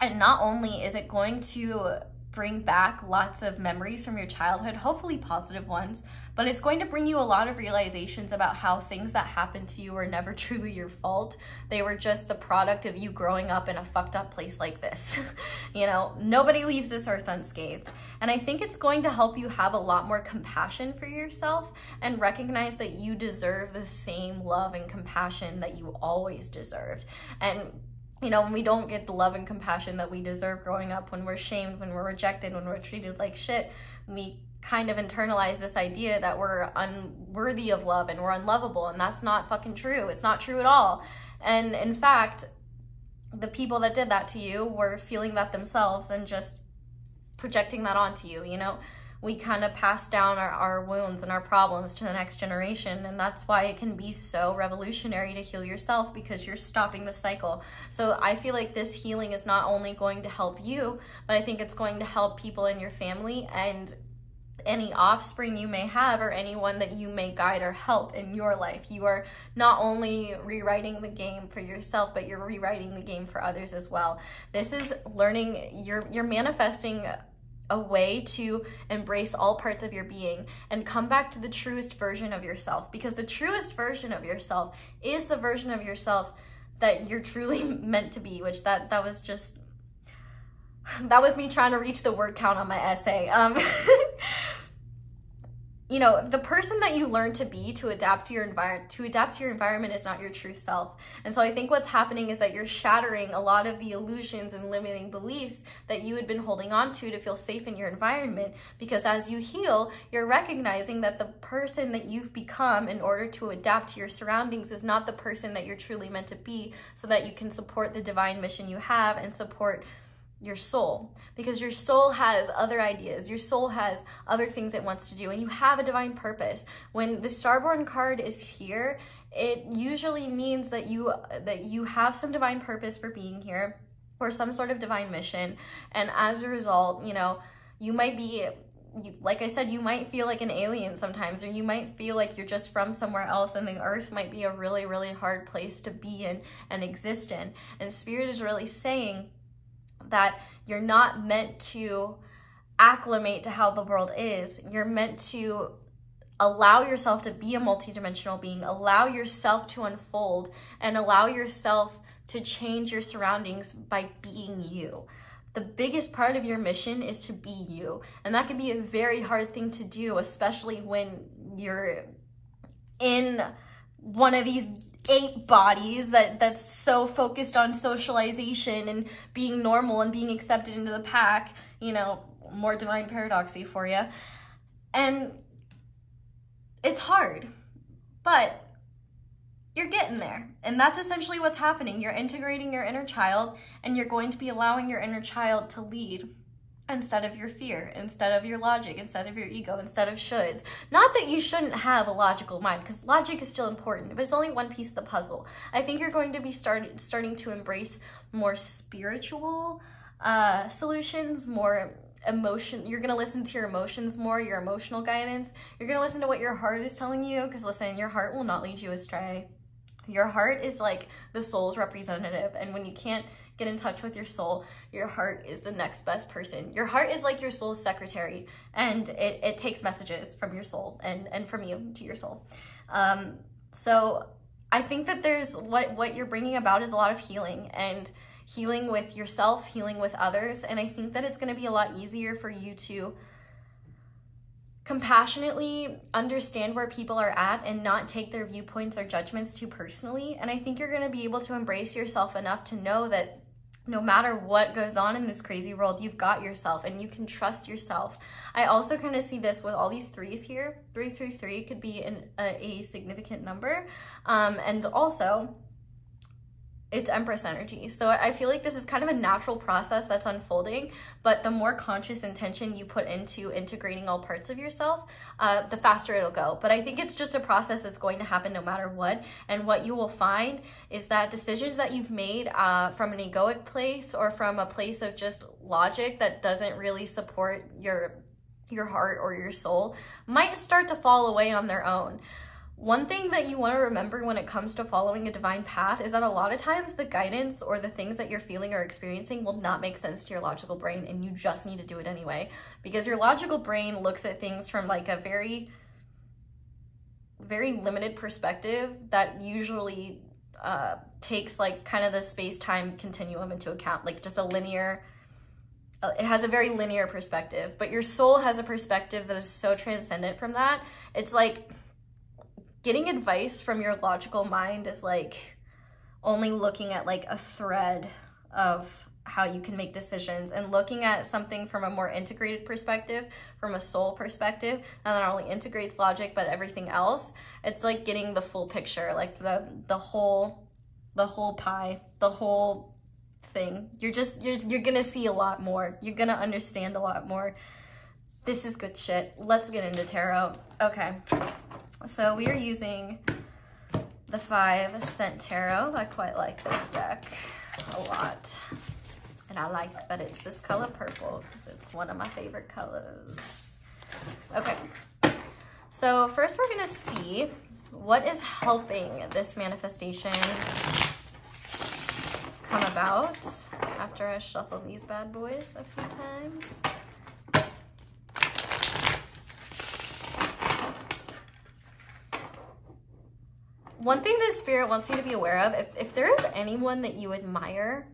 And not only is it going to bring back lots of memories from your childhood, hopefully positive ones, but it's going to bring you a lot of realizations about how things that happened to you were never truly your fault. They were just the product of you growing up in a fucked up place like this. You know, nobody leaves this earth unscathed. And I think it's going to help you have a lot more compassion for yourself and recognize that you deserve the same love and compassion that you always deserved. And you know, when we don't get the love and compassion that we deserve growing up, when we're shamed, when we're rejected, when we're treated like shit, we kind of internalize this idea that we're unworthy of love and we're unlovable, and that's not fucking true. It's not true at all. And in fact, the people that did that to you were feeling that themselves and just projecting that onto you, you know? We kind of pass down our wounds and our problems to the next generation, and that's why it can be so revolutionary to heal yourself, because you're stopping the cycle. So I feel like this healing is not only going to help you, but I think it's going to help people in your family and any offspring you may have, or anyone that you may guide or help in your life. You are not only rewriting the game for yourself, but you're rewriting the game for others as well. This is learning, you're manifesting a way to embrace all parts of your being and come back to the truest version of yourself, because the truest version of yourself is the version of yourself that you're truly meant to be, which that was me trying to reach the word count on my essay. You know, the person that you learn to be to adapt to your environment is not your true self. And so I think what's happening is that you're shattering a lot of the illusions and limiting beliefs that you had been holding on to feel safe in your environment, because as you heal, you're recognizing that the person that you've become in order to adapt to your surroundings is not the person that you're truly meant to be, so that you can support the divine mission you have and support your soul, because your soul has other ideas, your soul has other things it wants to do, and you have a divine purpose. When the Starborn card is here, it usually means that you have some divine purpose for being here, or some sort of divine mission, and as a result, you know, you might be like I said, you might feel like an alien sometimes, or you might feel like you're just from somewhere else, and the earth might be a really, really hard place to be in and exist in. And Spirit is really saying that you're not meant to acclimate to how the world is. You're meant to allow yourself to be a multidimensional being, allow yourself to unfold, and allow yourself to change your surroundings by being you. The biggest part of your mission is to be you. And that can be a very hard thing to do, especially when you're in one of these 8 bodies that's so focused on socialization and being normal and being accepted into the pack, you know, more divine paradoxy for you. And it's hard, but you're getting there. And that's essentially what's happening. You're integrating your inner child, and you're going to be allowing your inner child to lead instead of your fear, instead of your logic, instead of your ego, instead of shoulds. Not that you shouldn't have a logical mind, because logic is still important, but it's only one piece of the puzzle. I think you're going to be starting to embrace more spiritual solutions, more emotion. You're gonna listen to your emotions more, your emotional guidance. You're gonna listen to what your heart is telling you, because listen, your heart will not lead you astray. Your heart is like the soul's representative, and when you can't get in touch with your soul, your heart is the next best person. Your heart is like your soul's secretary, and it takes messages from your soul and from you to your soul. So I think that there's what you're bringing about is a lot of healing, and healing with yourself, healing with others. And I think that it's going to be a lot easier for you to compassionately understand where people are at and not take their viewpoints or judgments too personally. And I think you're going to be able to embrace yourself enough to know that no matter what goes on in this crazy world, you've got yourself and you can trust yourself. I also kind of see this with all these 3s here. 333 could be a significant number. And also, it's Empress energy. So I feel like this is kind of a natural process that's unfolding, but the more conscious intention you put into integrating all parts of yourself, the faster it'll go. But I think it's just a process that's going to happen no matter what. And what you will find is that decisions that you've made from an egoic place or from a place of just logic that doesn't really support your heart or your soul might start to fall away on their own. One thing that you want to remember when it comes to following a divine path is that a lot of times the guidance or the things that you're feeling or experiencing will not make sense to your logical brain, and you just need to do it anyway, because your logical brain looks at things from like a very, very limited perspective that usually takes like kind of the space-time continuum into account, like just a linear, it has a very linear perspective, but your soul has a perspective that is so transcendent from that. It's like getting advice from your logical mind is like only looking at like a thread of how you can make decisions, and looking at something from a more integrated perspective, from a soul perspective, that not only integrates logic, but everything else. It's like getting the full picture, like the whole pie, the whole thing. You're gonna see a lot more. You're gonna understand a lot more. This is good shit. Let's get into tarot. Okay. So we are using the 5 cent tarot. I quite like this deck a lot. And I like that it's this color purple because it's one of my favorite colors. Okay. So first we're going to see what is helping this manifestation come about after I shuffle these bad boys a few times. One thing that Spirit wants you to be aware of, if there is anyone that you admire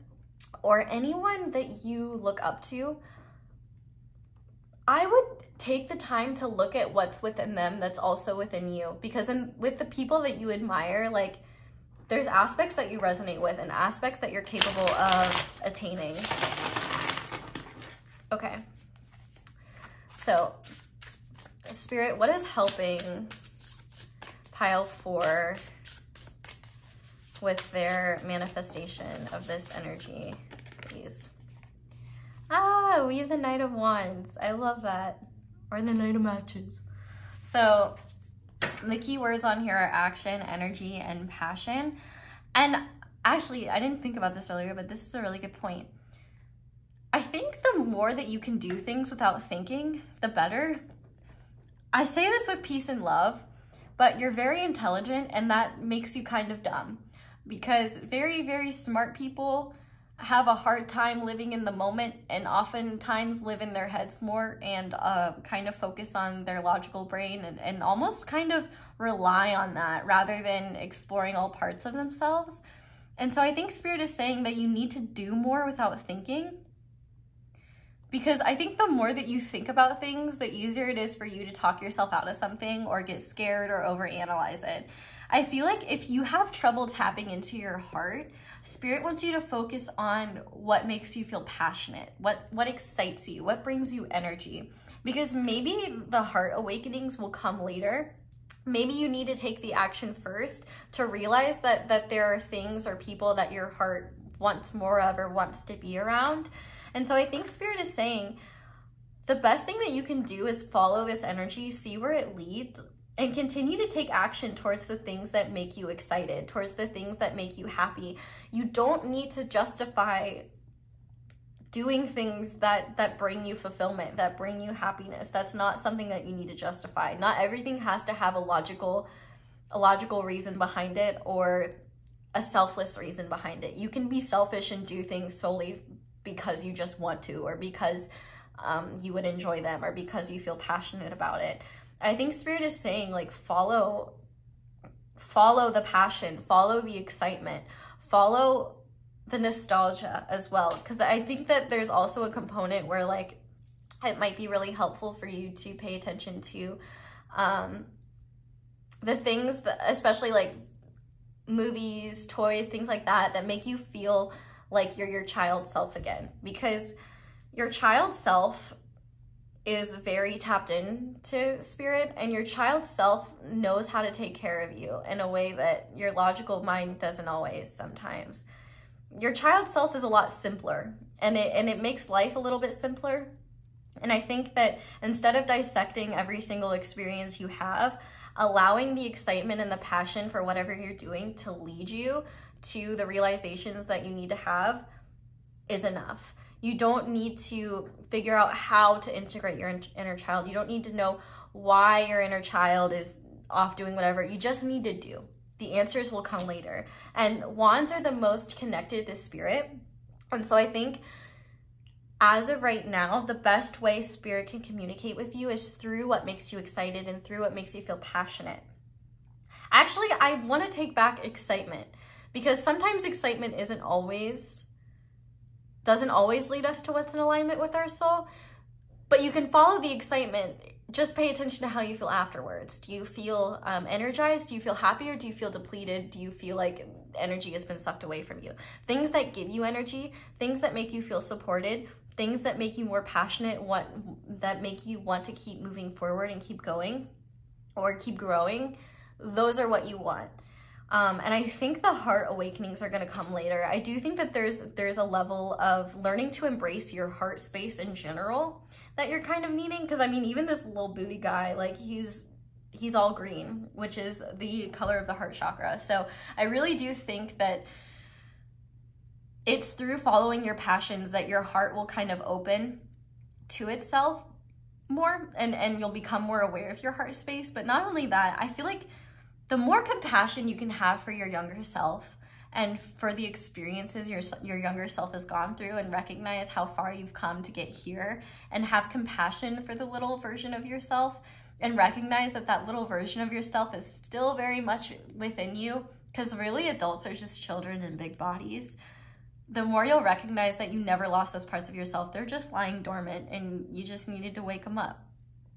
or anyone that you look up to, I would take the time to look at what's within them that's also within you. Because with the people that you admire, like, there's aspects that you resonate with and aspects that you're capable of attaining. Okay. So, Spirit, what is helping pile 4 with their manifestation of this energy, please? Ah, we have the Knight of Wands. I love that. Or the Knight of Matches. So the key words on here are action, energy, and passion. And actually, I didn't think about this earlier, but this is a really good point. I think the more that you can do things without thinking, the better. I say this with peace and love, but you're very intelligent, and that makes you kind of dumb, because very, very smart people have a hard time living in the moment and oftentimes live in their heads more and kind of focus on their logical brain and almost kind of rely on that rather than exploring all parts of themselves. And so I think Spirit is saying that you need to do more without thinking, because I think the more that you think about things, the easier it is for you to talk yourself out of something or get scared or overanalyze it. I feel like if you have trouble tapping into your heart, Spirit wants you to focus on what makes you feel passionate, what excites you, what brings you energy. Because maybe the heart awakenings will come later. Maybe you need to take the action first to realize that there are things or people that your heart wants more of or wants to be around. And so I think Spirit is saying the best thing that you can do is follow this energy, see where it leads, and continue to take action towards the things that make you excited, towards the things that make you happy. You don't need to justify doing things that bring you fulfillment, that bring you happiness. That's not something that you need to justify. Not everything has to have a logical reason behind it or a selfless reason behind it. You can be selfish and do things solely because you just want to, or because you would enjoy them, or because you feel passionate about it. I think Spirit is saying, like, follow the passion, follow the excitement, follow the nostalgia as well. Because I think that there's also a component where, like, it might be really helpful for you to pay attention to the things that, especially like movies, toys, things like that, that make you feel like you're your child self again. Because your child self is very tapped into Spirit, and your child self knows how to take care of you in a way that your logical mind doesn't always sometimes. Your child self is a lot simpler, and it makes life a little bit simpler. And I think that instead of dissecting every single experience you have, allowing the excitement and the passion for whatever you're doing to lead you to the realizations that you need to have is enough. You don't need to figure out how to integrate your inner child. You don't need to know why your inner child is off doing whatever. You just need to do. The answers will come later. And wands are the most connected to Spirit. And so I think as of right now, the best way Spirit can communicate with you is through what makes you excited and through what makes you feel passionate. Actually, I want to take back excitement, because sometimes excitement doesn't always lead us to what's in alignment with our soul, but you can follow the excitement. Just pay attention to how you feel afterwards. Do you feel energized? Do you feel happy, or do you feel depleted? Do you feel like energy has been sucked away from you? Things that give you energy, things that make you feel supported, things that make you more passionate, that make you want to keep moving forward and keep going or keep growing, those are what you want. And I think the heart awakenings are going to come later. I do think that there's a level of learning to embrace your heart space in general that you're kind of needing. Because I mean, even this little booty guy, like he's all green, which is the color of the heart chakra. So I really do think that it's through following your passions that your heart will kind of open to itself more, and you'll become more aware of your heart space. But not only that, I feel like the more compassion you can have for your younger self and for the experiences your younger self has gone through, and recognize how far you've come to get here, and have compassion for the little version of yourself, and recognize that that little version of yourself is still very much within you, because really adults are just children in big bodies. The more you'll recognize that you never lost those parts of yourself, they're just lying dormant, and you just needed to wake them up.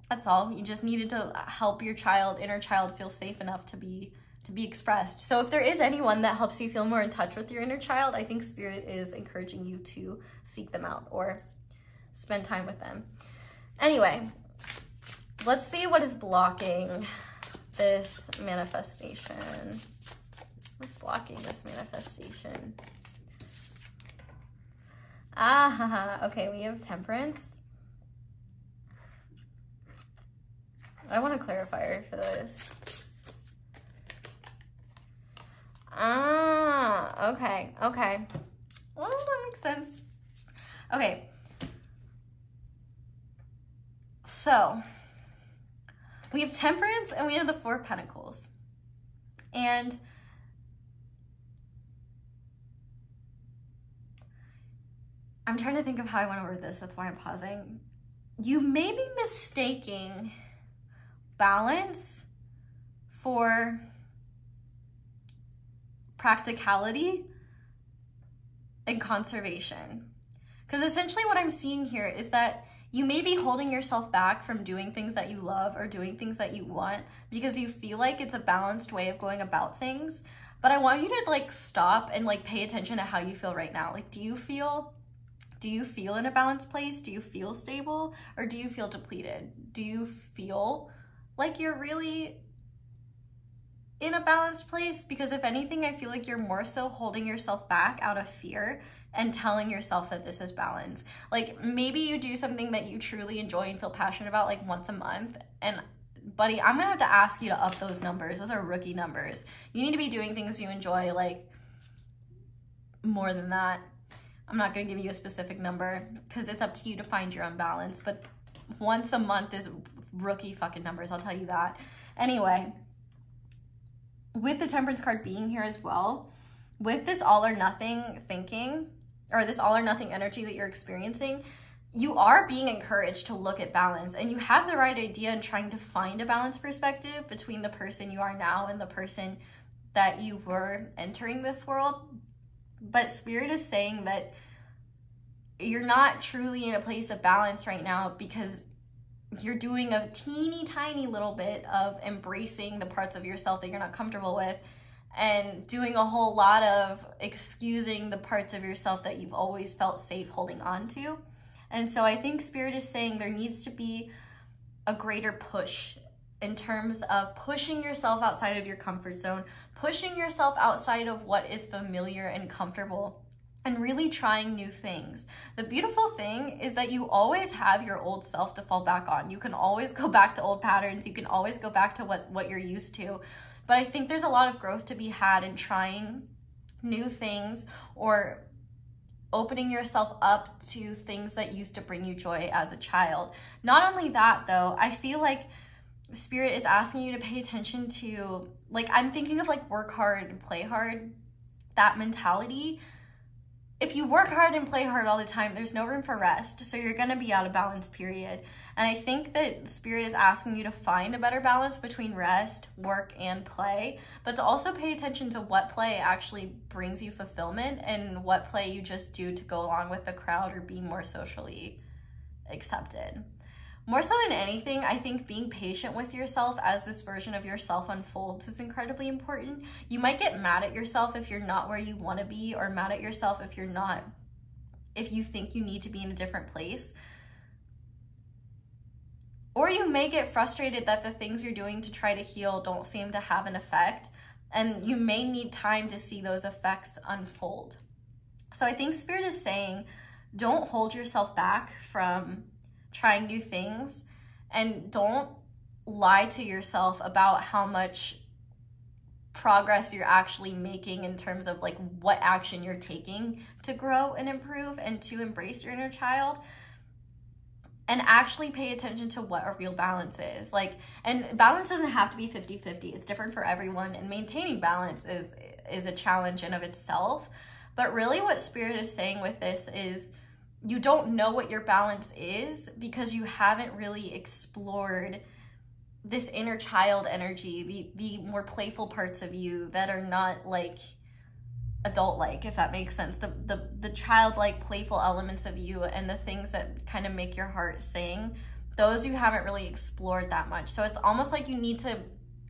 That's all. You just needed to help your inner child feel safe enough to be expressed. So if there is anyone that helps you feel more in touch with your inner child, I think Spirit is encouraging you to seek them out or spend time with them. Anyway, let's see what is blocking this manifestation. What's blocking this manifestation? Okay, we have Temperance. I want a clarifier for this. Okay. Well, that makes sense. Okay. So we have Temperance and we have the Four of Pentacles. And I'm trying to think of how I want to word this. That's why I'm pausing. You may be mistaking balance for practicality and conservation. Because essentially what I'm seeing here is that you may be holding yourself back from doing things that you love or doing things that you want because you feel like it's a balanced way of going about things. But I want you to like stop and like pay attention to how you feel right now. Like, do you feel in a balanced place? Do you feel stable, or do you feel depleted? Do you feel like you're really in a balanced place? Because if anything, I feel like you're more so holding yourself back out of fear and telling yourself that this is balance. Like, maybe you do something that you truly enjoy and feel passionate about like once a month, and buddy, I'm gonna have to ask you to up those numbers. Those are rookie numbers. You need to be doing things you enjoy like more than that. I'm not gonna give you a specific number because it's up to you to find your own balance, but once a month is rookie fucking numbers, I'll tell you that. Anyway, with the Temperance card being here as well, with this all or nothing thinking, or this all or nothing energy that you're experiencing, you are being encouraged to look at balance, and you have the right idea in trying to find a balanced perspective between the person you are now and the person that you were entering this world. But Spirit is saying that you're not truly in a place of balance right now because you're doing a teeny tiny little bit of embracing the parts of yourself that you're not comfortable with, and doing a whole lot of excusing the parts of yourself that you've always felt safe holding on to. And so I think Spirit is saying there needs to be a greater push in terms of pushing yourself outside of your comfort zone, pushing yourself outside of what is familiar and comfortable, and really trying new things. The beautiful thing is that you always have your old self to fall back on. You can always go back to old patterns. You can always go back to what you're used to. But I think there's a lot of growth to be had in trying new things or opening yourself up to things that used to bring you joy as a child. Not only that though, I feel like Spirit is asking you to pay attention to, like, I'm thinking of like work hard and play hard, that mentality. If you work hard and play hard all the time, there's no room for rest. So you're gonna be out of balance, period. And I think that Spirit is asking you to find a better balance between rest, work, and play, but to also pay attention to what play actually brings you fulfillment and what play you just do to go along with the crowd or be more socially accepted. More so than anything, I think being patient with yourself as this version of yourself unfolds is incredibly important. You might get mad at yourself if you're not where you want to be, or mad at yourself if you think you need to be in a different place. Or you may get frustrated that the things you're doing to try to heal don't seem to have an effect, and you may need time to see those effects unfold. So I think Spirit is saying, don't hold yourself back from trying new things, and don't lie to yourself about how much progress you're actually making in terms of like what action you're taking to grow and improve and to embrace your inner child, and actually pay attention to what a real balance is. Like, and balance doesn't have to be 50-50. It's different for everyone, and maintaining balance is a challenge in of itself. But really what Spirit is saying with this is, you don't know what your balance is because you haven't really explored this inner child energy, the more playful parts of you that are not like adult-like, if that makes sense. The childlike, playful elements of you and the things that kind of make your heart sing, those you haven't really explored that much. So it's almost like you need to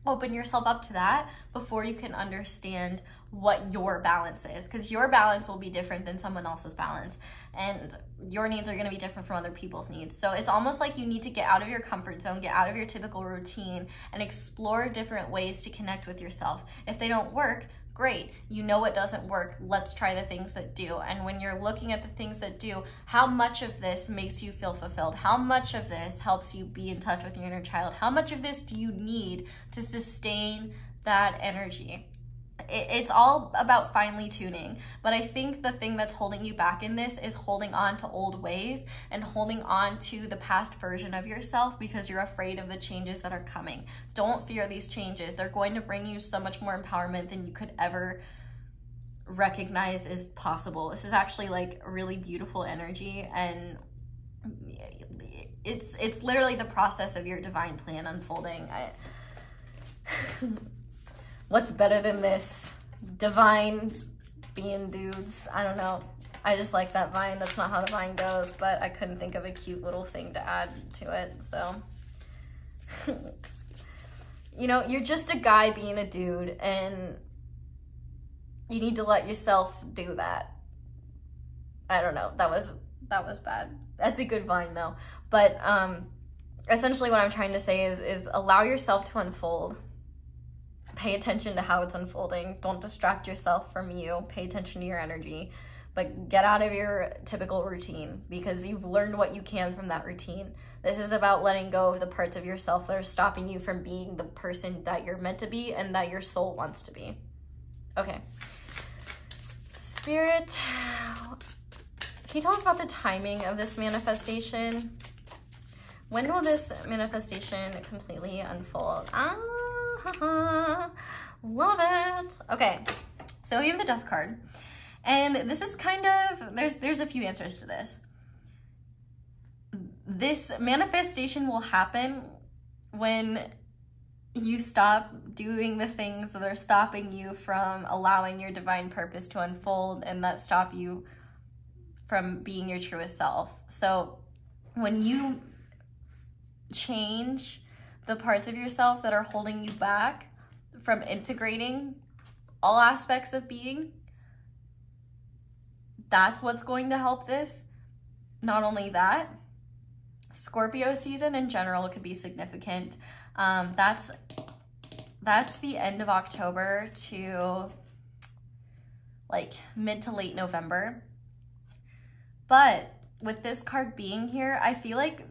open yourself up to that before you can understand what your balance is, because your balance will be different than someone else's balance, and your needs are going to be different from other people's needs. So it's almost like you need to get out of your comfort zone, get out of your typical routine, and explore different ways to connect with yourself. If they don't work, great. You know what doesn't work. Let's try the things that do. And when you're looking at the things that do, how much of this makes you feel fulfilled? How much of this helps you be in touch with your inner child? How much of this do you need to sustain that energy? it's all about finely tuning. But I think the thing that's holding you back in this is holding on to old ways and holding on to the past version of yourself because you're afraid of the changes that are coming. Don't fear these changes. They're going to bring you so much more empowerment than you could ever recognize is possible. This is actually like really beautiful energy, and it's literally the process of your divine plan unfolding. What's better than this? Divine being dudes. I don't know. I just like that vine. That's not how the vine goes, but I couldn't think of a cute little thing to add to it, so. You know, you're just a guy being a dude, and you need to let yourself do that. I don't know. That was bad. That's a good vine though. But essentially what I'm trying to say is allow yourself to unfold. Pay attention to how it's unfolding. Don't distract yourself from you. Pay attention to your energy. But get out of your typical routine because you've learned what you can from that routine. This is about letting go of the parts of yourself that are stopping you from being the person that you're meant to be and that your soul wants to be. Okay. Spirit, can you tell us about the timing of this manifestation? When will this manifestation completely unfold? Love it. Okay, so we have the Death card. And this is kind of, there's a few answers to this. This manifestation will happen when you stop doing the things that are stopping you from allowing your divine purpose to unfold and that stop you from being your truest self. So when you change the parts of yourself that are holding you back from integrating all aspects of being, that's what's going to help this. Not only that, Scorpio season in general could be significant. That's the end of October to like mid to late November. But with this card being here, I feel like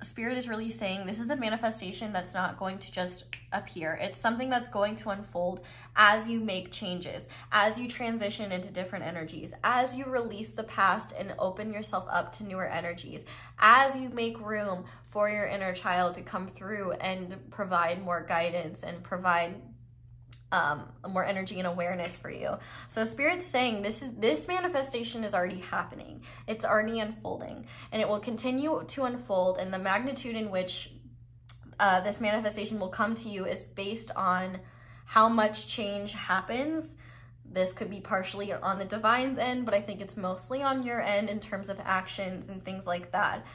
Spirit is really saying this is a manifestation that's not going to just appear. It's something that's going to unfold as you make changes, as you transition into different energies, as you release the past and open yourself up to newer energies, as you make room for your inner child to come through and provide more guidance and provide more energy and awareness for you. So Spirit's saying this manifestation is already happening. It's already unfolding, and it will continue to unfold, and the magnitude in which this manifestation will come to you is based on how much change happens. This could be partially on the divine's end, but I think it's mostly on your end in terms of actions and things like that.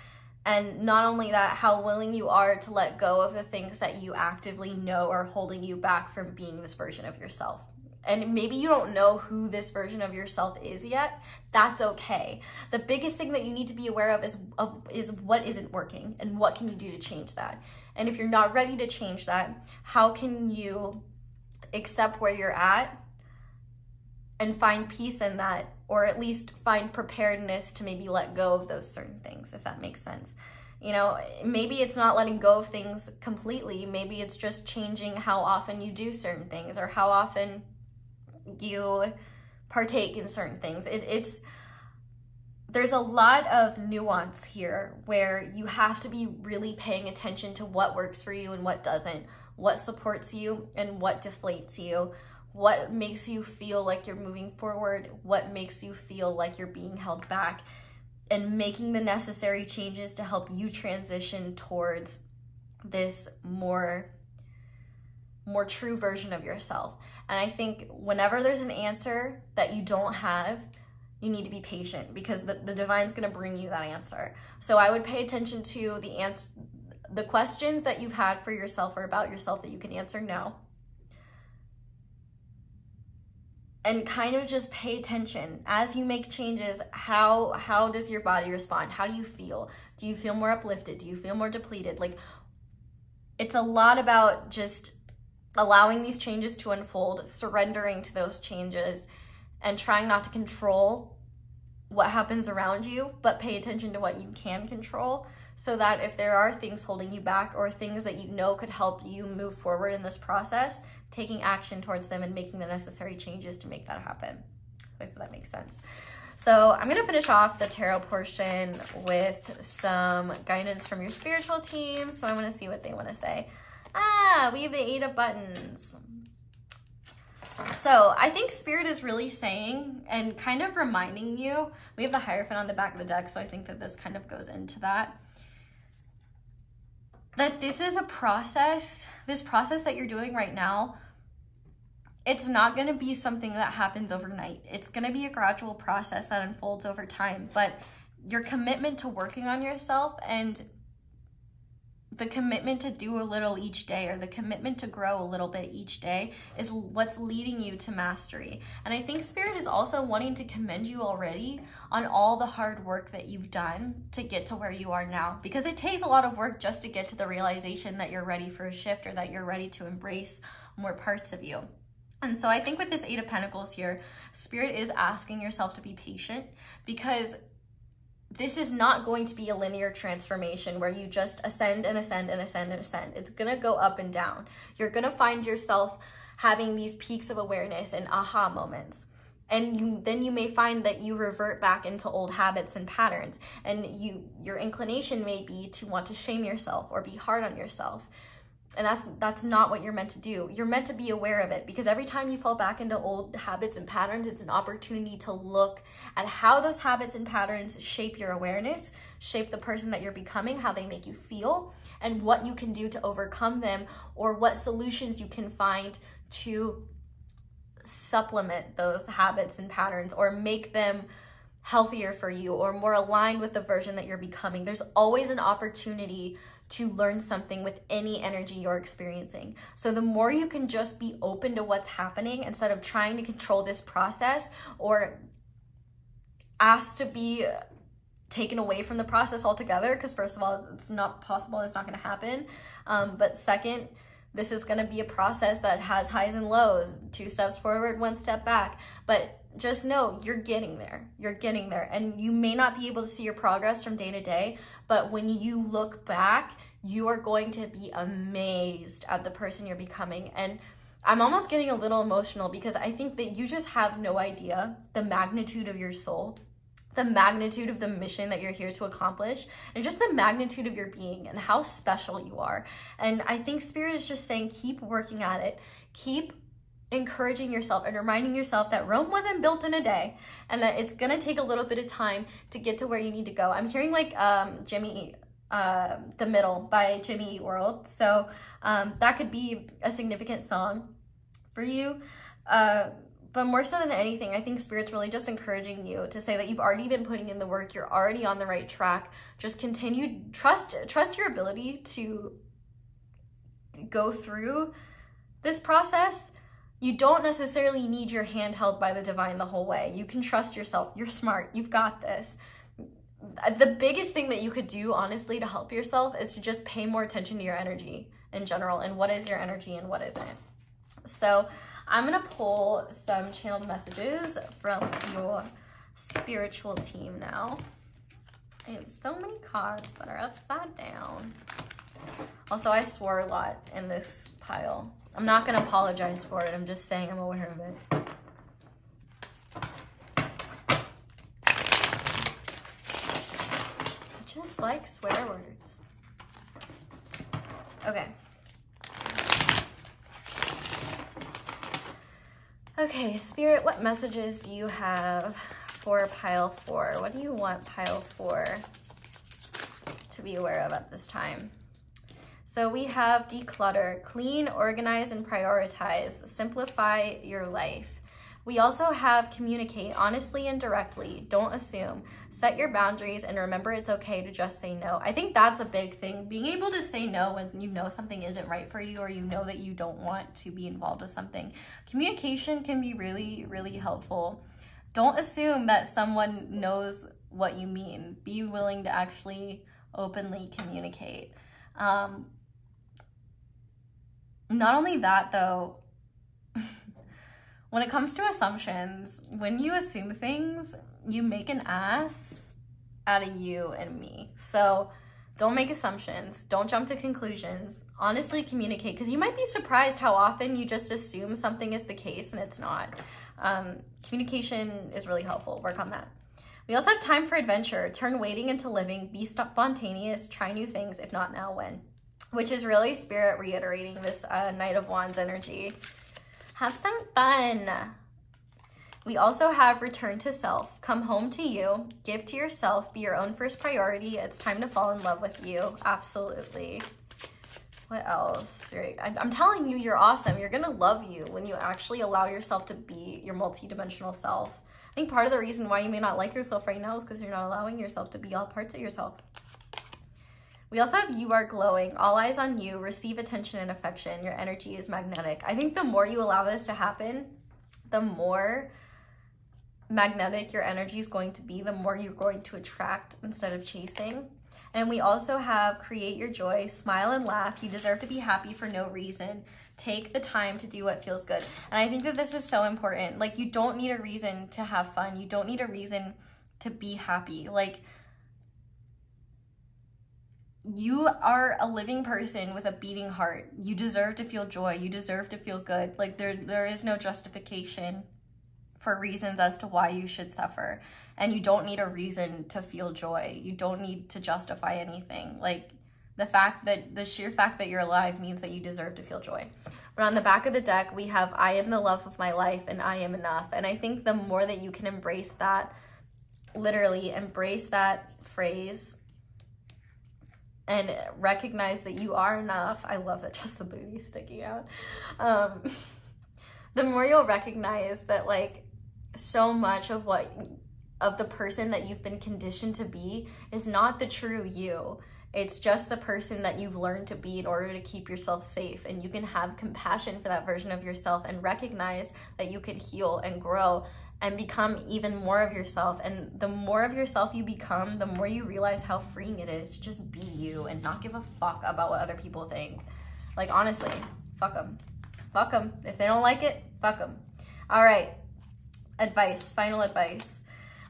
And not only that, how willing you are to let go of the things that you actively know are holding you back from being this version of yourself. And maybe you don't know who this version of yourself is yet. That's okay. The biggest thing that you need to be aware of is what isn't working and what can you do to change that. And if you're not ready to change that, how can you accept where you're at and find peace in that, or at least find preparedness to maybe let go of those certain things, if that makes sense. You know, maybe it's not letting go of things completely. Maybe it's just changing how often you do certain things or how often you partake in certain things. There's a lot of nuance here where you have to be really paying attention to what works for you and what doesn't, what supports you and what deflates you, what makes you feel like you're moving forward, what makes you feel like you're being held back, and making the necessary changes to help you transition towards this more true version of yourself. And I think whenever there's an answer that you don't have, you need to be patient because the divine's going to bring you that answer. So I would pay attention to the questions that you've had for yourself or about yourself that you can answer now. And kind of just pay attention as you make changes. How does your body respond? How do you feel? Do you feel more uplifted? Do you feel more depleted? Like, it's a lot about just allowing these changes to unfold, surrendering to those changes, and trying not to control what happens around you, but pay attention to what you can control, so that if there are things holding you back or things that you know could help you move forward in this process, taking action towards them and making the necessary changes to make that happen. If that makes sense. So I'm gonna finish off the tarot portion with some guidance from your spiritual team. So I wanna see what they wanna say. We have the 8 of Buttons. So I think Spirit is really saying and kind of reminding you, we have the Hierophant on the back of the deck, so I think that this kind of goes into that this is a process, this process that you're doing right now, it's not going to be something that happens overnight. It's going to be a gradual process that unfolds over time, but your commitment to working on yourself and the commitment to do a little each day, or the commitment to grow a little bit each day, is what's leading you to mastery. And I think Spirit is also wanting to commend you already on all the hard work that you've done to get to where you are now, because it takes a lot of work just to get to the realization that you're ready for a shift, or that you're ready to embrace more parts of you. And so I think with this 8 of Pentacles here, Spirit is asking yourself to be patient, because this is not going to be a linear transformation where you just ascend and ascend and ascend and ascend. It's going to go up and down. You're going to find yourself having these peaks of awareness and aha moments. And then you may find that you revert back into old habits and patterns. And your inclination may be to want to shame yourself or be hard on yourself. And that's not what you're meant to do. You're meant to be aware of it, because every time you fall back into old habits and patterns, it's an opportunity to look at how those habits and patterns shape your awareness, shape the person that you're becoming, how they make you feel, and what you can do to overcome them, or what solutions you can find to supplement those habits and patterns, or make them healthier for you, or more aligned with the version that you're becoming. There's always an opportunity to learn something with any energy you're experiencing. So the more you can just be open to what's happening, instead of trying to control this process or ask to be taken away from the process altogether, because first of all, it's not possible, it's not gonna happen. But second, this is gonna be a process that has highs and lows, 2 steps forward, 1 step back. But just know you're getting there. You're getting there. And you may not be able to see your progress from day to day, but when you look back, you are going to be amazed at the person you're becoming. And I'm almost getting a little emotional, because I think that you just have no idea the magnitude of your soul, the magnitude of the mission that you're here to accomplish, and just the magnitude of your being and how special you are. And I think Spirit is just saying, keep working at it. Keep encouraging yourself and reminding yourself that Rome wasn't built in a day, and that it's gonna take a little bit of time to get to where you need to go. I'm hearing like Jimmy, The Middle by Jimmy Eat World. So that could be a significant song for you. But more so than anything, I think Spirit's really just encouraging you to say that you've already been putting in the work. You're already on the right track. Just continue, trust your ability to go through this process. You don't necessarily need your hand held by the divine the whole way. You can trust yourself. You're smart. You've got this. The biggest thing that you could do, honestly, to help yourself is to just pay more attention to your energy in general, and what is your energy and what isn't. So I'm going to pull some channeled messages from your spiritual team now. I have so many cards that are upside down. Also, I swore a lot in this pile. I'm not going to apologize for it. I'm just saying I'm aware of it. I just like swear words. Okay. Okay, Spirit, what messages do you have for pile 4? What do you want pile 4 to be aware of at this time? So we have declutter, clean, organize, and prioritize, simplify your life. We also have communicate honestly and directly, don't assume, set your boundaries, and remember it's okay to just say no. I think that's a big thing, being able to say no when you know something isn't right for you, or you know that you don't want to be involved with something. Communication can be really, really helpful. Don't assume that someone knows what you mean. Be willing to actually openly communicate. Not only that, though, when it comes to assumptions, when you assume things, you make an ass out of you and me. So don't make assumptions. Don't jump to conclusions. Honestly communicate, because you might be surprised how often you just assume something is the case and it's not. Communication is really helpful. Work on that. We also have time for adventure. Turn waiting into living. Be spontaneous. Try new things. If not now, when? Which is really Spirit reiterating this Knight of Wands energy. Have some fun. We also have return to self. Come home to you. Give to yourself. Be your own first priority. It's time to fall in love with you. Absolutely. What else? I'm telling you, you're awesome. You're going to love you when you actually allow yourself to be your multidimensional self. I think part of the reason why you may not like yourself right now is because you're not allowing yourself to be all parts of yourself. We also have you are glowing. All eyes on you. Receive attention and affection. Your energy is magnetic. I think the more you allow this to happen, the more magnetic your energy is going to be, the more you're going to attract instead of chasing. And we also have create your joy, smile and laugh. You deserve to be happy for no reason. Take the time to do what feels good. And I think that this is so important. Like, you don't need a reason to have fun. You don't need a reason to be happy. Like, you are a living person with a beating heart. You deserve to feel joy. You deserve to feel good. Like, there is no justification for reasons as to why you should suffer. And you don't need a reason to feel joy. You don't need to justify anything. Like, the sheer fact that you're alive means that you deserve to feel joy. But on the back of the deck, we have I am the love of my life and I am enough. And I think the more that you can embrace that, literally embrace that phrase and recognize that you are enough. I love that, just the booty sticking out. The more you'll recognize that, like, so much of the person that you've been conditioned to be is not the true you. It's just the person that you've learned to be in order to keep yourself safe. And you can have compassion for that version of yourself and recognize that you can heal and grow and become even more of yourself. And the more of yourself you become, the more you realize how freeing it is to just be you and not give a fuck about what other people think. Like, honestly, fuck them. Fuck them. If they don't like it, fuck them. All right. Advice, final advice.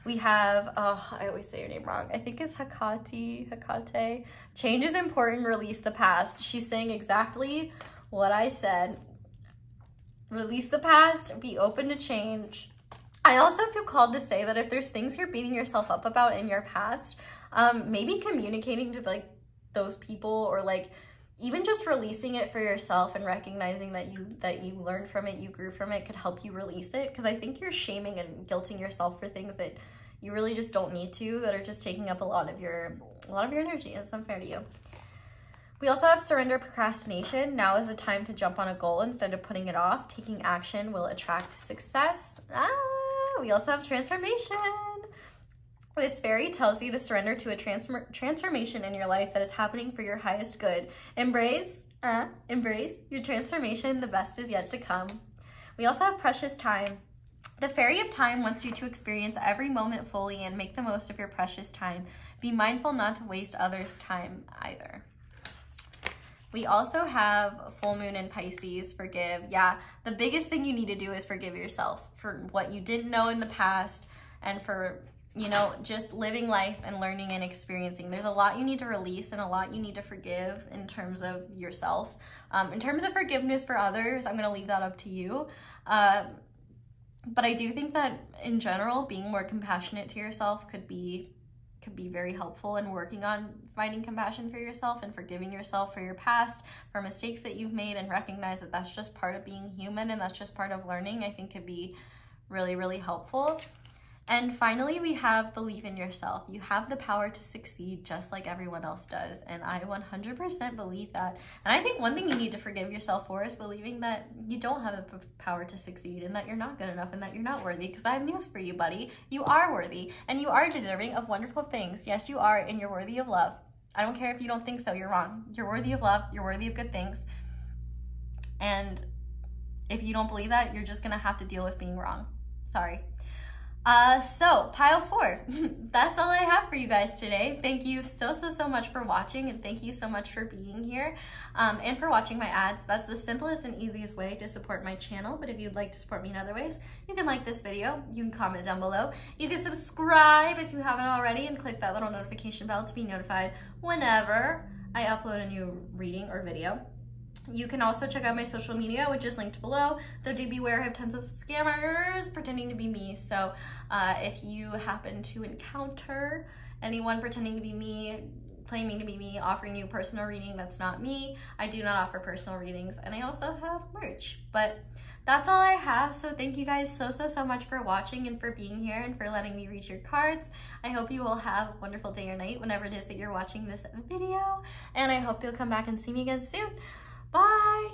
We have, oh, I always say your name wrong. I think it's Hecate. Change is important, release the past. She's saying exactly what I said. Release the past, be open to change. I also feel called to say that if there's things you're beating yourself up about in your past, maybe communicating to, like, those people, or, like, even just releasing it for yourself and recognizing that you learned from it, you grew from it, could help you release it. Because I think you're shaming and guilting yourself for things that you really just don't need to, that are just taking up a lot of your energy. It's unfair to you. We also have surrender, procrastination. Now is the time to jump on a goal instead of putting it off. Taking action will attract success. We also have transformation. This fairy tells you to surrender to a transformation in your life that is happening for your highest good. Embrace your transformation. The best is yet to come. We also have precious time. The fairy of time wants you to experience every moment fully and make the most of your precious time. Be mindful not to waste others' time either. We also have full moon in Pisces, forgive. Yeah, the biggest thing you need to do is forgive yourself for what you didn't know in the past, and for, you know, just living life and learning and experiencing. There's a lot you need to release and a lot you need to forgive in terms of yourself. In terms of forgiveness for others, I'm going to leave that up to you. But I do think that in general, being more compassionate to yourself could be very helpful in working on finding compassion for yourself and forgiving yourself for your past, for mistakes that you've made, and recognize that that's just part of being human and that's just part of learning. I think could be really, really helpful. And finally, we have believe in yourself. You have the power to succeed just like everyone else does. And I 100% believe that. And I think one thing you need to forgive yourself for is believing that you don't have the power to succeed and that you're not good enough and that you're not worthy. Because I have news for you, buddy. You are worthy and you are deserving of wonderful things. Yes, you are, and you're worthy of love. I don't care if you don't think so. You're wrong. You're worthy of love. You're worthy of good things. And if you don't believe that, you're just going to have to deal with being wrong. Sorry. So pile 4, that's all I have for you guys today. Thank you so much for watching, and thank you so much for being here and for watching my ads. That's the simplest and easiest way to support my channel, but if you'd like to support me in other ways, you can like this video, you can comment down below, you can subscribe if you haven't already, and click that little notification bell to be notified whenever I upload a new reading or video. You can also check out my social media, which is linked below, though do beware, I have tons of scammers pretending to be me. So if you happen to encounter anyone pretending to be me, claiming to be me, offering you a personal reading that's not me, I do not offer personal readings, and I also have merch. But that's all I have, so thank you guys so much for watching and for being here and for letting me read your cards. I hope you will have a wonderful day or night whenever it is that you're watching this video, and I hope you'll come back and see me again soon. Bye!